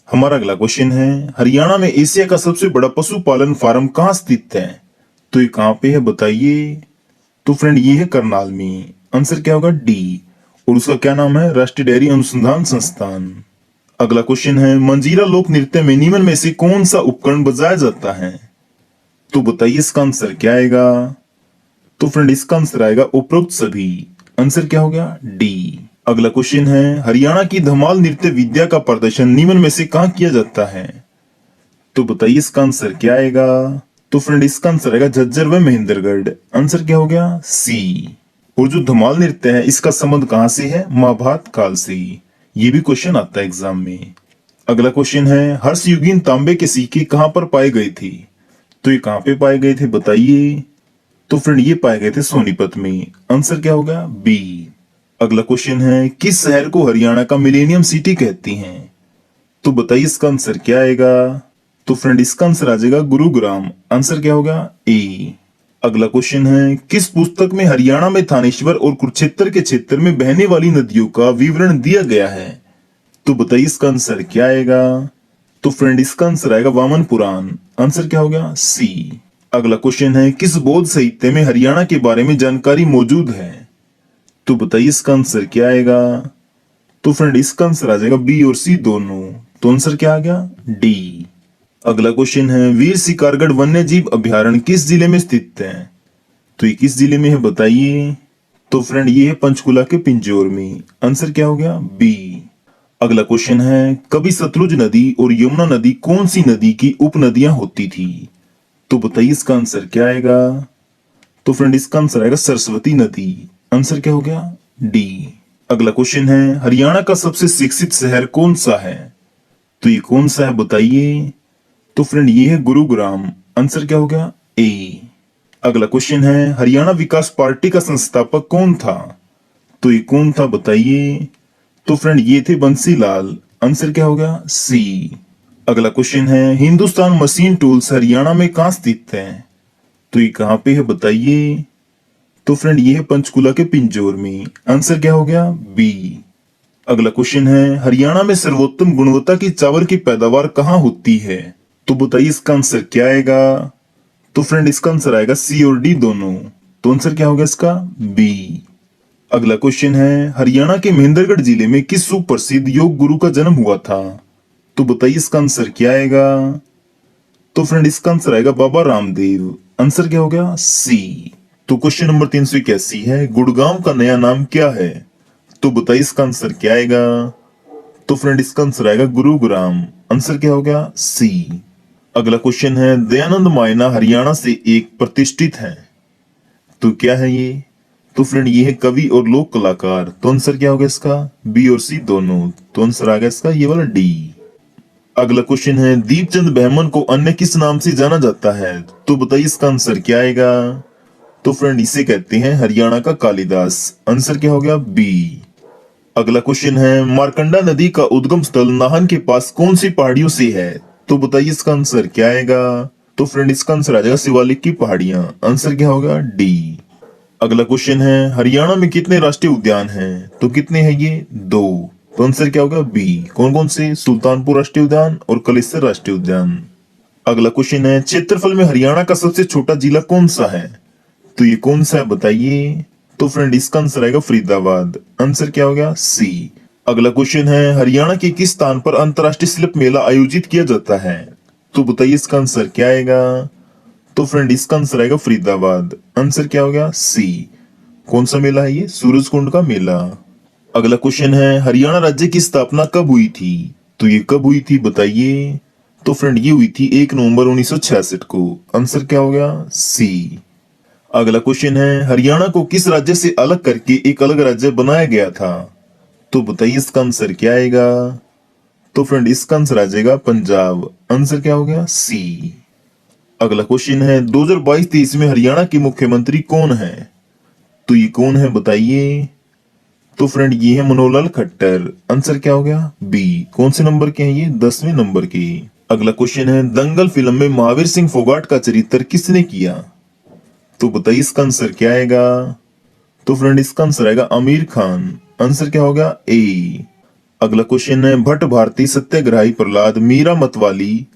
हमारा अगला क्वेश्चन है हरियाणा में एशिया का सबसे बड़ा पशुपालन फार्म कहाँ स्थित है? तो ये कहां पे है बताइए? तो फ्रेंड ये है करनाल में। आंसर क्या होगा? डी। और उसका क्या नाम है? राष्ट्रीय डेयरी अनुसंधान संस्थान। अगला क्वेश्चन है मंजीरा लोक नृत्य में निम्न में से कौन सा उपकरण बजाया जाता है? तो बताइए इसका आंसर क्या आएगा? तो फ्रेंड इसका आंसर आएगा उपरोक्त सभी। आंसर क्या हो गया? डी। अगला क्वेश्चन है हरियाणा की धमाल नृत्य विद्या का प्रदर्शन निम्न में से कहां किया जाता है? तो बताइए इसका आंसर क्या आएगा। तो फ्रेंड इसका आंसर आएगा झज्जर व महेंद्रगढ़। आंसर क्या हो गया, सी। और जो धमाल नृत्य है इसका संबंध कहां से है, महाभारत काल से। ये भी क्वेश्चन आता है एग्जाम में। अगला क्वेश्चन है हर्षयुगीन तांबे के सिक्के कहां पर पाए गए थे। तो ये कहां पे पाए गए थे बताइए। तो फ्रेंड ये पाए गए थे सोनीपत में। आंसर क्या होगा, बी। अगला क्वेश्चन है किस शहर को हरियाणा का मिलेनियम सिटी कहती हैं। तो बताइए इसका आंसर क्या आएगा। तो फ्रेंड इसका आंसर आ जाएगा गुरुग्राम। आंसर क्या होगा, ए। अगला क्वेश्चन है किस पुस्तक में हरियाणा में थानेश्वर और कुरुक्षेत्र के क्षेत्र में बहने वाली नदियों का विवरण दिया गया है। तो बताइए इसका आंसर क्या आएगा। तो फ्रेंड इसका आंसर आएगा वामन पुराण। आंसर क्या होगा, सी। अगला क्वेश्चन है किस बौद्ध साहित्य में हरियाणा के बारे में जानकारी मौजूद है। तो बताइए इसका आंसर क्या आएगा। तो फ्रेंड इसका आंसर आ जाएगा बी और सी दोनों। तो आंसर क्या आ गया, डी। अगला क्वेश्चन है वीर शिकारगढ़ वन्य जीव अभ्यारण्य किस जिले में स्थित है। तो ये किस जिले में है बताइए। तो फ्रेंड ये है पंचकुला के पिंजौर में। आंसर क्या हो गया, बी। अगला क्वेश्चन है कभी सतलुज नदी और यमुना नदी कौन सी नदी की उपनदियां होती थी। तो बताइए इसका आंसर क्या आएगा। तो फ्रेंड इसका आंसर आएगा सरस्वती नदी। आंसर क्या हो गया, डी। अगला क्वेश्चन है हरियाणा का सबसे शिक्षित शहर कौन सा है। तो ये कौन सा है बताइए। तो फ्रेंड ये है गुरुग्राम। आंसर क्या हो गया, ए। अगला क्वेश्चन है हरियाणा विकास पार्टी का संस्थापक कौन था। तो ये कौन था बताइए। तो फ्रेंड ये थे बंसीलाल। आंसर क्या हो गया, सी। अगला क्वेश्चन है हिंदुस्तान मशीन टूल्स हरियाणा में कहां स्थित है। तो ये कहां पे है बताइए। तो फ्रेंड ये है पंचकुला के पिंजौर में। आंसर क्या हो गया, बी। अगला क्वेश्चन है हरियाणा में सर्वोत्तम गुणवत्ता की चावल की पैदावार कहां होती है। तो बताइए इसका आंसर क्या आएगा। तो फ्रेंड इसका आंसर आएगा सी और डी दोनों। तो आंसर क्या होगा इसका, बी। अगला क्वेश्चन है हरियाणा के महेंद्रगढ़ जिले में किस सुप्रसिद्ध योग गुरु का जन्म हुआ था। तो बताइए इसका आंसर क्या आएगा। तो फ्रेंड इसका आंसर आएगा बाबा रामदेव। आंसर क्या हो गया, सी। तो क्वेश्चन नंबर 381 है गुड़गांव का नया नाम क्या है। तो बताइए इसका आंसर क्या आएगा। तो फ्रेंड इसका आंसर आएगा गुरुग्राम। आंसर क्या हो गया, सी। अगला क्वेश्चन है दयानंद मायना हरियाणा से एक प्रतिष्ठित है। तो क्या है ये। तो फ्रेंड ये है कवि और लोक कलाकार। तो आंसर क्या होगा इसका, बी और सी दोनों। तो आंसर आ गया इसका ये वाला डी। अगला क्वेश्चन है दीपचंद बहमन को अन्य किस नाम से जाना जाता है। तो बताइए इसका आंसर क्या आएगा। तो फ्रेंड इसे कहते हैं हरियाणा का कालिदास। आंसर क्या हो गया, बी। अगला क्वेश्चन है मारकंडा नदी का उद्गम स्थल नाहन के पास कौन सी पहाड़ियों से है। तो बताइए इसका आंसर क्या आएगा। तो फ्रेंड इसका आंसर आ जाएगा शिवालिक की पहाड़ियां। आंसर क्या होगा, डी। अगला क्वेश्चन है हरियाणा में कितने राष्ट्रीय उद्यान हैं। तो कितने हैं ये, 2। तो आंसर क्या होगा, बी। कौन कौन से, सुल्तानपुर राष्ट्रीय उद्यान और कलेसर राष्ट्रीय उद्यान। अगला क्वेश्चन है क्षेत्रफल में हरियाणा का सबसे छोटा जिला कौन सा है। तो ये कौन सा है बताइए। तो फ्रेंड इसका आंसर आएगा फरीदाबाद। आंसर क्या हो गया, सी। अगला क्वेश्चन है हरियाणा के किस स्थान पर अंतरराष्ट्रीय शिल्प मेला आयोजित किया जाता है। तो बताइए इसका आंसर क्या आएगा। तो फ्रेंड इसका आंसर आएगा फरीदाबाद। आंसर क्या हो गया, सी। कौन सा मेला है ये, सूरजकुंड का मेला। अगला क्वेश्चन है हरियाणा राज्य की स्थापना कब हुई थी। तो ये कब हुई थी बताइए। तो फ्रेंड ये हुई थी 1 नवंबर 1966 को। आंसर क्या हो गया, सी। अगला क्वेश्चन है हरियाणा को किस राज्य से अलग करके एक अलग राज्य बनाया गया था। तो बताइए इसका आंसर क्या आएगा। तो फ्रेंड इसका आंसर आ जाएगा पंजाब। आंसर क्या हो गया, सी। अगला क्वेश्चन है 2022-23 में हरियाणा के मुख्यमंत्री कौन है। तो ये कौन है बताइए। तो फ्रेंड ये है मनोहर लाल खट्टर। आंसर क्या हो गया, बी। कौन से नंबर के हैं ये, 10वें नंबर के। अगला क्वेश्चन है दंगल फिल्म में महावीर सिंह फोगाट का चरित्र किसने किया। तो बताइए इसका आंसर क्या आएगा। तो फ्रेंड इसका आंसर आएगा आमिर खान। आंसर क्या होगा, ए। अगला क्वेश्चन है भट्ट भारती, सत्याग्रही प्रहलाद, मीरा मतवाली,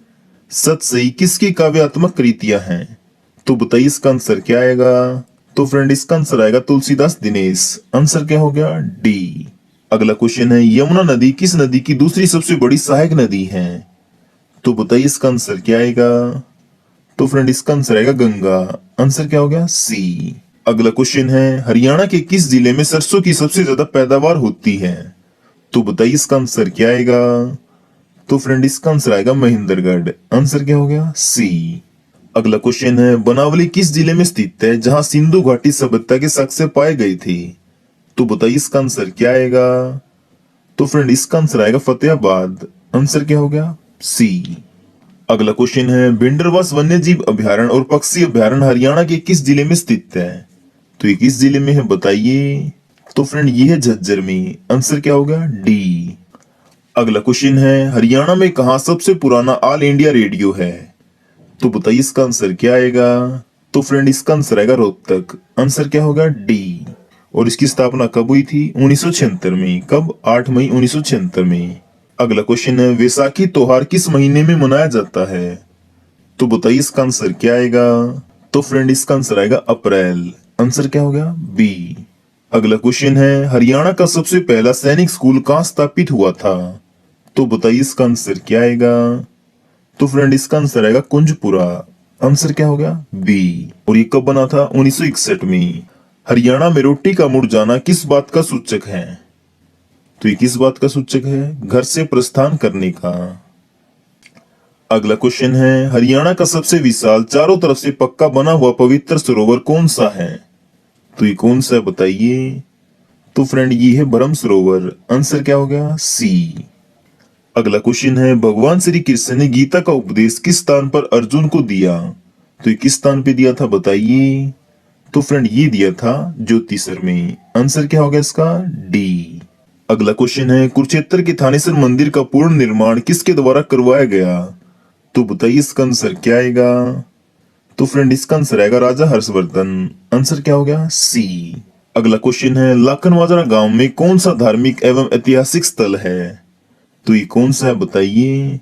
सत सही किसकी काव्यात्मक कृतियां हैं। तो बताइए इसका आंसर क्या आएगा। तो फ्रेंड इसका आंसर आएगा तुलसीदास दिनेश। आंसर क्या हो गया, डी। अगला क्वेश्चन है यमुना नदी किस नदी की दूसरी सबसे बड़ी सहायक नदी है। तो बताइए इसका आंसर क्या आएगा। तो फ्रेंड इसका आंसर आएगा गंगा। आंसर क्या हो गया, सी। अगला क्वेश्चन है हरियाणा के किस जिले में सरसों की सबसे ज्यादा पैदावार होती है। तो बताइए इसका आंसर क्या आएगा। तो फ्रेंड इसका आंसर आएगा महेंद्रगढ़। आंसर क्या हो गया? सी। अगला क्वेश्चन है, बनावली किस जिले में स्थित है जहां सिंधु घाटी सभ्यता के साक्ष्य पाए गए थे? तो बताइए इसका आंसर क्या आएगा? तो फ्रेंड इसका आंसर आएगा फतेहाबाद। आंसर क्या हो गया? सी। अगला क्वेश्चन है, भिंडरवास वन्य जीव अभ्यारण्य और पक्षी अभ्यारण्य हरियाणा के किस जिले में स्थित है? तो ये किस जिले में है बताइए? तो फ्रेंड ये है झज्जर में। आंसर क्या होगा? डी। अगला क्वेश्चन है, हरियाणा में कहा सबसे पुराना ऑल इंडिया रेडियो है? तो बताइए इसका आंसर क्या आएगा? तो फ्रेंड इसका आंसर आएगा रोहतक। आंसर क्या होगा? डी। और इसकी स्थापना कब हुई थी? 1976 में। कब? 8 मई 1976 में। अगला क्वेश्चन है, वैसाखी त्योहार किस महीने में मनाया जाता है? तो बताइए इसका आंसर क्या आएगा? तो फ्रेंड इसका आंसर आएगा अप्रैल। आंसर क्या हो गया? बी। अगला क्वेश्चन है, हरियाणा का सबसे पहला सैनिक स्कूल कहाँ स्थापित हुआ था? तो बताइए इसका आंसर क्या आएगा? तो फ्रेंड इसका आंसर आएगा कुंजपुरा। आंसर क्या हो गया? बी। और ये कब बना था? 1961 में। हरियाणा में रोटी का मुड़ जाना किस बात का सूचक है? तो ये किस बात का सूचक है? घर से प्रस्थान करने का। अगला क्वेश्चन है, हरियाणा का सबसे विशाल चारों तरफ से पक्का बना हुआ पवित्र सरोवर कौन सा है? तो ये कौन सा है बताइए? तो फ्रेंड ये है ब्रह्म सरोवर। आंसर क्या हो गया? सी। अगला क्वेश्चन है, भगवान श्री कृष्ण ने गीता का उपदेश किस स्थान पर अर्जुन को दिया? तो ये किस स्थान पे दिया था बताइए? तो फ्रेंड ये दिया था ज्योतिसर में। आंसर क्या हो गया इसका? डी। अगला क्वेश्चन है, कुरुक्षेत्र के थानेश्वर मंदिर का पूर्ण निर्माण किसके द्वारा करवाया गया? तो बताइए इसका आंसर क्या आएगा? तो फ्रेंड इसका आंसर आएगा राजा हर्षवर्धन। आंसर क्या हो गया? सी। अगला क्वेश्चन है, लाखनवाजरा गांव में कौन सा धार्मिक एवं ऐतिहासिक स्थल है? तो ये कौन सा है बताइए?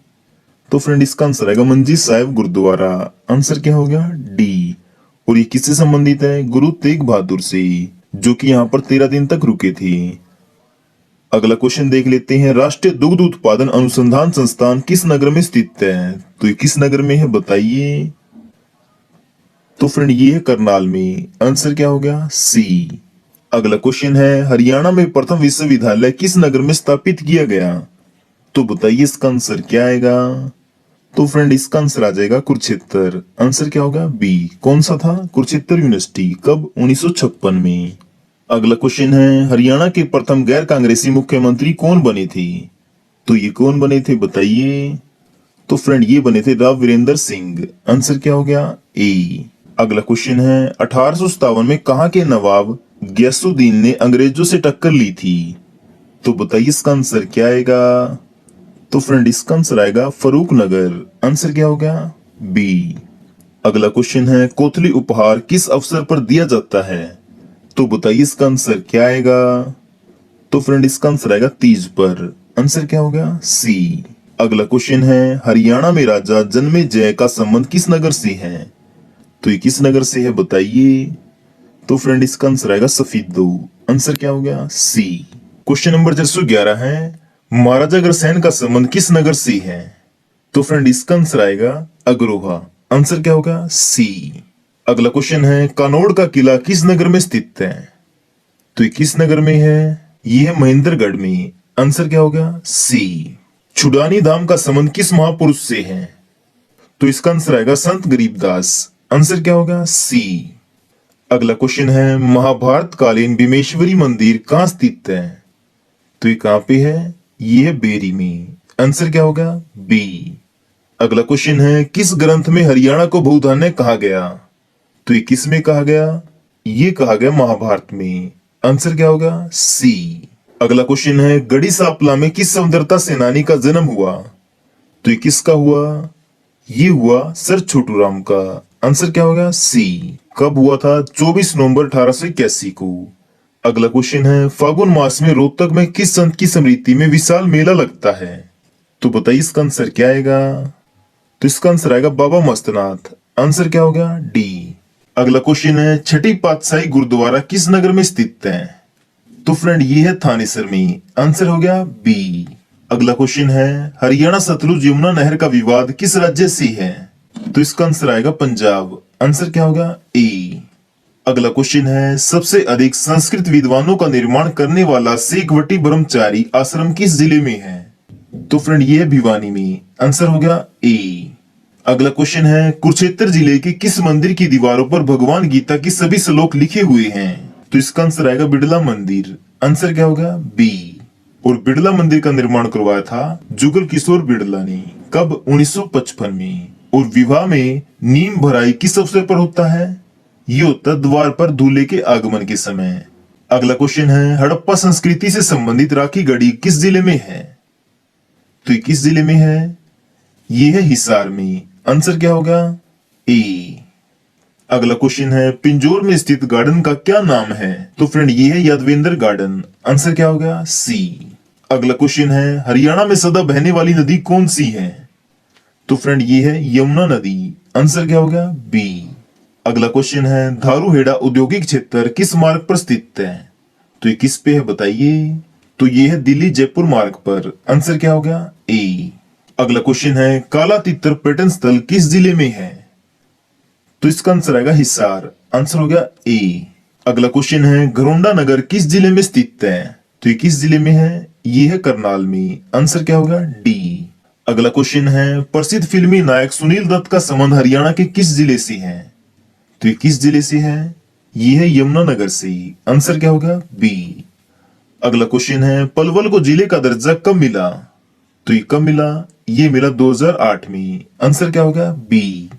तो फ्रेंड इसका आंसर आएगा मंजी साहिब गुरुद्वारा। आंसर क्या हो गया? डी। और ये किससे संबंधित है? गुरु तेग बहादुर से, जो कि यहाँ पर 13 दिन तक रुके थे। अगला क्वेश्चन देख लेते हैं, राष्ट्रीय दुग्ध उत्पादन अनुसंधान संस्थान किस नगर में स्थित है? तो ये किस नगर में है बताइए? तो फ्रेंड ये है करनाल में। आंसर क्या हो गया? सी। अगला क्वेश्चन है, हरियाणा में प्रथम विश्वविद्यालय किस नगर में स्थापित किया गया? तो बताइए इसका आंसर क्या आएगा? तो फ्रेंड इसका आंसर आ जाएगा कुरुक्षेत्र। आंसर क्या होगा? बी। कौन सा था? कुरुक्षेत्र यूनिवर्सिटी। कब? 1956 में। अगला क्वेश्चन है, हरियाणा के प्रथम गैर कांग्रेसी मुख्यमंत्री कौन बने थे? तो ये कौन बने थे बताइए? तो फ्रेंड ये बने थे राव वीरेंद्र सिंह। आंसर क्या हो गया? ए। अगला क्वेश्चन है, 1857 में कहाँ के नवाब गयासुद्दीन ने अंग्रेजों से टक्कर ली थी? तो बताइए इसका आंसर क्या आएगा? तो फ्रेंड इसका आंसर आएगा फरूक नगर। आंसर क्या हो गया? बी। अगला क्वेश्चन है, कोथली उपहार किस अवसर पर दिया जाता है? तो बताइए इसका आंसर क्या आएगा? तो फ्रेंड इसका आंसर आएगा तीज पर। आंसर क्या हो गया? सी। अगला क्वेश्चन है, हरियाणा में राजा जन्मेजय का संबंध किस नगर से है? तो ये किस नगर से है बताइए? तो फ्रेंड इसका आंसर आएगा सफीदो। आंसर क्या हो गया? सी। क्वेश्चन नंबर 411 है, महाराजा अग्रसेन का संबंध किस नगर से है? तो फ्रेंड इसका आंसर आएगा अग्रोहा। आंसर क्या होगा? सी। अगला क्वेश्चन है, कानोड़ का किला किस नगर में स्थित है? तो ये किस नगर में है? ये है महेंद्रगढ़ में। आंसर क्या होगा? सी। छुड़ानी धाम का संबंध किस महापुरुष से है? तो इसका आंसर आएगा संत गरीबदास। आंसर क्या होगा? सी। अगला क्वेश्चन है, महाभारत कालीन भीमेश्वरी मंदिर कहाँ स्थित है? तो ये कहाँ पे है? ये है बेरी में। आंसर क्या होगा? बी। अगला क्वेश्चन है, किस ग्रंथ में हरियाणा को बहुधान्य कहा गया? तो ये किस में कहा गया? ये कहा गया महाभारत में। आंसर क्या होगा? सी। अगला क्वेश्चन है, गढ़ी सांपला में किस स्वतंत्रता सेनानी का जन्म हुआ? तो ये किसका हुआ? ये हुआ सर छोटू राम का। आंसर क्या होगा? सी। कब हुआ था? 24 नवंबर 1881 को। अगला क्वेश्चन है, फागुन मास में रोहतक में किस संत की स्मृति में विशाल मेला लगता है? तो बताइए इसका आंसर क्या आएगा? तो इसका आंसर आएगा बाबा मस्तनाथ। आंसर क्या होगा? डी। अगला क्वेश्चन है, छठी पातशाही गुरुद्वारा किस नगर में स्थित है? तो फ्रेंड ये है थानेसर में। आंसर हो गया बी। अगला क्वेश्चन है, हरियाणा सतलुज यमुना नहर का विवाद किस राज्य से है? तो इसका आंसर आएगा पंजाब। आंसर क्या होगा? ए। अगला क्वेश्चन है, सबसे अधिक संस्कृत विद्वानों का निर्माण करने वाला शेखवटी ब्रह्मचारी आश्रम किस जिले में है? तो फ्रेंड ये है भिवानी में, आंसर हो गया ए। अगला क्वेश्चन है कुरुक्षेत्र जिले के किस मंदिर की दीवारों पर भगवान गीता की सभी श्लोक लिखे हुए हैं? तो इसका आंसर आएगा बिड़ला मंदिर, आंसर क्या होगा बी। और बिड़ला मंदिर का निर्माण करवाया था जुगल किशोर बिड़ला ने, कब? 1955 में। और विवाह में नीम भराई किस अवसर पर होता है? ये होता है द्वार पर दूल्हे के आगमन के समय। अगला क्वेश्चन है हड़प्पा संस्कृति से संबंधित राखी गढ़ी किस जिले में है? तो ये किस जिले में है? ये है हिसार में, आंसर क्या होगा ए। अगला क्वेश्चन है पिंजौर में स्थित गार्डन का क्या नाम है? तो फ्रेंड ये है यादवेंद्र गार्डन, आंसर क्या होगा सी। अगला क्वेश्चन है हरियाणा में सदा बहने वाली नदी कौन सी है? तो फ्रेंड ये है यमुना नदी, आंसर क्या होगा बी। अगला क्वेश्चन है धारूहेड़ा औद्योगिक क्षेत्र किस मार्ग पर स्थित है? तो ये किस पे है बताइए? तो ये है दिल्ली जयपुर मार्ग पर, आंसर क्या होगा ए। अगला क्वेश्चन है काला तितर पर्यटन स्थल किस जिले में है? तो इसका आंसर आएगा हिसार, आंसर हो गया ए। अगला क्वेश्चन है घरोंडा नगर किस जिले में स्थित है? तो ये किस जिले में है? ये है करनाल में, आंसर क्या होगा डी। अगला क्वेश्चन है प्रसिद्ध फिल्मी नायक सुनील दत्त का संबंध हरियाणा के किस जिले से है? तो ये किस जिले से है? ये है यमुनानगर से, आंसर क्या होगा बी। अगला क्वेश्चन है पलवल को जिले का दर्जा कब मिला? तो ये कब मिला? ये मिला 2008 में, आंसर क्या होगा बी।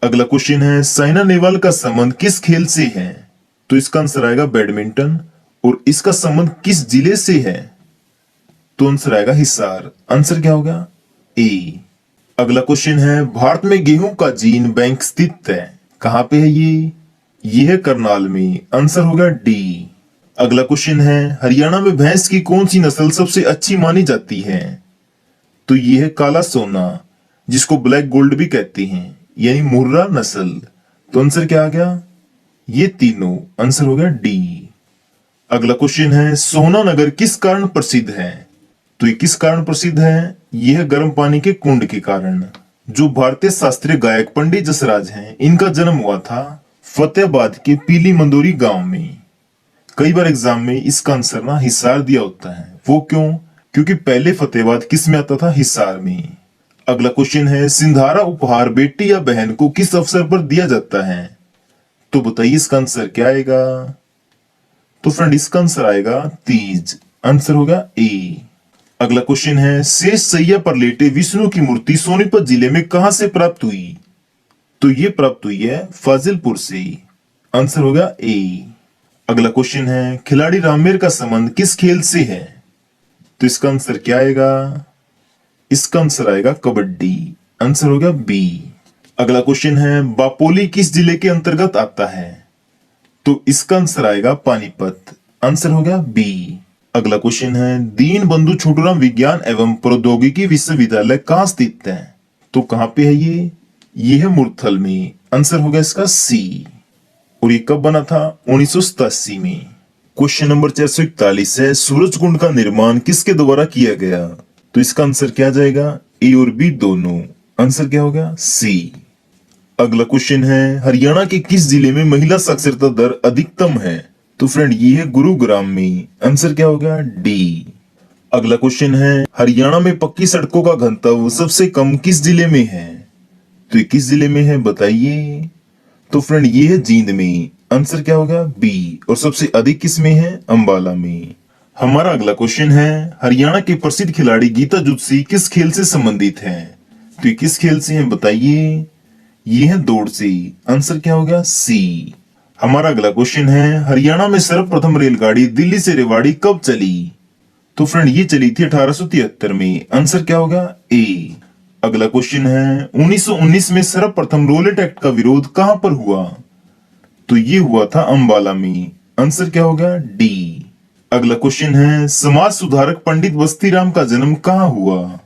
अगला क्वेश्चन है साइना नेहवाल का संबंध किस खेल से है? तो इसका आंसर आएगा बैडमिंटन। और इसका संबंध किस जिले से है? तो आंसर आएगा हिसार, आंसर क्या होगा ए। अगला क्वेश्चन है भारत में गेहूं का जीन बैंक स्थित है, कहां पे है ये है करनाल में, आंसर होगा डी। अगला क्वेश्चन है हरियाणा में भैंस की कौन सी नस्ल सबसे अच्छी मानी जाती है? तो ये है काला सोना, जिसको ब्लैक गोल्ड भी कहते हैं, यानी मुर्रा नस्ल। तो आंसर क्या आ गया? ये तीनों, आंसर हो गया डी। अगला क्वेश्चन है सोना नगर किस कारण प्रसिद्ध है? तो ये किस कारण प्रसिद्ध है? यह है गर्म पानी के कुंड के कारण। जो भारतीय शास्त्रीय गायक पंडित जसराज हैं, इनका जन्म हुआ था फतेहाबाद के पीली मंदोरी गांव में। कई बार एग्जाम में इसका आंसर ना हिसार दिया होता है, वो क्यों? क्योंकि पहले फतेहाबाद किस में आता था? हिसार में। अगला क्वेश्चन है सिंधारा उपहार बेटी या बहन को किस अवसर पर दिया जाता है? तो बताइए इसका आंसर क्या आएगा? तो फ्रेंड इसका आंसर आएगा तीज, आंसर होगा ए। अगला क्वेश्चन है शेष सैया पर लेटे विष्णु की मूर्ति सोनीपत जिले में कहां से प्राप्त हुई? तो ये प्राप्त हुई है फाजिलपुर से, आंसर होगा ए। अगला क्वेश्चन है खिलाड़ी रामवीर का संबंध किस खेल से है? तो इसका आंसर क्या आएगा? इसका आंसर आएगा कबड्डी, आंसर होगा बी। अगला क्वेश्चन है बापोली किस जिले के अंतर्गत आता है? तो इसका आंसर आएगा पानीपत, आंसर होगा बी। अगला क्वेश्चन है दीन बंधु छोटूराम विज्ञान एवं प्रौद्योगिकी विश्वविद्यालय कहाँ स्थित है? तो कहां पे है ये है मुरथल में, आंसर होगा इसका सी। और ये कब बना था? 1987 में। क्वेश्चन नंबर 441 है सूरज कुंड का निर्माण किसके द्वारा किया गया? तो इसका आंसर क्या जाएगा? ए और बी दोनों, आंसर क्या होगा सी। अगला क्वेश्चन है हरियाणा के किस जिले में महिला साक्षरता दर अधिकतम है? तो फ्रेंड ये है गुरुग्राम में, आंसर क्या होगा डी। अगला क्वेश्चन है हरियाणा में पक्की सड़कों का घनत्व सबसे कम किस जिले में है? तो ये किस जिले में है बताइए? तो फ्रेंड ये है जींद में, आंसर क्या होगा बी। और सबसे अधिक किस में है? अंबाला में। हमारा अगला क्वेश्चन है हरियाणा के प्रसिद्ध खिलाड़ी गीता जुत्सी किस खेल से संबंधित है? तो ये किस खेल से है बताइए? ये है दौड़ से, आंसर क्या होगा सी। हमारा अगला क्वेश्चन है हरियाणा में सर्वप्रथम रेलगाड़ी दिल्ली से रेवाड़ी कब चली? तो फ्रेंड ये चली थी 1873 में, आंसर क्या होगा ए। अगला क्वेश्चन है 1919 में सर्वप्रथम रोलेट एक्ट का विरोध कहां पर हुआ? तो ये हुआ था अंबाला में, आंसर क्या होगा डी। अगला क्वेश्चन है समाज सुधारक पंडित बस्तीराम का जन्म कहां हुआ?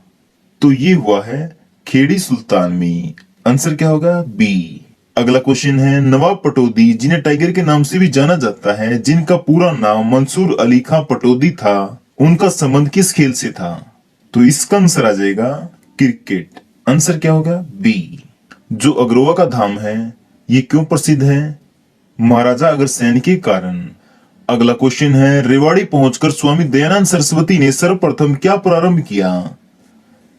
तो ये हुआ है खेड़ी सुल्तान में, आंसर क्या होगा बी। अगला क्वेश्चन है नवाब पटौदी जिन्हें टाइगर के नाम से भी जाना जाता है, जिनका पूरा नाम मंसूर अली खां पटौदी था, उनका संबंध किस खेल से था? तो इसका आंसर आ जाएगा क्रिकेट, आंसर क्या होगा बी। जो अग्रोवा का धाम है ये क्यों प्रसिद्ध है? महाराजा अग्रसेन के कारण। अगला क्वेश्चन है रेवाड़ी पहुंचकर स्वामी दयानंद सरस्वती ने सर्वप्रथम क्या प्रारंभ किया?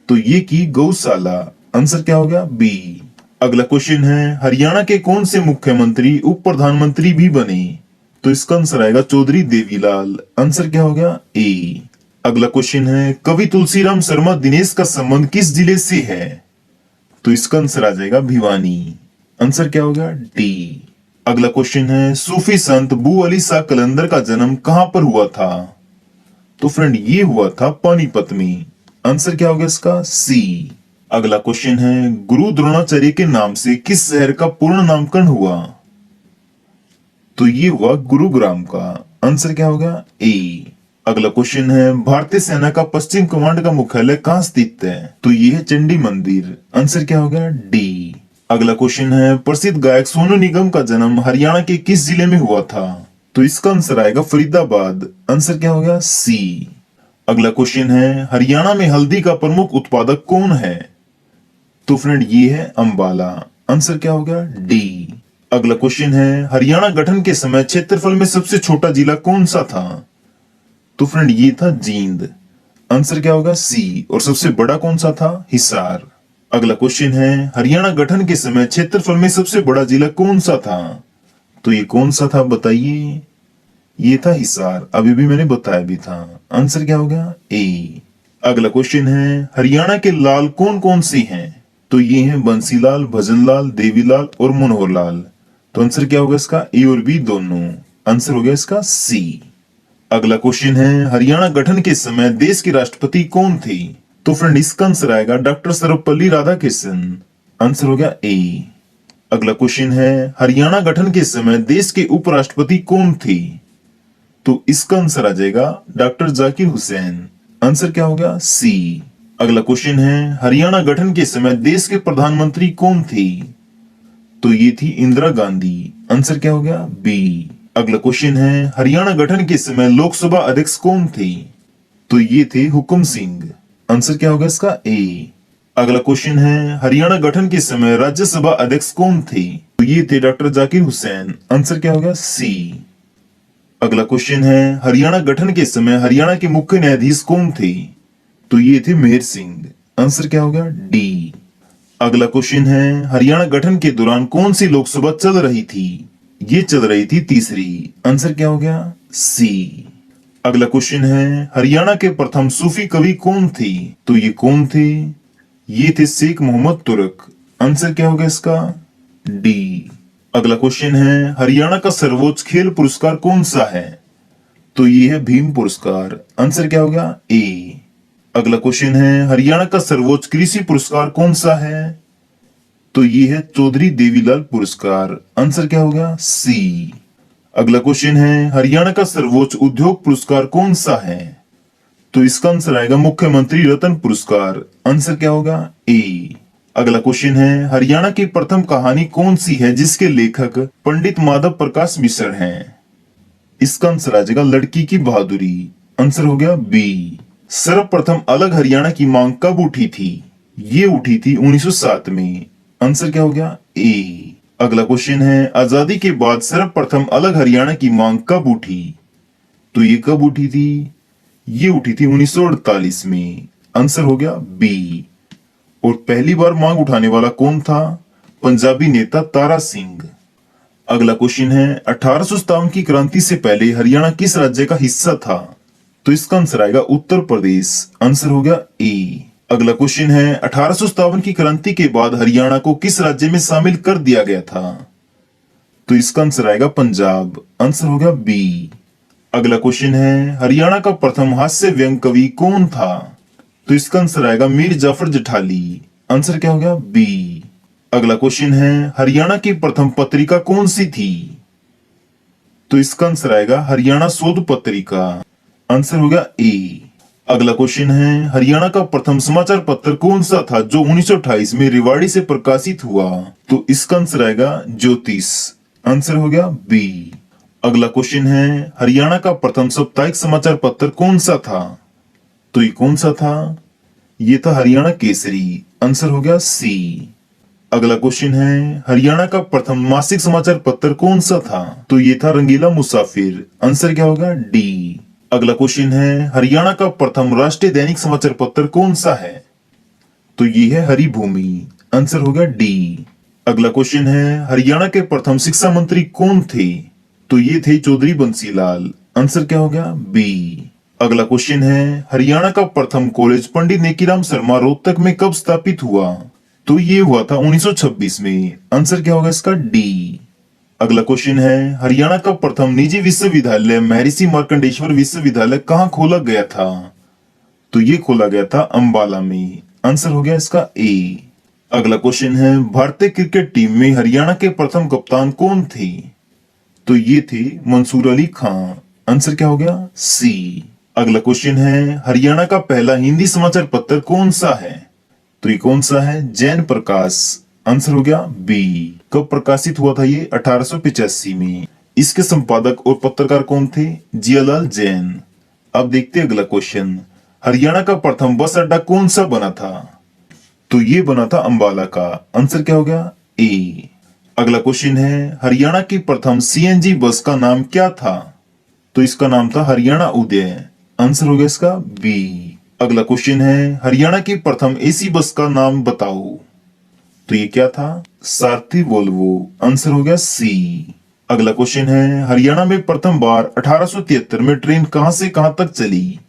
तो ये की गौशाला। आंसर क्या हो गया? बी। अगला क्वेश्चन है हरियाणा के कौन से मुख्यमंत्री उप प्रधानमंत्री भी बने? तो इसका आंसर आएगा चौधरी देवीलाल। आंसर क्या हो गया? ए। अगला क्वेश्चन है कवि तुलसीराम शर्मा दिनेश का संबंध किस जिले से है? तो इसका आंसर आ जाएगा भिवानी। आंसर क्या हो गया? डी। अगला क्वेश्चन है सूफी संत बू अली शाह कलंदर का जन्म कहां पर हुआ था? तो फ्रेंड ये हुआ था पानीपत में। आंसर क्या हो गया इसका? सी। अगला क्वेश्चन है गुरु द्रोणाचार्य के नाम से किस शहर का पूर्ण नामकरण हुआ? तो ये हुआ गुरुग्राम का। आंसर क्या हो गया? ए। अगला क्वेश्चन है भारतीय सेना का पश्चिम कमांड का मुख्यालय कहाँ स्थित है? तो ये है चंडी मंदिर। आंसर क्या हो गया? डी। अगला क्वेश्चन है प्रसिद्ध गायक सोनू निगम का जन्म हरियाणा के किस जिले में हुआ था? तो इसका आंसर आएगा फरीदाबाद। आंसर क्या हो गया? सी। अगला क्वेश्चन है हरियाणा में हल्दी का प्रमुख उत्पादक कौन है? तो फ्रेंड ये है अंबाला। आंसर क्या हो गया? डी। अगला क्वेश्चन है हरियाणा गठन के समय क्षेत्रफल में सबसे छोटा जिला कौन सा था? तो फ्रेंड ये था जींद। आंसर क्या होगा? सी। और सबसे बड़ा कौन सा था? हिसार। अगला क्वेश्चन है हरियाणा गठन के समय क्षेत्रफल में सबसे बड़ा जिला कौन सा था? तो ये कौन सा था बताइए? ये था हिसार। अभी भी मैंने बताया भी था। आंसर क्या हो गया? ए। अगला क्वेश्चन है हरियाणा के लाल कौन कौन से हैं? तो ये हैं बंसीलाल, भजनलाल, देवीलाल और मनोहर लाल। तो आंसर क्या होगा इसका? ए और बी दोनों। आंसर हो गया इसका सी। अगला क्वेश्चन है हरियाणा गठन के समय देश के राष्ट्रपति कौन थे? तो फ्रेंड इसका आंसर आएगा डॉक्टर सर्वपल्ली राधाकृष्णन। आंसर हो गया ए। अगला क्वेश्चन है हरियाणा गठन के समय देश के उपराष्ट्रपति कौन थे? तो इसका आंसर आ जाएगा डॉक्टर जाकिर हुसैन। आंसर क्या हो गया? सी। अगला क्वेश्चन है हरियाणा गठन के समय देश के प्रधानमंत्री कौन थे? तो ये थी इंदिरा गांधी। आंसर क्या हो गया? बी। अगला क्वेश्चन है हरियाणा गठन के समय लोकसभा अध्यक्ष कौन थे? तो ये थे हुकुम सिंह। आंसर क्या होगा इसका? ए। अगला क्वेश्चन है हरियाणा गठन के समय राज्यसभा अध्यक्ष कौन थे? तो ये थे डॉक्टर जाकिर हुसैन। आंसर क्या होगा? सी। अगला क्वेश्चन है हरियाणा गठन के समय हरियाणा के मुख्य न्यायाधीश कौन थे? तो ये थे मेहर सिंह। आंसर क्या होगा? डी। अगला क्वेश्चन है हरियाणा गठन के दौरान कौन सी लोकसभा चल रही थी? ये चल रही थी तीसरी। आंसर क्या हो गया? सी। अगला क्वेश्चन है हरियाणा के प्रथम सूफी कवि कौन थे? तो ये कौन थे? ये थे शेख मोहम्मद तुरक। आंसर क्या होगा इसका? डी। अगला क्वेश्चन है हरियाणा का सर्वोच्च खेल पुरस्कार कौन सा है? तो ये है भीम पुरस्कार। आंसर क्या होगा? ए। अगला क्वेश्चन है हरियाणा का सर्वोच्च कृषि पुरस्कार कौन सा है? तो ये है चौधरी देवीलाल पुरस्कार। आंसर क्या होगा? सी। अगला क्वेश्चन है हरियाणा का सर्वोच्च उद्योग पुरस्कार कौन सा है? तो इसका आंसर आएगा मुख्यमंत्री रत्न पुरस्कार। आंसर क्या होगा? ए। अगला क्वेश्चन है हरियाणा की प्रथम कहानी कौन सी है जिसके लेखक पंडित माधव प्रकाश मिश्र हैं? इसका आंसर आ जाएगा लड़की की बहादुरी। आंसर हो गया बी। सर्वप्रथम अलग हरियाणा की मांग कब उठी थी? ये उठी थी 1907 में। आंसर क्या हो गया? ए। अगला क्वेश्चन है आजादी के बाद सर्वप्रथम अलग हरियाणा की मांग कब उठी? तो ये कब उठी थी? ये उठी थी 1948 में। आंसर हो गया बी। और पहली बार मांग उठाने वाला कौन था? पंजाबी नेता तारा सिंह। अगला क्वेश्चन है 1857 की क्रांति से पहले हरियाणा किस राज्य का हिस्सा था? तो इसका आंसर आएगा उत्तर प्रदेश। आंसर हो गया ए। अगला क्वेश्चन है 1857 की क्रांति के बाद हरियाणा को किस राज्य में शामिल कर दिया गया था? तो इसका आंसर आएगा पंजाब। आंसर हो गया बी। अगला क्वेश्चन है हरियाणा का प्रथम हास्य व्यंग कवि कौन था? तो इसका आंसर आएगा मीर जाफर जेठाली। आंसर क्या हो गया? बी। अगला क्वेश्चन है हरियाणा की प्रथम पत्रिका कौन सी थी? तो इसका आंसर आएगा हरियाणा शोध पत्रिका। आंसर हो गया ए। अगला क्वेश्चन है हरियाणा का प्रथम समाचार पत्र कौन सा था जो 1928 में रेवाड़ी से प्रकाशित हुआ? तो इसका आंसर आएगा ज्योतिष। आंसर हो गया बी। अगला क्वेश्चन है हरियाणा का प्रथम साप्ताहिक समाचार पत्र कौन सा था? तो ये कौन सा था? ये था हरियाणा केसरी। आंसर हो गया सी। अगला क्वेश्चन है हरियाणा का प्रथम मासिक समाचार पत्र कौन सा था? तो ये था रंगीला मुसाफिर। आंसर क्या होगा? डी। अगला क्वेश्चन है हरियाणा का प्रथम राष्ट्रीय दैनिक समाचार पत्र कौन सा है? तो ये है हरी भूमि। आंसर हो गया डी। अगला क्वेश्चन है, हरियाणा के प्रथम शिक्षा मंत्री कौन थे? तो ये थे चौधरी बंसीलाल। आंसर क्या हो गया? बी। अगला क्वेश्चन है, हरियाणा का प्रथम कॉलेज पंडित नेकीराम शर्मा रोहतक में कब स्थापित हुआ? तो ये हुआ था 1926 में। आंसर क्या होगा इसका? डी। अगला क्वेश्चन है, हरियाणा का प्रथम निजी विश्वविद्यालय महर्षि मार्कंडेश्वर विश्वविद्यालय कहाँ खोला गया था? तो ये खोला गया था अंबाला में। आंसर हो गया इसका ए। अगला क्वेश्चन है, भारतीय क्रिकेट टीम में हरियाणा के प्रथम कप्तान कौन थे? तो ये थे मंसूर अली खां। आंसर क्या हो गया? सी। अगला क्वेश्चन है, हरियाणा का पहला हिंदी समाचार पत्र कौन सा है? तो ये कौन सा है? जैन प्रकाश। आंसर हो गया बी। कब प्रकाशित हुआ था ये? 1885 में। इसके संपादक और पत्रकार कौन थे? जियालाल जैन। अब देखते हैं अगला क्वेश्चन, हरियाणा का प्रथम बस अड्डा कौन सा बना था? तो ये बना था अंबाला का। आंसर क्या हो गया? ए। अगला क्वेश्चन है, हरियाणा की प्रथम सीएनजी बस का नाम क्या था? तो इसका नाम था हरियाणा उदय। आंसर हो गया इसका बी। अगला क्वेश्चन है, हरियाणा की प्रथम एसी बस का नाम बताओ। तो ये क्या था? सारथी वोल्वो। आंसर हो गया सी। अगला क्वेश्चन है, हरियाणा में प्रथम बार 1873 में ट्रेन कहां से कहां तक चली?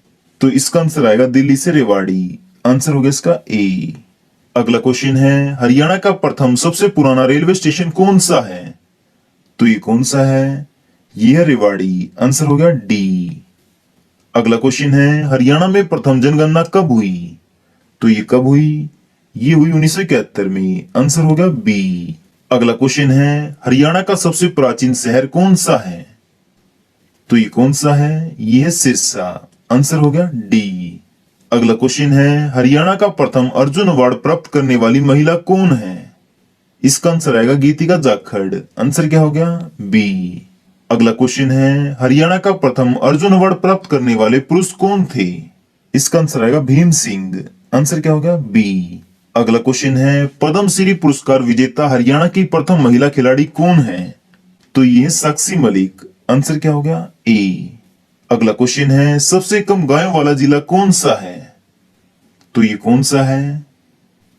तो इसका आंसर आएगा दिल्ली से रेवाड़ी। आंसर हो गया इसका ए। अगला क्वेश्चन है, हरियाणा का प्रथम सबसे पुराना रेलवे स्टेशन कौन सा है? तो ये कौन सा है? ये है रेवाड़ी। आंसर हो गया डी। अगला क्वेश्चन है, हरियाणा में प्रथम जनगणना कब हुई? तो ये कब हुई? ये हुई 1971 में। आंसर हो गया बी। अगला क्वेश्चन है, हरियाणा का सबसे प्राचीन शहर कौन सा है? तो ये कौन सा है? ये है सिरसा। आंसर हो गया डी। अगला क्वेश्चन है, हरियाणा का प्रथम अर्जुन अवार्ड प्राप्त करने वाली महिला कौन है? इसका आंसर आएगा गीतिका जाखड़। आंसर क्या हो गया? बी। अगला क्वेश्चन है, हरियाणा का प्रथम अर्जुन अवार्ड प्राप्त करने वाले पुरुष कौन थे? इसका आंसर आएगा भीम सिंह। आंसर क्या हो गया? बी। अगला क्वेश्चन है, पद्मश्री पुरस्कार विजेता हरियाणा की प्रथम महिला खिलाड़ी कौन है? तो ये है साक्षी मलिक। आंसर क्या हो गया? ए। अगला क्वेश्चन है, सबसे कम गायों वाला जिला कौन सा है? तो ये कौन सा है?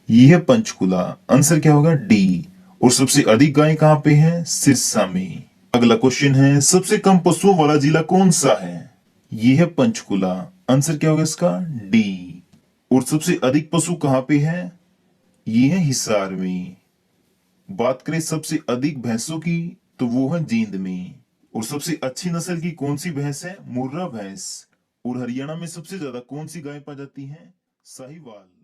ये है पंचकुला। आंसर क्या होगा? डी। और सबसे अधिक गायें कहां पे हैं? सिरसा में। अगला क्वेश्चन है, सबसे कम पशुओं वाला जिला कौन सा है? ये है पंचकुला। आंसर क्या होगा इसका? डी। और सबसे अधिक पशु कहां पे है? ये है हिसार में। बात करें सबसे अधिक भैंसों की, तो वो है जींद में। और सबसे अच्छी नस्ल की कौन सी भैंस है? मुर्रा भैंस। और हरियाणा में सबसे ज्यादा कौन सी गाय पाई जाती है? साहिवाल।